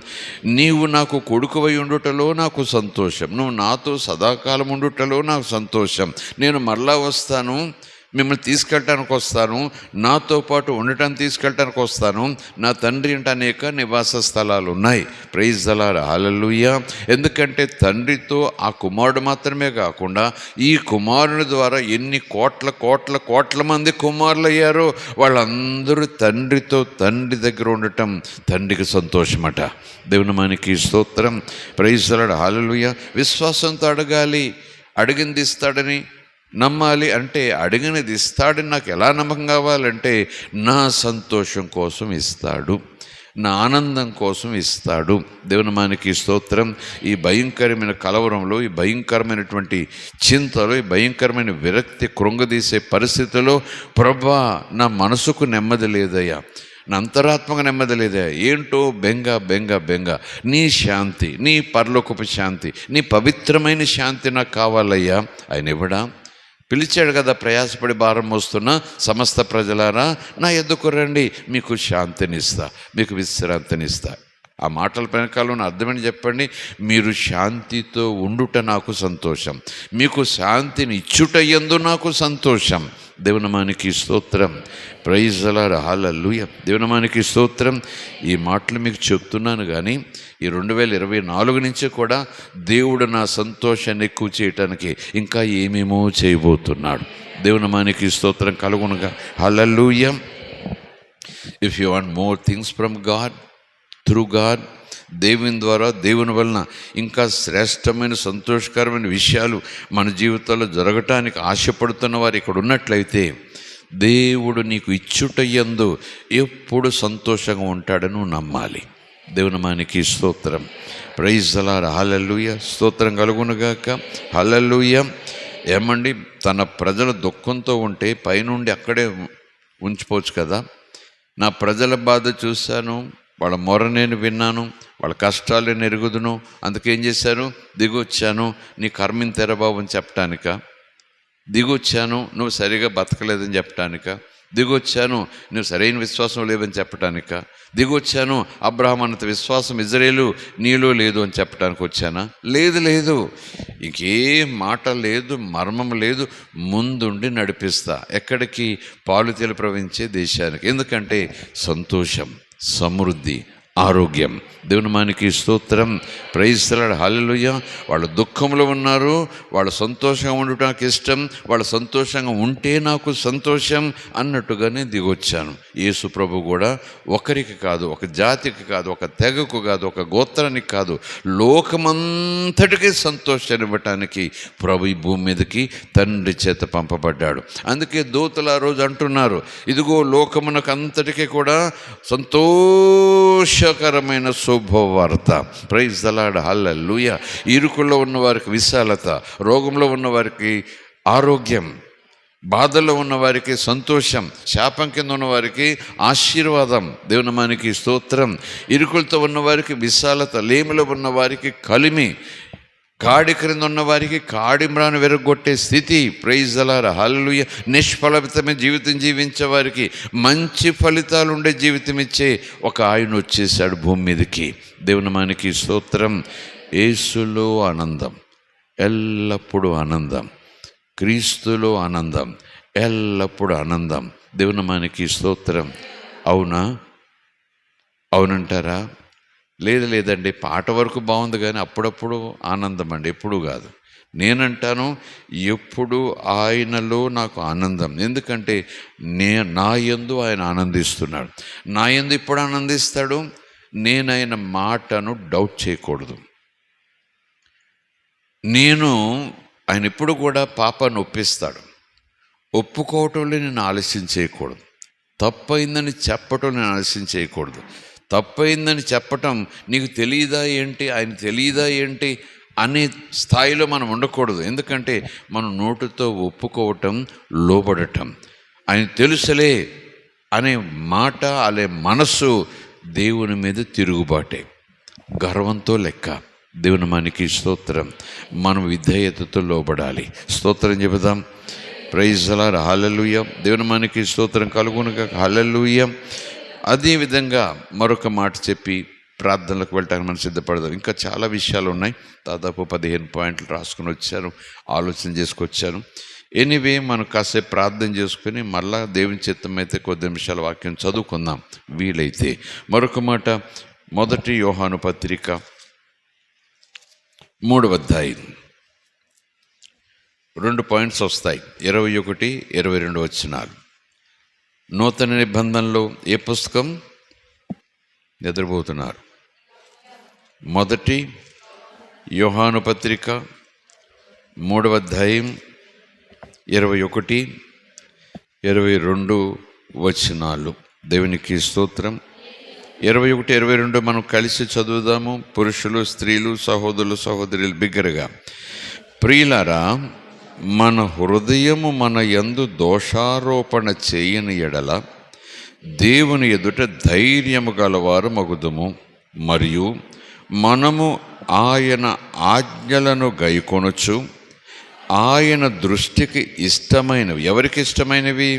S1: నీవు నాకు కొడుకువై ఉండుటలో నాకు సంతోషం, నువ్వు నాతో సదాకాలం ఉండుటలో నాకు సంతోషం. నేను మరలా వస్తాను, మిమ్మల్ని తీసుకెళ్ళటానికి వస్తాను, నాతో పాటు ఉండటానికి తీసుకెళ్ళటానికి వస్తాను. నా తండ్రి ఇంట అనేక నివాస స్థలాలు ఉన్నాయి. ప్రైజ్ ది లార్డ్, హల్లెలూయా. ఎందుకంటే తండ్రితో ఆ కుమారుడు మాత్రమే కాకుండా ఈ కుమారుని ద్వారా ఎన్ని కోట్ల కోట్ల కోట్ల మంది కుమారులు అయ్యారో వాళ్ళందరూ తండ్రితో, తండ్రి దగ్గర ఉండటం తండ్రికి సంతోషమట. దేవుని మనకి స్తోత్రం. ప్రైజ్ ది లార్డ్, హల్లెలూయా. విశ్వాసంతో అడగాలి, అడిగింది ఇస్తాడని నమ్మాలి. అంటే అడిగినది ఇస్తాడని నాకు ఎలా నమ్మకం కావాలంటే నా సంతోషం కోసం ఇస్తాడు, నా ఆనందం కోసం ఇస్తాడు. దేవుని మానికి స్తోత్రం. ఈ భయంకరమైన కలవరంలో, ఈ భయంకరమైనటువంటి చింతలో, ఈ భయంకరమైన విరక్తి కృంగదీసే పరిస్థితుల్లో ప్రభువా నా మనసుకు నెమ్మది లేదయ్యా, నా అంతరాత్మక నెమ్మది లేదా, ఏంటో బెంగ బెంగ బెంగ, నీ శాంతి, నీ పరలోకపు శాంతి, నీ పవిత్రమైన శాంతి నాకు కావాలయ్యా. ఆయన ఇవ్వడా? పిలిచాడు కదా, ప్రయాసపడి భారం మోస్తున్న సమస్త ప్రజలారా నా యొద్దకు రండి, మీకు శాంతినిస్తా, మీకు విశ్రాంతినిస్తా. ఆ మాటల వెనకాల అర్థమని చెప్పండి. మీరు శాంతితో ఉండుట నాకు సంతోషం, మీకు శాంతిని ఇచ్చుట యందు నాకు సంతోషం. దేవుని మానికి స్తోత్రం. Praise the Lord, hallelujah. దేవుని మానికి స్తోత్రం. ఈ మాటలు మీకు చెప్తున్నాను కానీ ఈ 2024 నుంచి కూడా దేవుడు నా సంతోషాన్ని ఎక్కువ చేయటానికి ఇంకా ఏమేమో చేయబోతున్నాడు. దేవుని మానికి స్తోత్రం కలుగునుగా. Hallelujah. If you want more things from God, through God, దేవుని ద్వారా, దేవుని వలన ఇంకా శ్రేష్టమైన సంతోషకరమైన విషయాలు మన జీవితంలో జరగటానికి ఆశపడుతున్న వారు ఇక్కడ ఉన్నట్లయితే దేవుడు నీకు ఇచ్చుట యందు ఎప్పుడు సంతోషంగా ఉంటాడని నువ్వు నమ్మాలి. దేవుని మానికి స్తోత్రం. ప్రైజ్ ది లార్డ్, హల్లెలూయా. స్తోత్రం కలుగునుగాక. హల్లెలూయా. ఏమండి, తన ప్రజల దుఃఖంతో ఉంటే పైనుండి అక్కడే ఉంచిపోవచ్చు కదా. నా ప్రజల బాధ చూశాను, వాళ్ళ మొర నేను విన్నాను, వాళ్ళ కష్టాలు నేను ఎరుగుదును, అందుకేం చేశాను, దిగొచ్చాను నీ కర్మని తెరబాబు అని చెప్పటానిక, దిగొచ్చాను నువ్వు సరిగా బతకలేదని చెప్పటానిక, దిగొచ్చాను నువ్వు సరైన విశ్వాసం లేదని చెప్పటానిక, దిగొచ్చాను అబ్రహాం అన్నంత విశ్వాసం ఇజ్రాయేలు నీలో లేదు అని చెప్పడానికి వచ్చానా? లేదు, లేదు. ఇంకేం మాట లేదు, మర్మం లేదు. ముందుండి నడిపిస్తా. ఎక్కడికి? పాలు తేలి ప్రవహించే దేశానికి. ఎందుకంటే సంతోషం, సమృద్ధి, ఆరోగ్యం. దేవుని మానికి స్తోత్రం. ప్రైజ్ ది లార్డ్, హల్లెలూయా. వాళ్ళు దుఃఖంలో ఉన్నారు, వాళ్ళు సంతోషంగా ఉండటం నాకు ఇష్టం, వాళ్ళు సంతోషంగా ఉంటే నాకు సంతోషం అన్నట్టుగానే దిగొచ్చాను. యేసు ప్రభు కూడా ఒకరికి కాదు, ఒక జాతికి కాదు, ఒక తెగకు కాదు, ఒక గోత్రానికి కాదు, లోకమంతటికీ సంతోషాన్ని ఇవ్వటానికి ప్రభు ఈ భూమి మీదకి తండ్రి చేత పంపబడ్డాడు. అందుకే దూతలు ఆ రోజు అంటున్నారు, ఇదిగో లోకమునకు అంతటికీ కూడా సంతోషకరమైన శుభవార్త. ప్రైజ్ ది లార్డ్, హల్లెలూయా. ఇరుకుల్లో ఉన్న వారికి విశాలత, రోగంలో ఉన్న వారికి ఆరోగ్యం, బాధల్లో ఉన్న వారికి సంతోషం, శాపం కింద ఉన్న వారికి ఆశీర్వాదం. దేవుని మానికి స్తోత్రం. ఇరుకులతో ఉన్న వారికి విశాలత, లేమిలో ఉన్న వారికి కలిమి, కాడి క్రింద ఉన్న వారికి కాడిమ్రాను వెరగొట్టే స్థితి. ప్రైజ్ ది లార్డ్, హల్లెలూయా. నిష్ఫలమైన జీవితం జీవించే వారికి మంచి ఫలితాలు ఉండే జీవితం ఇచ్చే ఒక ఆయన వచ్చేసాడు భూమి మీదకి. దేవుని మానికి స్తోత్రం. యేసులో ఆనందం, ఎల్లప్పుడూ ఆనందం. క్రీస్తులో ఆనందం, ఎల్లప్పుడూ ఆనందం. దేవుని మానికి స్తోత్రం. అవునా? అవునంటారా? లేదండి, పాట వరకు బాగుంది కానీ అప్పుడప్పుడు ఆనందం అండి, ఎప్పుడూ కాదు. నేనంటాను, ఎప్పుడు ఆయనలో నాకు ఆనందం. ఎందుకంటే నా యందు ఆయన ఆనందిస్తున్నాడు. నా యందు ఇప్పుడు ఆనందిస్తాడు, నేను ఆయన మాటను డౌట్ చేయకూడదు. ఆయన ఎప్పుడు కూడా పాపాన్ని ఒప్పిస్తాడు. ఒప్పుకోవటంలో నేను ఆలస్యం చేయకూడదు. తప్పైందని చెప్పటం నేను ఆలస్యం చేయకూడదు. తప్పైందని చెప్పటం నీకు తెలియదా ఏంటి, ఆయన తెలియదా ఏంటి అనే స్థాయిలో మనం ఉండకూడదు. ఎందుకంటే మనం నోటితో ఒప్పుకోవటం, లోబడటం, ఆయన తెలుసులే అనే మాట, అనే మనస్సు దేవుని మీద తిరుగుబాటే, గర్వంతో లెక్క. దేవుని మనకి స్తోత్రం. మనం విధేయతతో లోబడాలి. స్తోత్రం చెబుదాం. Praise the Lord. హల్లెలూయా. దేవుని మనకి స్తోత్రం కలుగునుగా. హల్లెలూయా. అదేవిధంగా మరొక మాట చెప్పి ప్రార్థనలకు వెళ్ళటానికి మనం సిద్ధపడదాం. ఇంకా చాలా విషయాలు ఉన్నాయి. దాదాపు 15 పాయింట్లు రాసుకుని వచ్చాను, ఆలోచన చేసుకొచ్చాను. ఎనీవే, మనం కాసేపు ప్రార్థన చేసుకుని మళ్ళా దేవుని చిత్తం అయితే కొద్ది నిమిషాల వాక్యం చదువుకుందాం వీలైతే. మరొక మాట, 1 యోహాను పత్రిక 3వ అధ్యాయం 2 పాయింట్స్ వస్తాయి. 21, 22 వచనాలు. నూతన నిబంధనలో ఏ పుస్తకం నిద్రపోతున్నారు? 1 యోహాను పత్రిక 3వ అధ్యాయం 21, 22 వచనాలు. దేవునికి స్తోత్రం. 21, 22 మనం కలిసి చదువుదాము. పురుషులు, స్త్రీలు, సహోదరులు, సహోదరులు బిగ్గరగా. ప్రియులారా, మన హృదయము మన యందు దోషారోపణ చేయని ఎడల దేవుని ఎదుట ధైర్యము గలవారు మగుదుము. మరియు మనము ఆయన ఆజ్ఞలను గైకొనొచ్చు ఆయన దృష్టికి ఇష్టమైనవి. ఎవరికి ఇష్టమైనవి?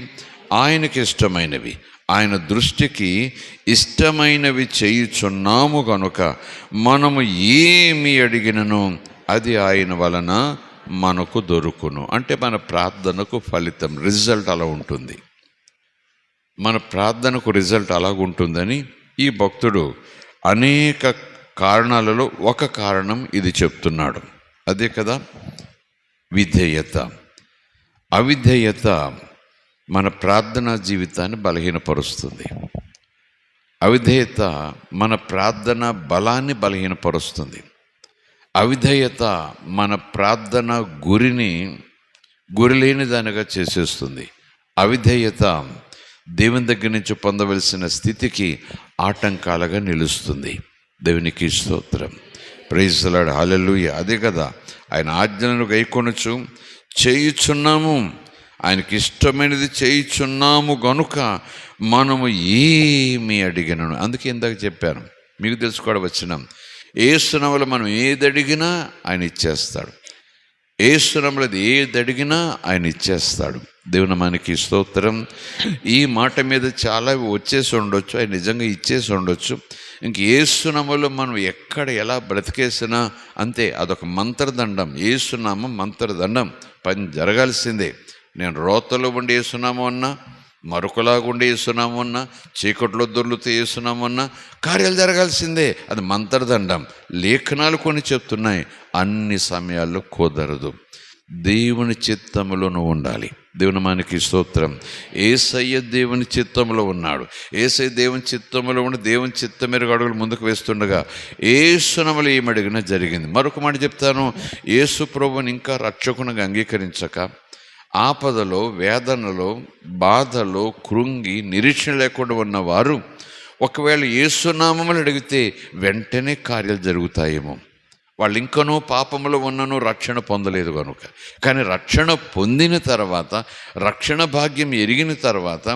S1: ఆయనకి ఇష్టమైనవి. ఆయన దృష్టికి ఇష్టమైనవి చేయుచున్నాము గనుక మనము ఏమి అడిగినను అది ఆయన వలన మనకు దొరుకును. అంటే మన ప్రార్థనకు ఫలితం, రిజల్ట్ అలా ఉంటుంది. మన ప్రార్థనకు రిజల్ట్ అలాగుంటుందని ఈ భక్తుడు అనేక కారణాలలో ఒక కారణం ఇది చెప్తున్నాడు. అదే కదా విధేయత. అవిధేయత మన ప్రార్థనా జీవితాన్ని బలహీనపరుస్తుంది. అవిధేయత మన ప్రార్థన బలాన్ని బలహీనపరుస్తుంది. అవిధేయత మన ప్రార్థన గురిలేని దానిగా చేసేస్తుంది. అవిధేయత దేవుని దగ్గర నుంచి పొందవలసిన స్థితికి ఆటంకాలుగా నిలుస్తుంది. దేవునికి స్తోత్రం. Praise the Lord. హల్లెలూయా. అదే కదా, ఆయన ఆజ్ఞలను గైకొనొచ్చు చేయుచున్నాము, ఆయనకి ఇష్టమైనది చేయుచున్నాము గనుక మనము ఏమి అడిగినను. అందుకే ఇందాక చెప్పాను, మీకు తెలుసుకోవడం వచ్చినాం. యేసునామములో మనం ఏది అడిగినా ఆయన ఇచ్చేస్తాడు. యేసునామములో ఏది అడిగినా ఆయన ఇచ్చేస్తాడు. దేవుని మనకి స్తోత్రం. ఈ మాట మీద చాలా వచ్చేసి ఉండొచ్చు, ఆయన నిజంగా ఇచ్చేసి ఉండొచ్చు. ఇంక యేసునామములో మనం ఎక్కడ ఎలా బ్రతికేసినా అంతే, అదొక మంత్రదండం. యేసునామం మంత్రదండం, పని జరగాల్సిందే. నేను రోతలో ఉండి యేసునామం అన్నా, మరొకలాగుండి యేసునామం అన్నా, చీకట్లో దొర్లుతూ యేసునామం అన్నా కార్యాలు జరగాల్సిందే. అది మంత్రదండం. లేఖనాలు కొన్ని చెప్తున్నాయి, అన్ని సమయాల్లో కుదరదు. దేవుని చిత్తములోనూ ఉండాలి. దేవుని మనకి స్తోత్రం. యేసయ్య దేవుని చిత్తములో ఉన్నాడు. యేసయ్య దేవుని చిత్తములో ఉండి దేవుని చిత్తం మేరకు అడుగులు ముందుకు వేస్తుండగా యేసునామములో ఏమి అడిగినా జరిగింది. మరొక మాట చెప్తాను. యేసు ప్రభువుని ఇంకా రక్షకునిగా అంగీకరించక ఆపదలో, వేదనలో, బాధలో కృంగి నిరీక్షణ లేకుండా ఉన్నవారు ఒకవేళ యేసునామములు అడిగితే వెంటనే కార్యాలు జరుగుతాయేమో. వాళ్ళు ఇంకనూ పాపములో ఉన్నను రక్షణ పొందలేదు కనుక. కానీ రక్షణ పొందిన తర్వాత, రక్షణ భాగ్యం ఎరిగిన తర్వాత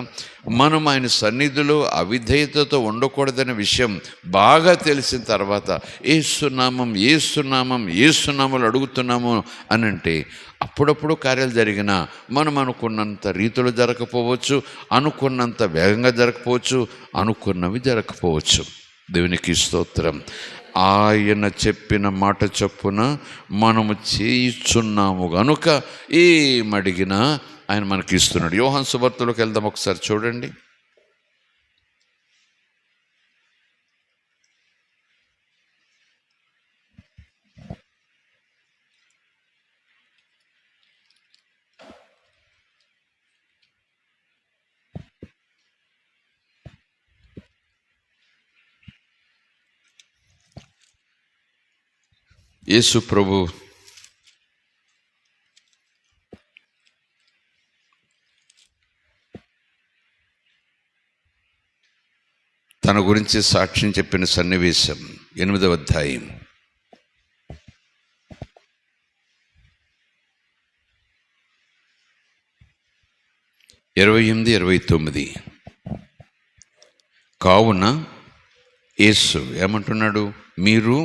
S1: మనం ఆయన సన్నిధిలో అవిధేయతతో ఉండకూడదనే విషయం బాగా తెలిసిన తర్వాత యేసునామం యేసునామం యేసునామములు అడుగుతున్నాము అని అంటే అప్పుడప్పుడు కార్యాలు జరిగినా మనం అనుకున్నంత రీతిలో జరగకపోవచ్చు, అనుకున్నంత వేగంగా జరగకపోవచ్చు, అనుకున్నవి జరగకపోవచ్చు. దేవునికి స్తోత్రం. ఆయన చెప్పిన మాట చొప్పున మనము చేయుచున్నాము గనుక ఏమడిగినా ఆయన మనకి ఇస్తున్నాడు. యోహాను సువార్తలోకి వెళ్దాం ఒకసారి, చూడండి. యేసు ప్రభు తన గురించి సాక్ష్యం చెప్పిన సన్నివేశం 8వ అధ్యాయం 28-29. కావున యేసు ఏమంటున్నాడు? మీరు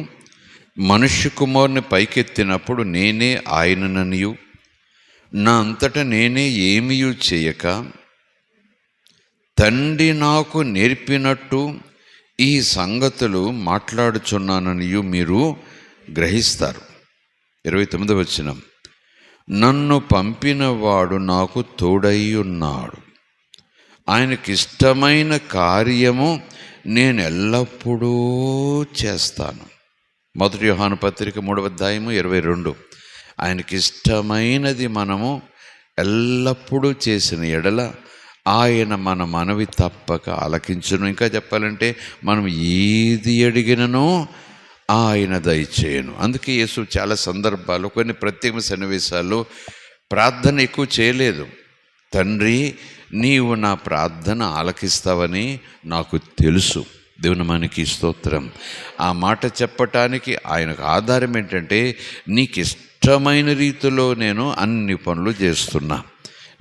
S1: మనుష్య కుమారుని పైకెత్తినప్పుడు నేనే ఆయనననియు నా అంతటా నేనే ఏమీయూ చేయక తండ్రి నాకు నేర్పినట్టు ఈ సంగతులు మాట్లాడుచున్నాననియు మీరు గ్రహిస్తారు. 29వ వచనం, నన్ను పంపినవాడు నాకు తోడై ఉన్నాడు, ఆయనకిష్టమైన కార్యము నేను ఎల్లప్పుడూ చేస్తాను. 1 యోహాను పత్రిక 3వ అధ్యాయము 22. ఆయనకిష్టమైనది మనము ఎల్లప్పుడూ చేసిన ఎడల ఆయన మన మనవి తప్పక ఆలకించును. ఇంకా చెప్పాలంటే మనం ఏది అడిగిననో ఆయన దయచేయను. అందుకే యేసు చాలా సందర్భాలు, కొన్ని ప్రత్యేక సన్నివేశాల్లో ప్రార్థన ఎక్కువ చేయలేదు. తండ్రి, నీవు నా ప్రార్థన ఆలకిస్తావని నాకు తెలుసు. దేవుని మనకి స్తోత్రం. ఆ మాట చెప్పటానికి ఆయనకు ఆధారం ఏంటంటే, నీకు ఇష్టమైన రీతిలో నేను అన్ని పనులు చేస్తున్నా,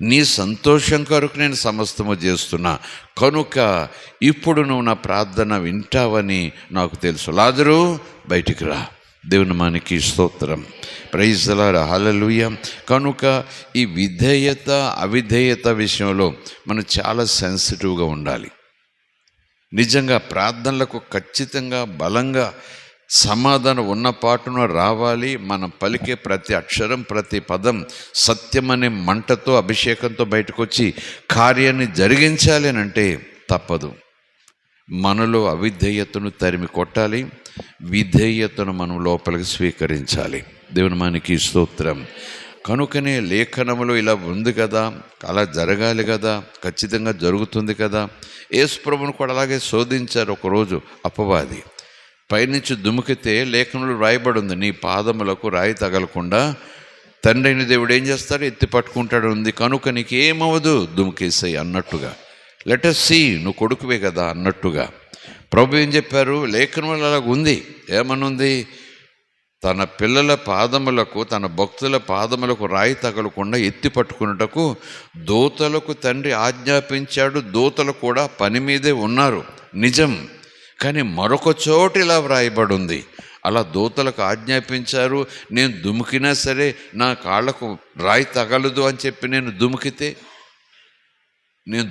S1: నీ సంతోషం కొరకు నేను సమస్తము చేస్తున్నా, కనుక ఇప్పుడు నువ్వు నా ప్రార్థన వింటావని నాకు తెలుసు. లాజరు బయటికి రా. దేవుని మనకి స్తోత్రం. Praise the Lord, hallelujah. కనుక ఈ విధేయత అవిధేయత విషయంలో మనం చాలా సెన్సిటివ్గా ఉండాలి. నిజంగా ప్రార్థనలకు ఖచ్చితంగా బలంగా సమాధానం ఉన్న పాటున రావాలి. మనం పలికే ప్రతి అక్షరం ప్రతి పదం సత్యమనే మంటతో అభిషేకంతో బయటకు వచ్చి కార్యాన్ని జరిగించాలి అని అంటే తప్పదు. మనలో అవిధేయతను తరిమి కొట్టాలి, విధేయతను మనం లోపలికి స్వీకరించాలి. దేవుని మనకి స్తోత్రం. కనుకనే లేఖనములో ఇలా ఉంది కదా, అలా జరగాలి కదా, ఖచ్చితంగా జరుగుతుంది కదా. యేసు ప్రభువును కూడా అలాగే శోధించారు ఒకరోజు అపవాది. పైనుంచి దుమికితే లేఖనంలో రాయబడి ఉంది, నీ పాదములకు రాయి తగలకుండా తండ్రి అయిన దేవుడు ఏం చేస్తాడు? ఎత్తి పట్టుకుంటాడు ఉంది. కనుక నీకు ఏమవదు, దుమికేసాయి అన్నట్టుగా. లెట్ us see, నువ్వు కొడుకువే కదా అన్నట్టుగా. ప్రభు ఏం చెప్పారు? లేఖనంలో అలాగ ఉంది. ఏమనుంది? తన పిల్లల పాదములకు, తన భక్తుల పాదములకు రాయి తగలకుండా ఎత్తి పట్టుకున్నటకు దూతలకు తండ్రి ఆజ్ఞాపించాడు. దూతలు కూడా పని మీదే ఉన్నారు, నిజం. కానీ మరొక చోట ఇలా వ్రాయబడి ఉంది, అలా దూతలకు ఆజ్ఞాపించారు. నేను దుమికినా సరే నా కాళ్ళకు రాయి తగలదు అని చెప్పి నేను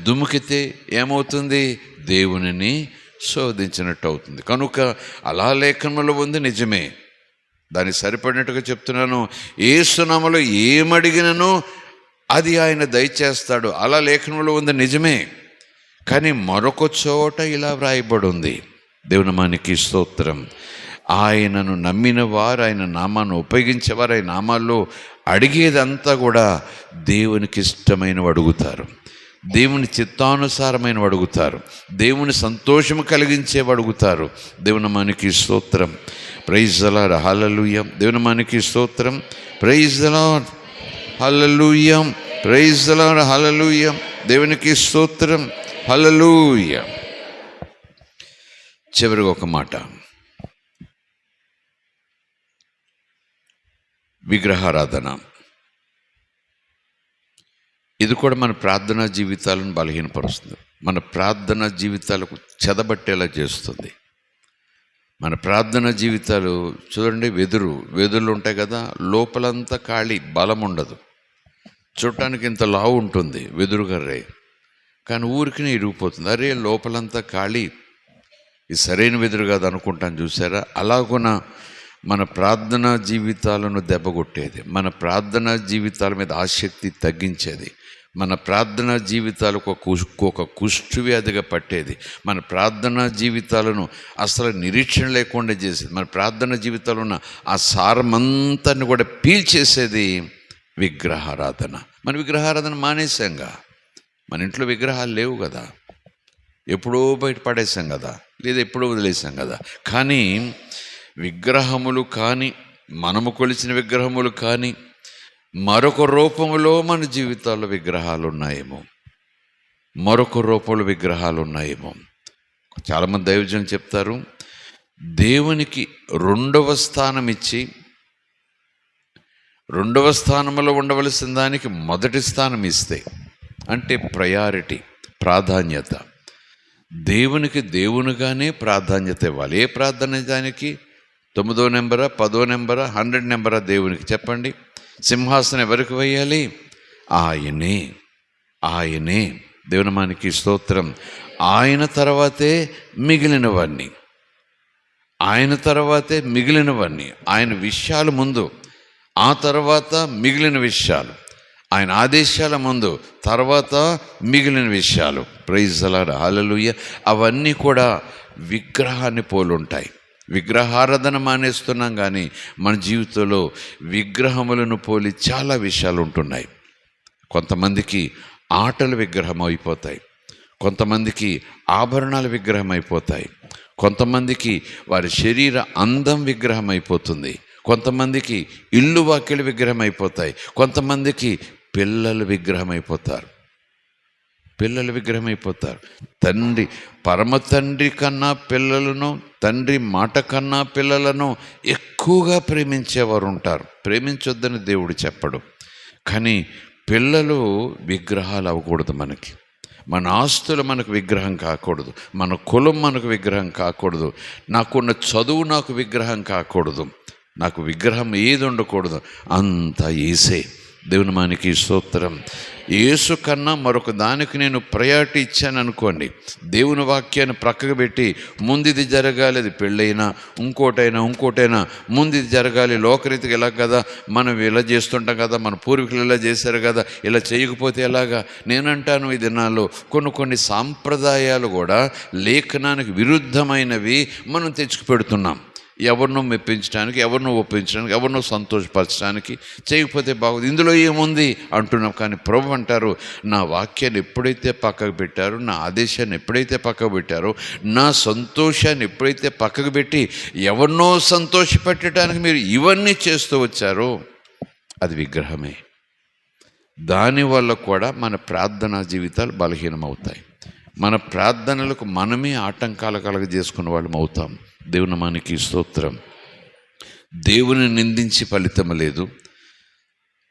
S1: దుమికితే ఏమవుతుంది? దేవునిని శోధించినట్టు అవుతుంది. కనుక అలా లేఖనంలో ఉంది, నిజమే. దానికి సరిపడినట్టుగా చెప్తున్నాను. యేసు నామములో ఏమడిగినను అది ఆయన దయచేస్తాడు. అలా లేఖనంలో ఉంది, నిజమే. కానీ మరొక చోట ఇలా వ్రాయబడి ఉంది. దేవుని మనకి స్తోత్రం. ఆయనను నమ్మిన వారు, ఆయన నామాన్ని ఉపయోగించేవారు, ఆయన నామాల్లో అడిగేదంతా కూడా దేవునికి ఇష్టమైనవి అడుగుతారు, దేవుని చిత్తానుసారమైన అడుగుతారు, దేవుని సంతోషము కలిగించేవి అడుగుతారు. దేవుని మనకి స్తోత్రం. Praise the Lord, hallelujah. దేవుని మనకి స్తోత్రం. Praise the Lord, hallelujah. Praise the Lord, hallelujah. దేవునికి స్తోత్రం, హల్లెలూయా. చివరిగా ఒక మాట, విగ్రహారాధన. ఇది కూడా మన ప్రార్థనా జీవితాలను బలహీనపరుస్తుంది, మన ప్రార్థనా జీవితాలకు చెదబట్టేలా చేస్తుంది. మన ప్రార్థనా జీవితాలు చూడండి, వెదురులు ఉంటాయి కదా, లోపలంతా ఖాళీ, బలం ఉండదు. చూడటానికి ఇంత లావు ఉంటుంది వెదురు కర్రే, కానీ ఊరికినే ఇరిగిపోతుంది. అరే లోపలంతా ఖాళీ, ఇది సరైన వెదురు కాదు అనుకుంటాను, చూసారా? అలాగున మన ప్రార్థనా జీవితాలను దెబ్బకొట్టేది, మన ప్రార్థనా జీవితాల మీద ఆసక్తి తగ్గించేది, మన ప్రార్థనా జీవితాలకు ఒక కుష్ఠవ్యాధిగా పట్టేది, మన ప్రార్థనా జీవితాలను అసలు నిరీక్షణ లేకుండా చేసేది, మన ప్రార్థనా జీవితాలు ఉన్న ఆ సారమంతాన్ని కూడా పీల్చేసేది విగ్రహారాధన. మన విగ్రహారాధన మానేశాంగా, మన ఇంట్లో విగ్రహాలు లేవు కదా, ఎప్పుడో బయట పడేసాం కదా, లేదా ఎప్పుడో వదిలేసాం కదా. కానీ విగ్రహములు కానీ మనము కొలిచిన విగ్రహములు కానీ మరొక రూపములో మన జీవితాల్లో విగ్రహాలు ఉన్నాయేమో, మరొక రూపంలో విగ్రహాలు ఉన్నాయేమో. చాలామంది దైవజనులు చెప్తారు, దేవునికి రెండవ స్థానం ఇచ్చి రెండవ స్థానంలో ఉండవలసిన దానికి మొదటి స్థానం ఇస్తే, అంటే ప్రయారిటీ, ప్రాధాన్యత. దేవునికి దేవునిగానే ప్రాధాన్యత ఇవ్వాలి. ఏ ప్రాధాన్యతానికి? 9వ నెంబరా, 10వ నెంబరా, 100 నెంబరా దేవునికి? చెప్పండి. సింహాసనం ఎవరికి వేయాలి? ఆయనే. ఆయనే. దేవునామానికి స్తోత్రం. ఆయన తర్వాతే మిగిలినవన్నీ, ఆయన తర్వాతే మిగిలినవన్నీ. ఆయన విషయాలు ముందు, ఆ తర్వాత మిగిలిన విషయాలు. ఆయన ఆదేశాల ముందు, తర్వాత మిగిలిన విషయాలు. ప్రైజ్ ది లార్డ్, హల్లెలూయా. అవన్నీ కూడా విగ్రహాన్ని పోలుంటాయి. విగ్రహారాధన మానేస్తున్నాం, కానీ మన జీవితంలో విగ్రహములను పోలి చాలా విషయాలు ఉంటున్నాయి. కొంతమందికి ఆటలు విగ్రహం అయిపోతాయి, కొంతమందికి ఆభరణాల విగ్రహం అయిపోతాయి, కొంతమందికి వారి శరీర అందం విగ్రహం అయిపోతుంది, కొంతమందికి ఇల్లు వాకిలి విగ్రహం అయిపోతాయి, కొంతమందికి పిల్లలు విగ్రహం అయిపోతారు. పిల్లలు విగ్రహం అయిపోతారు. తండ్రి, పరమ తండ్రి కన్నా పిల్లలను, తండ్రి మాట కన్నా పిల్లలను ఎక్కువగా ప్రేమించేవారు ఉంటారు. ప్రేమించొద్దని దేవుడు చెప్పడు, కానీ పిల్లలు విగ్రహాలు అవ్వకూడదు. మన ఆస్తులు మనకు విగ్రహం కాకూడదు, మన కులం మనకు విగ్రహం కాకూడదు, నాకున్న చదువు నాకు విగ్రహం కాకూడదు, నాకు విగ్రహం ఏది ఉండకూడదు, అంతా యేసే. దేవుని మానికి స్తోత్రం. యేసు కన్నా మరొక దానికి నేను ప్రయారిటీ ఇచ్చాను అనుకోండి, దేవుని వాక్యాన్ని ప్రక్కకు పెట్టి ముందు ఇది జరగాలి, అది పెళ్ళైనా ఇంకోటైనా ముందు ఇది జరగాలి, లోకరీతికి ఎలా కదా, మనం ఇలా చేస్తుంటాం కదా, మన పూర్వీకులు ఇలా చేశారు కదా, ఇలా చేయకపోతే ఎలాగా. నేనంటాను, ఈ దినాల్లో కొన్ని సాంప్రదాయాలు కూడా లేఖనానికి విరుద్ధమైనవి మనం తెచ్చుకు పెడుతున్నాం. ఎవరినో మెప్పించడానికి, ఎవరినో ఒప్పించడానికి, ఎవరినో సంతోషపరచడానికి. చేయకపోతే బాగుంది, ఇందులో ఏముంది అంటున్నాం. కానీ ప్రభు అంటారు, నా వాక్యాన్ని ఎప్పుడైతే పక్కకు పెట్టారో, నా ఆదేశాన్ని ఎప్పుడైతే పక్కకు పెట్టారో, నా సంతోషాన్ని ఎప్పుడైతే పక్కకు పెట్టి ఎవరినో సంతోషపెట్టడానికి మీరు ఇవన్నీ చేస్తూ వచ్చారో, అది విగ్రహమే. దానివల్ల కూడా మన ప్రార్థనా జీవితాలు బలహీనమవుతాయి. మన ప్రార్థనలకు మనమే ఆటంకాలు కలగజేసుకున్న వాళ్ళం అవుతాం. దేవుని నామానికి స్తోత్రం. దేవుని నిందించి ఫలితం లేదు.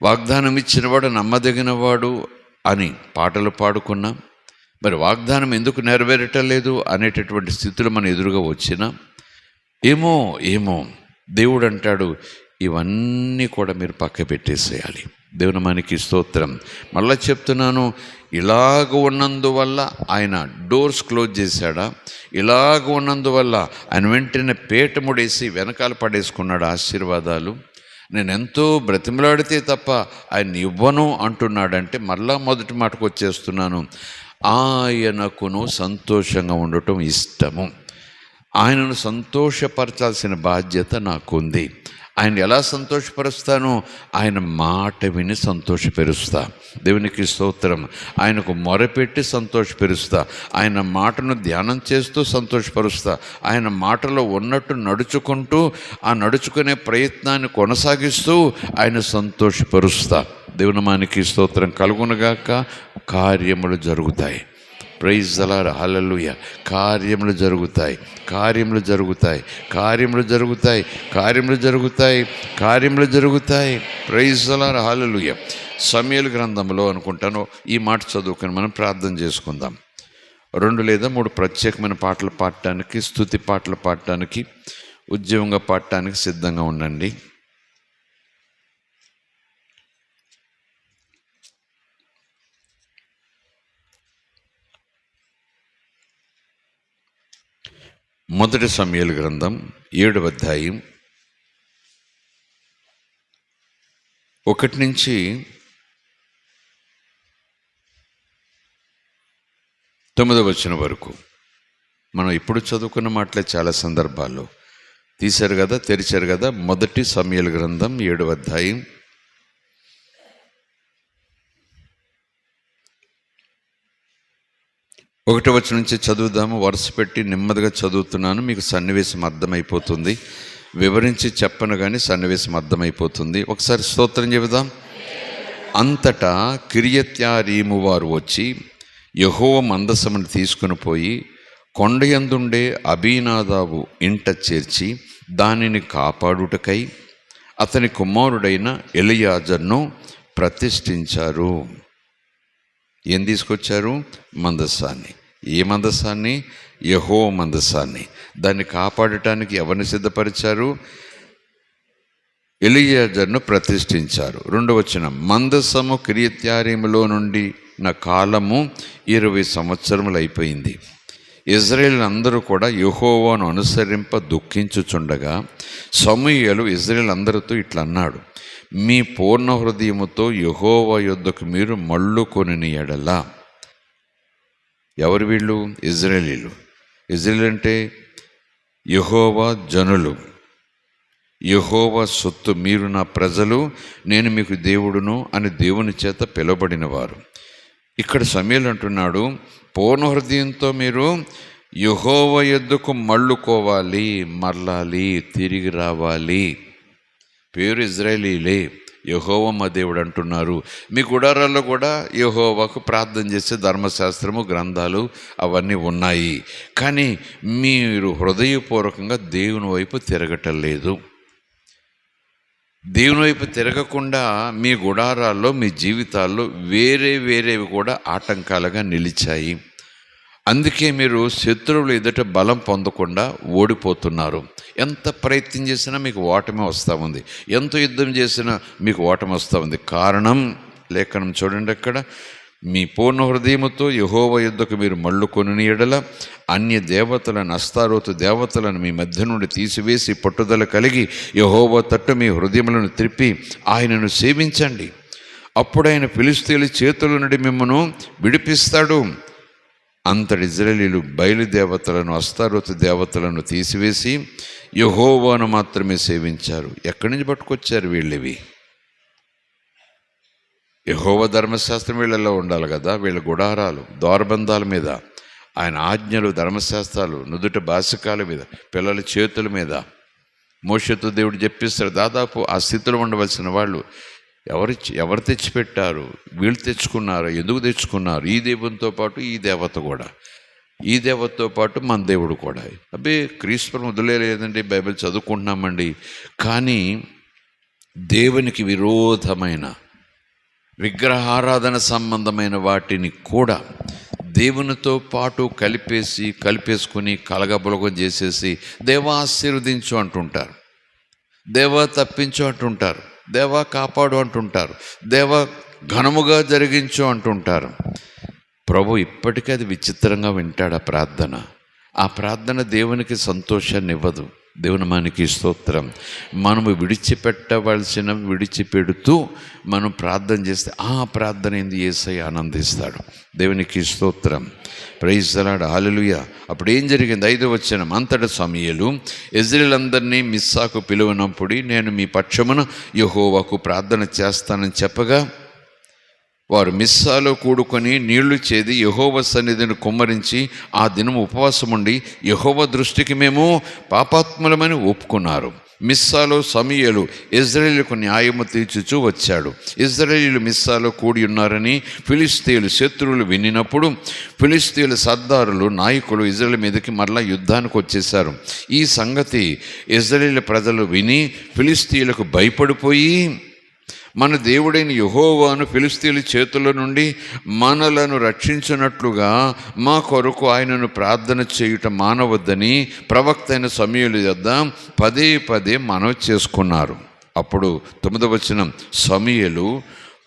S1: వాగ్దానం ఇచ్చినవాడు నమ్మదగినవాడు అని పాటలు పాడుకున్నాం. మరి వాగ్దానం ఎందుకు నెరవేరటం లేదు అనేటటువంటి స్థితులు మన ఎదురుగా వచ్చినా, ఏమో దేవుడు అంటాడు, ఇవన్నీ కూడా మీరు పక్క పెట్టేసేయాలి. దేవుని నామానికి స్తోత్రం. మళ్ళా చెప్తున్నాను, ఇలాగ ఉన్నందువల్ల ఆయన డోర్స్ క్లోజ్ చేశాడా? ఇలాగ ఉన్నందువల్ల ఆయన వెంటనే పీట ముడేసి వెనకాల పడేసుకున్నాడు ఆశీర్వాదాలు? నేను ఎంతో బ్రతిమలాడితే తప్ప ఆయన ఇవ్వను అంటున్నాడంటే, మళ్ళా మొదటి మాటకు వచ్చేస్తున్నాను, ఆయనకును సంతోషంగా ఉండటం ఇష్టము. ఆయనను సంతోషపరచాల్సిన బాధ్యత నాకుంది. ఆయన ఎలా సంతోషపరుస్తానో, ఆయన మాట విని సంతోషపరుస్తా. దేవునికి స్తోత్రం. ఆయనకు మొరపెట్టి సంతోషపరుస్తా. ఆయన మాటను ధ్యానం చేస్తూ సంతోషపరుస్తా. ఆయన మాటలో ఉన్నట్టు నడుచుకుంటూ, ఆ నడుచుకునే ప్రయత్నాన్ని కొనసాగిస్తూ ఆయన సంతోషపరుస్తా. దేవుని నామానికి స్తోత్రం కలుగునుగాక. కార్యములు జరుగుతాయి. ప్రైజ్ ది లార్డ్, హల్లెలూయా. కార్యములు జరుగుతాయి, కార్యములు జరుగుతాయి, కార్యములు జరుగుతాయి, కార్యములు జరుగుతాయి, కార్యములు జరుగుతాయి. ప్రైజ్ ది లార్డ్, హల్లెలూయా. సమూయేలు గ్రంథంలో అనుకుంటాను ఈ మాట చదువుకొని మనం ప్రార్థన చేసుకుందాం. 2 లేదా 3 ప్రత్యేకమైన పాటలు పాడటానికి, స్తుతి పాటలు పాడటానికి, ఉద్యమంగా పాడటానికి సిద్ధంగా ఉండండి. మొదటి సమూయేలు గ్రంథం 7వ అధ్యాయం 1 నుంచి 9వ వచనం వరకు. మనం ఇప్పుడు చదువుకున్న మాటలే చాలా సందర్భాల్లో తీశారు కదా, తెరిచారు కదా. మొదటి సమూయేలు గ్రంథం 7వ అధ్యాయం 1వ వచనం నుంచి చదువుదాము. వరుస పెట్టి నెమ్మదిగా చదువుతున్నాను, మీకు సన్నివేశం అర్థమైపోతుంది. వివరించి చెప్పను కానీ సన్నివేశం అర్థమైపోతుంది. ఒకసారి స్తోత్రం చెబుదాం. అంతటా కిర్యత్యారీము వారు వచ్చి యెహోవా మందసమును తీసుకుని పోయి కొండయందుండే అబీనాదాబు ఇంట చేర్చి దానిని కాపాడుటకై అతని కుమారుడైన ఎలియాజర్ను ప్రతిష్ఠించారు. ఏం తీసుకొచ్చారు? మందసాన్ని. ఏ మందసాన్ని? యెహోవా మందసాన్ని. దాన్ని కాపాడటానికి ఎవరిని సిద్ధపరిచారు? ఎలియాజర్ను ప్రతిష్ఠించారు. 2వ వచనం, మందసము కిర్యత్యారీములో నుండి నా కాలము 20 సంవత్సరములు అయిపోయింది. ఇశ్రాయేలు అందరూ కూడా యెహోవాను అనుసరింప దుఃఖించుచుండగా సమూయేలు ఇశ్రాయేలు అందరితో ఇట్లా అన్నాడు, మీ పూర్ణ హృదయముతో యెహోవా యొద్దకు మీరు మళ్ళుకొనిన ఎడల. ఎవరు వీళ్ళు? ఇశ్రాయేలీలు. ఇశ్రాయేలు అంటే యెహోవా జనులు, యెహోవా సొత్తు, మీరు నా ప్రజలు, నేను మీకు దేవుడును అని దేవుని చేత పిలువబడిన వారు. ఇక్కడ సమూయేలు అంటున్నాడు, పూర్ణ హృదయంతో మీరు యెహోవా యొద్దకు మళ్ళుకోవాలి, మరలాలి, తిరిగి రావాలి. పేరు ఇశ్రాయేలీలే, యెహోవా మా దేవుడు అంటున్నారు. మీ గుడారాల్లో కూడా యెహోవాకు ప్రార్థన చేసే ధర్మశాస్త్రము, గ్రంథాలు అవన్నీ ఉన్నాయి. కానీ మీరు హృదయపూర్వకంగా దేవుని వైపు తిరగటం లేదు. దేవుని వైపు తిరగకుండా మీ గుడారాల్లో, మీ జీవితాల్లో వేరేవి కూడా ఆటంకాలుగా నిలిచాయి. అందుకే మీరు శత్రువులు ఎదుట బలం పొందకుండా ఓడిపోతున్నారు. ఎంత ప్రయత్నం చేసినా మీకు ఓటమి వస్తూ ఉంది. ఎంత యుద్ధం చేసినా మీకు ఓటమి వస్తూ ఉంది. కారణం లేఖనం చూడండి, అక్కడ మీ పూర్ణ హృదయముతో యెహోవా యొద్దకు మీరు మళ్ళుకొని ఎడల అన్య దేవతలను, అస్తారోతు దేవతలను మీ మధ్య నుండి తీసివేసి పట్టుదల కలిగి యెహోవా తట్టు మీ హృదయములను త్రిప్పి ఆయనను సేవించండి. అప్పుడు ఆయన ఫిలిష్తీయుల చేతుల నుండి మిమ్మను విడిపిస్తాడు. అంతటి ఇశ్రాయేలీయులు బయలుదేవతలను, అస్తారోతు దేవతలను తీసివేసి యెహోవాను మాత్రమే సేవించారు. ఎక్కడి నుంచి పట్టుకొచ్చారు వీళ్ళవి? యెహోవా ధర్మశాస్త్రం వీళ్ళల్లో ఉండాలి కదా. వీళ్ళ గుడారాలు, ద్వారబంధాల మీద ఆయన ఆజ్ఞలు, ధర్మశాస్త్రాలు నుదుట బాసికాల మీద, పిల్లల చేతుల మీద మోషేతో దేవుడు చెప్పిస్తాడు. దాదాపు ఆ స్థితిలో ఉండవలసిన వాళ్ళు ఎవరు తెచ్చిపెట్టారు? వీళ్ళు తెచ్చుకున్నారు. ఎందుకు తెచ్చుకున్నారు? ఈ దేవునితో పాటు ఈ దేవత కూడా, ఈ దేవతతో పాటు మన దేవుడు కూడా. అబ్బే, క్రీస్తు వదిలేదండి, బైబిల్ చదువుకుంటున్నామండి. కానీ దేవునికి విరోధమైన విగ్రహారాధన సంబంధమైన వాటిని కూడా దేవునితో పాటు కలిపేసుకుని కలగబులగం చేసేసి దేవా ఆశీర్వదించు అంటుంటారు, దేవా తప్పించు అంటుంటారు, దేవా కాపాడు అంటుంటారు, దేవా ఘనముగా జరిగించు అంటుంటారు. ప్రభు ఇప్పటికీ అది విచిత్రంగా వింటాడు ఆ ప్రార్థన దేవునికి సంతోషాన్ని ఇవ్వదు. దేవుని మనకి స్తోత్రం. మనము విడిచిపెడుతూ మనం ప్రార్థన చేస్తే ఆ ప్రార్థన ఏంది యేసయ్య ఆనందిస్తాడు. దేవునికి స్తోత్రం. ప్రైజ్ ది లార్డ్, హల్లెలూయా. అప్పుడు ఏం జరిగింది? 5వ వచనం, అంతటా సమూయేలు ఇశ్రాయేలీయులందరినీ మిస్సాకు పిలువనప్పుడు నేను మీ పక్షమున యెహోవాకు ప్రార్థన చేస్తానని చెప్పగా వారు మిస్సాలో కూడుకొని నీళ్లు చేది యెహోవా సన్నిధిని కుమ్మరించి ఆ దినం ఉపవాసం ఉండి యెహోవా దృష్టికి మేము పాపాత్ములమని ఒప్పుకున్నారు. మిస్సాలో సమూయేలు ఇశ్రాయేలుకు న్యాయము తీర్చుచూ వచ్చాడు. ఇశ్రాయేలీయులు మిస్సాలో కూడి ఉన్నారని ఫిలిష్తీయులు శత్రువులు వినినప్పుడు ఫిలిష్తీయుల సర్దారులు, నాయకులు ఇశ్రాయేలు మీదకి మరలా యుద్ధానికి వచ్చేశారు. ఈ సంగతి ఇశ్రాయేలు ప్రజలు విని ఫిలిష్తీయులకు భయపడిపోయి మన దేవుడైన యెహోవాను ఫిలిష్తీయుల చేతుల నుండి మనలను రక్షించినట్లుగా మా కొరకు ఆయనను ప్రార్థన చేయుట మానవద్దని ప్రవక్త అయిన సమూయేలు యొద్ద పదే మనవి చేసుకున్నారు. అప్పుడు 9వ వచనం, సమూయేలు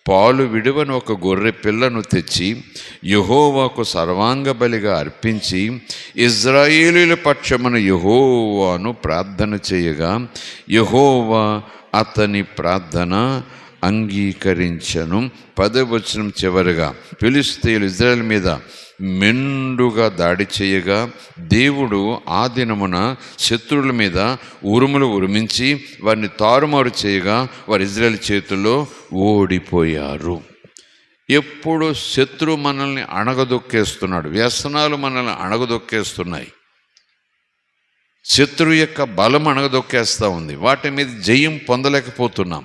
S1: పాలు విడువని ఒక గొర్రె పిల్లను తెచ్చి యెహోవాకు సర్వాంగ బలిగా అర్పించి ఇశ్రాయేలీయుల పక్షమున యెహోవాను ప్రార్థన చేయగా యెహోవా అతని ప్రార్థన అంగీకరించను. 10వ వచనం చివరిగా, ఫిలిష్తీయులు ఇశ్రాయేలు మీద మెండుగా దాడి చేయగా దేవుడు ఆ దినమున శత్రువుల మీద ఉరుములు ఉరిమించి వారిని తారుమారు చేయగా వారు ఇశ్రాయేలు చేతుల్లో ఓడిపోయారు. ఎప్పుడు శత్రువు మనల్ని అణగదొక్కేస్తున్నాడు, వ్యసనాలు మనల్ని అణగదొక్కేస్తున్నాయి. శత్రువు యొక్క బలం అణగదొక్కేస్తూ ఉంది. వాటి మీద జయం పొందలేకపోతున్నాం,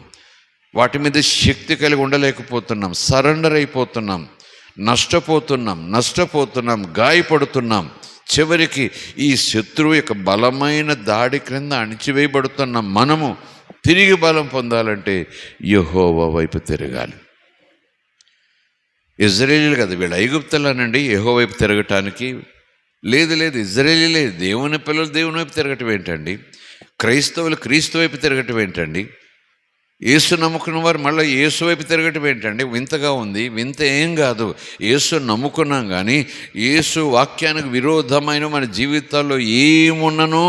S1: వాటి మీద శక్తి కలిగి ఉండలేకపోతున్నాం, సరెండర్ అయిపోతున్నాం, నష్టపోతున్నాం, గాయపడుతున్నాం. చివరికి ఈ శత్రువు యొక్క బలమైన దాడి క్రింద అణిచివేయబడుతున్న మనము తిరిగి బలం పొందాలంటే యెహోవా వైపు తిరగాలి. ఇజ్రాయేలీలు కదా వీళ్ళు, ఐగుప్తులనండి యెహోవా వైపు తిరగటానికి లేదు. ఇజ్రాయేలీలే దేవుని పిల్లలు దేవుని వైపు తిరగటం ఏంటండి? క్రైస్తవులు క్రీస్తు వైపు తిరగటం ఏంటండి? యేసు నమ్ముకున్న వారు మళ్ళీ యేసు వైపు తిరగటం ఏంటండి? వింతగా ఉంది. వింత ఏం కాదు. యేసు నమ్ముకున్నాం, కానీ యేసు వాక్యానికి విరోధమైన మన జీవితాల్లో ఏమున్ననో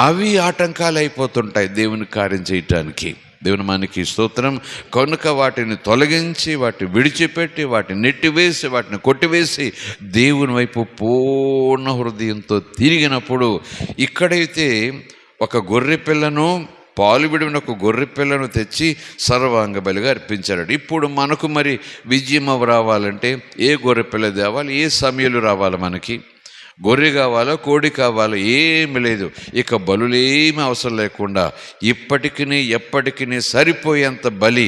S1: అవి ఆటంకాలు అయిపోతుంటాయి దేవుని కార్యం చేయటానికి. దేవుని మనకి స్తోత్రం. కనుక వాటిని తొలగించి, వాటిని విడిచిపెట్టి, వాటిని నెట్టివేసి, వాటిని కొట్టివేసి దేవుని వైపు పూర్ణ హృదయంతో తిరిగినప్పుడు, ఇక్కడైతే ఒక గొర్రె పిల్లను, పాలు విడిన ఒక గొర్రె పిల్లను తెచ్చి సర్వాంగ బలిగా అర్పించాడు. ఇప్పుడు మనకు మరి విజయం రావాలంటే ఏ గొర్రె పిల్ల తేవాలి? ఏ సమయాలు రావాలి? మనకి గొర్రె కావాలా, కోడి కావాలా? ఏమి లేదు. ఇక బలులేమి అవసరం లేకుండా ఎప్పటికీ సరిపోయేంత బలి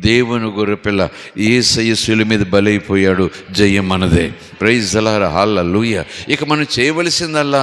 S1: దేవుని గొర్రెపిల్ల యేసయ్య శిలువ మీద బలి అయిపోయాడు. జయం మనదే. ప్రైజ్ ది లార్డ్, హల్లెలూయా. ఇక మనం చేయవలసిందల్లా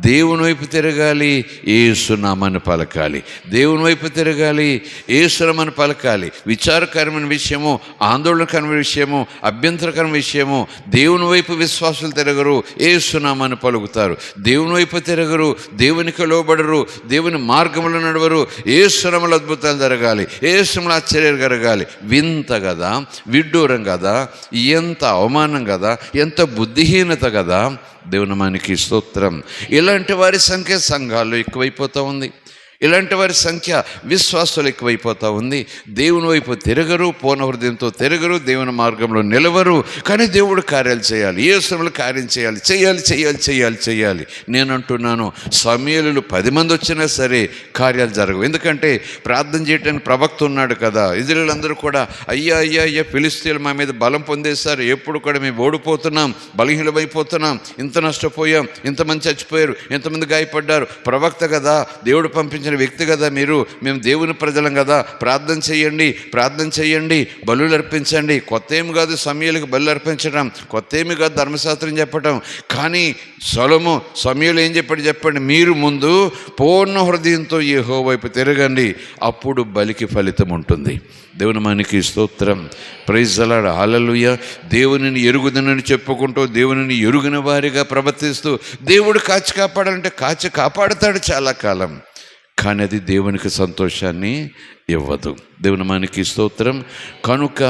S1: దేవుని వైపు తిరగాలి, యేసు నామాన్ని పలకాలి. దేవుని వైపు తిరగాలి, యేసు నామాన్ని పలకాలి. విచారకరమైన విషయము, ఆందోళనకరమైన విషయము, అభ్యంతరకరమైన విషయము దేవుని వైపు విశ్వాసులు తిరగరు, యేసు నామాన్ని పలుకుతారు. దేవుని వైపు తిరగరు, దేవునికి లోబడరు, దేవుని మార్గంలో నడవరు. యేసు నామములో అద్భుతాలు జరగాలి, యేసు నామములో ఆశ్చర్యాలు జరగాలి. వింత కదా, విడ్డూరం కదా, ఎంత అవమానం కదా, ఎంత బుద్ధిహీనత కదా. దేవుని మనకి స్తోత్రం. ఇలాంటి వారి సంఖ్య సంఘాల్లో ఎక్కువైపోతూ ఉంది. ఇలాంటి వారి సంఖ్య విశ్వాసాలు ఎక్కువైపోతూ ఉంది. దేవుని వైపు తిరగరు, పూర్ణ హృదయంతో తిరగరు, దేవుని మార్గంలో నిలవరు. కానీ దేవుడు కార్యాలు చేయాలి, యేసులో కార్యం చేయాలి. నేను అంటున్నాను, సమూయేలు 10 మంది వచ్చినా సరే కార్యాలు జరగవు. ఎందుకంటే ప్రార్థన చేయడానికి ప్రవక్త ఉన్నాడు కదా. ఇజ్రాయేలీయులందరూ కూడా అయ్యా ఫిలిష్తీయులు మా మీద బలం పొందేశారు, ఎప్పుడు కూడా మేము ఓడిపోతున్నాం, బలహీనమైపోతున్నాం, ఇంత నష్టపోయాం, ఇంతమంది చచ్చిపోయారు, ఇంతమంది గాయపడ్డారు. ప్రవక్త కదా, దేవుడు పంపించిన వ్యక్తి కదా మీరు, మేము దేవుని ప్రజలం కదా, ప్రార్థన చేయండి, బలులు అర్పించండి. కొత్త ఏమి కాదు సమూయేలుకి బలు అర్పించడం, కొత్త ఏమి కాదు ధర్మశాస్త్రం చెప్పటం. కానీ సమూయేలు ఏం చెప్పండి, మీరు ముందు పూర్ణ హృదయంతో యెహోవా వైపు తిరగండి, అప్పుడు బలికి ఫలితం ఉంటుంది. దేవుని మనకి స్తోత్రం. ప్రైజ్ ది లార్డ్, హల్లెలూయా. దేవునిని ఎరుగుదనని చెప్పుకుంటూ దేవునిని ఎరుగిన వారిగా ప్రవర్తిస్తూ దేవుడు కాచి కాపాడతాడు చాలా కాలం, కానీ అది దేవునికి సంతోషాన్ని ఇవ్వదు. దేవుని మనకి స్తోత్రం. కనుక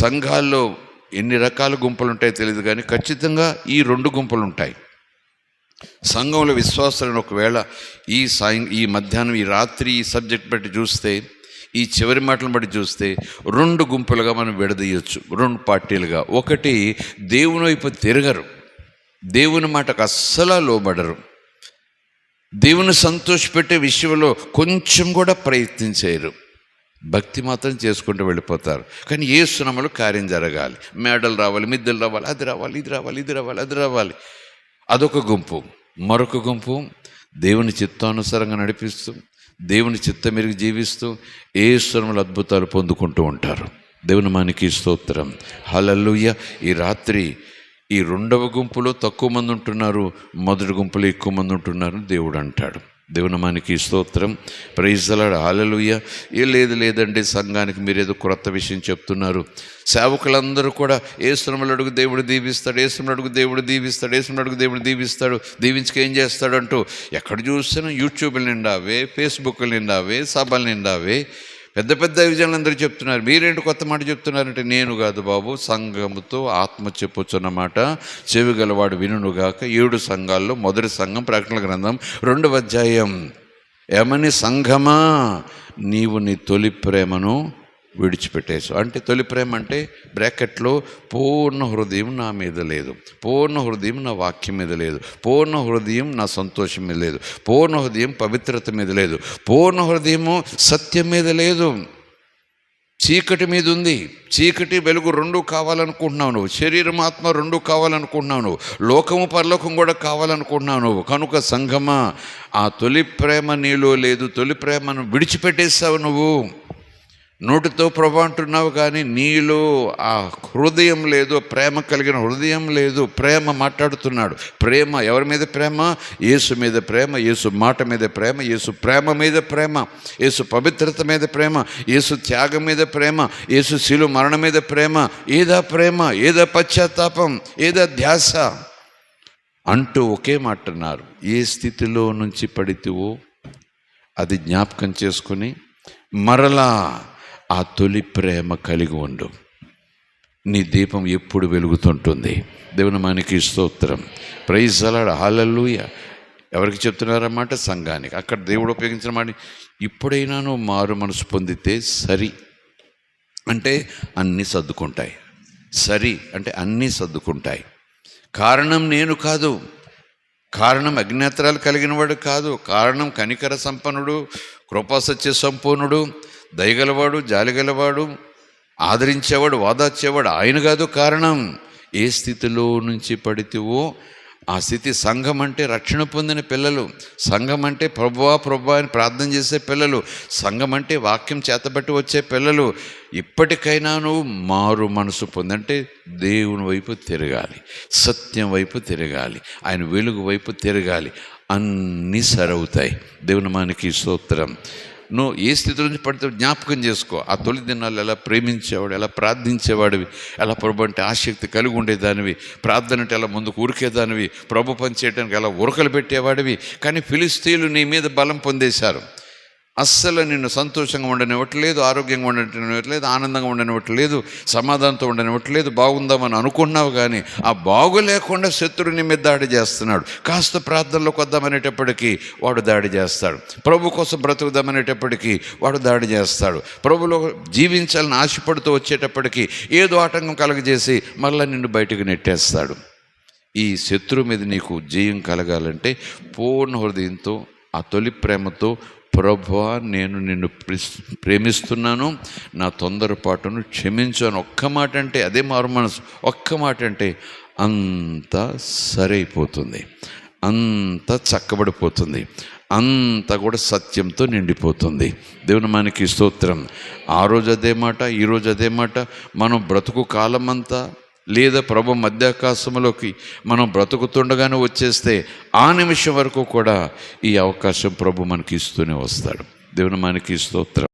S1: సంఘాల్లో ఎన్ని రకాల గుంపులు ఉంటాయో తెలియదు, కానీ ఖచ్చితంగా ఈ 2 గుంపులు ఉంటాయి. సంఘంలో విశ్వాసాలను ఒకవేళ ఈ మధ్యాహ్నం, ఈ రాత్రి ఈ సబ్జెక్ట్ బట్టి చూస్తే, ఈ చివరి మాటలను బట్టి చూస్తే 2 గుంపులుగా మనం విడదీయచ్చు, 2 పార్టీలుగా. ఒకటి దేవుని వైపు తిరగరు, దేవుని మాటకు అస్సలు లోబడరు, దేవుని సంతోషపెట్టే విషయంలో కొంచెం కూడా ప్రయత్నించేయరు, భక్తి మాత్రం చేసుకుంటూ వెళ్ళిపోతారు. కానీ యేసు నామములో కార్యం జరగాలి, మేడలు రావాలి, మిద్దెలు రావాలి, అది రావాలి, ఇది రావాలి. అదొక గుంపు. మరొక గుంపు దేవుని చిత్తానుసారంగా నడిపిస్తూ, దేవుని చిత్తం మెరుగు జీవిస్తూ యేసు నామములో అద్భుతాలు పొందుకుంటూ ఉంటారు. దేవుని మనకి స్తోత్రం, హల్లెలూయా. ఈ రాత్రి ఈ 2వ గుంపులో తక్కువ మంది ఉంటున్నారు, మొదటి గుంపులో ఎక్కువ మంది ఉంటున్నారు దేవుడు అంటాడు. దేవుని మనకి స్తోత్రం. ప్రైజ్ ది లార్డ్, హల్లెలూయా. లేదండి సంఘానికి మీరేదో క్రొత్త విషయం చెప్తున్నారు, సేవకులందరూ కూడా యేసు నామములో అడుగు దేవుడు దీవిస్తాడు, యేసు నామములో అడుగు దేవుడు దీవిస్తాడు, దీవించుకు ఏం చేస్తాడంటూ ఎక్కడ చూసినా యూట్యూబ్ల నిండావే, ఫేస్బుక్ల నిండావే, సభల నిండావే. పెద్ద విజయాలందరూ చెప్తున్నారు. మీరేంటి కొత్త మాట చెప్తున్నారంటే, నేను కాదు బాబు, సంఘముతో ఆత్మ చెప్పుచున్న మాట చెవిగలవాడు వినుగాక. 7 సంఘాల్లో మొదటి సంఘం ప్రకటనల గ్రంథం 2వ అధ్యాయం. ఏమని? సంఘమా, నీవు నీ తొలి ప్రేమను విడిచిపెట్టేసావు. అంటే తొలి ప్రేమ అంటే బ్రాకెట్లో పూర్ణ హృదయం నా మీద లేదు, పూర్ణ హృదయం నా వాక్యం మీద లేదు, పూర్ణ హృదయం నా సంతోషం మీద లేదు, పూర్ణ హృదయం పవిత్రత మీద లేదు, పూర్ణ హృదయము సత్యం మీద లేదు. చీకటి మీద ఉంది. చీకటి వెలుగు రెండు కావాలనుకుంటున్నావు నువ్వు. శరీరం ఆత్మ రెండు కావాలనుకుంటున్నావు నువ్వు. లోకము పరలోకం కూడా కావాలనుకుంటున్నావు నువ్వు. కనుక సంఘమా, ఆ తొలి ప్రేమ నీలో లేదు. తొలి ప్రేమను విడిచిపెట్టేస్తావు నువ్వు. నోటితో ప్రభు అంటున్నావు కానీ నీలో ఆ హృదయం లేదు, ప్రేమ కలిగిన హృదయం లేదు. ప్రేమ మాట్లాడుతున్నాడు. ప్రేమ ఎవరి మీద ప్రేమ? యేసు మీద ప్రేమ, యేసు మాట మీద ప్రేమ, యేసు ప్రేమ మీద ప్రేమ, యేసు పవిత్రత మీద ప్రేమ, యేసు త్యాగం మీద ప్రేమ, యేసు శిలువ మరణం మీద ప్రేమ. ఏదా ప్రేమ, ఏదా పశ్చాత్తాపం, ఏదా ధ్యాస అంటూ ఒకే మాట అన్నారు. ఏ స్థితిలో నుంచి పడితివో అది జ్ఞాపకం చేసుకుని మరలా ఆ తొలి ప్రేమ కలిగి ఉండు. నీ దీపం ఎప్పుడు వెలుగుతుంటుంది. దేవుని మనకి స్తోత్రం. ప్రైజ్ అలాడ్, హల్లెలూయా. ఎవరికి చెప్తున్నారన్నమాట? సంఘానికి. అక్కడ దేవుడు ఉపయోగించిన మాట, ఇప్పుడైనా నువ్వు మారు మనసు పొందితే సరి అంటే అన్నీ సర్దుకుంటాయి. సరి అంటే అన్నీ సర్దుకుంటాయి. కారణం నేను కాదు, కారణం అజ్ఞాత్రాలు కలిగినవాడు కాదు, కారణం కనికర సంపన్నుడు, కృపాసత్య సంపూర్ణుడు, దయగలవాడు, జాలిగలవాడు, ఆదరించేవాడు, వాదార్చేవాడు ఆయన కాదు కారణం. ఏ స్థితిలో నుంచి పడితివో ఆ స్థితి. సంఘం అంటే రక్షణ పొందిన పిల్లలు, సంఘం అంటే ప్రభువా ప్రభువా అని ప్రార్థన చేసే పిల్లలు, సంఘం అంటే వాక్యం చేతబట్టి వచ్చే పిల్లలు. ఇప్పటికైనా నువ్వు మారు మనసు పొందంటే దేవుని వైపు తిరగాలి, సత్యం వైపు తిరగాలి, ఆయన వెలుగు వైపు తిరగాలి. అన్నీ సరవుతాయి. దేవుని మనకి స్తోత్రం. నువ్వు ఏ స్థితి నుంచి పడితే జ్ఞాపకం చేసుకో. ఆ తొలి దినాలు ఎలా ప్రేమించేవాడు, ఎలా ప్రార్థించేవాడివి, ఎలా ప్రభు అంటే ఆసక్తి కలిగి ఉండేదానివి, ప్రార్థన అంటే ఎలా ముందుకు ఉరికేదానివి, ప్రభు పని చేయడానికి ఎలా ఉరకలు పెట్టేవాడివి. కానీ ఫిలిస్తీయులు నీ మీద బలం పొందేశారు. అస్సలు నిన్ను సంతోషంగా ఉండనివ్వట్లేదు, ఆరోగ్యంగా ఉండనివ్వట్లేదు, ఆనందంగా ఉండనివ్వట్లేదు, సమాధానంతో ఉండనివ్వట్లేదు. బాగుందామని అనుకున్నావు కానీ ఆ బాగు లేకుండా శత్రువు నీ మీద దాడి చేస్తున్నాడు. కాస్త ప్రార్థనలోకి వద్దామనేటప్పటికీ వాడు దాడి చేస్తాడు. ప్రభు కోసం బ్రతుకుదామనేటప్పటికీ వాడు దాడి చేస్తాడు. ప్రభులో జీవించాలని ఆశపడుతూ వచ్చేటప్పటికీ ఏదో ఆటంకం కలగజేసి మళ్ళీ నిన్ను బయటకు నెట్టేస్తాడు. ఈ శత్రువు మీద నీకు జయం కలగాలంటే పూర్ణ హృదయంతో, ఆ తొలి ప్రేమతో, ప్రభువా నేను నిన్ను ప్రేమిస్తున్నాను, నా తొందరపాటును క్షమించు అని ఒక్క మాట అంటే, అదే మారు మనసు. ఒక్క మాట అంటే అంతా సరైపోతుంది, అంతా చక్కబడిపోతుంది, అంతా కూడా సత్యంతో నిండిపోతుంది. దేవుని మనకి స్తోత్రం. ఆ రోజు అదే మాట, ఈరోజు అదే మాట. మనం బ్రతుకు కాలమంతా లేదా ప్రభు మధ్యాకాశంలోకి మనం బ్రతుకుతుండగానే వచ్చేస్తే ఆ నిమిషం వరకు కూడా ఈ అవకాశం ప్రభు మనకి ఇస్తూనే వస్తాడు. దేవుని మనకి స్తోత్రం.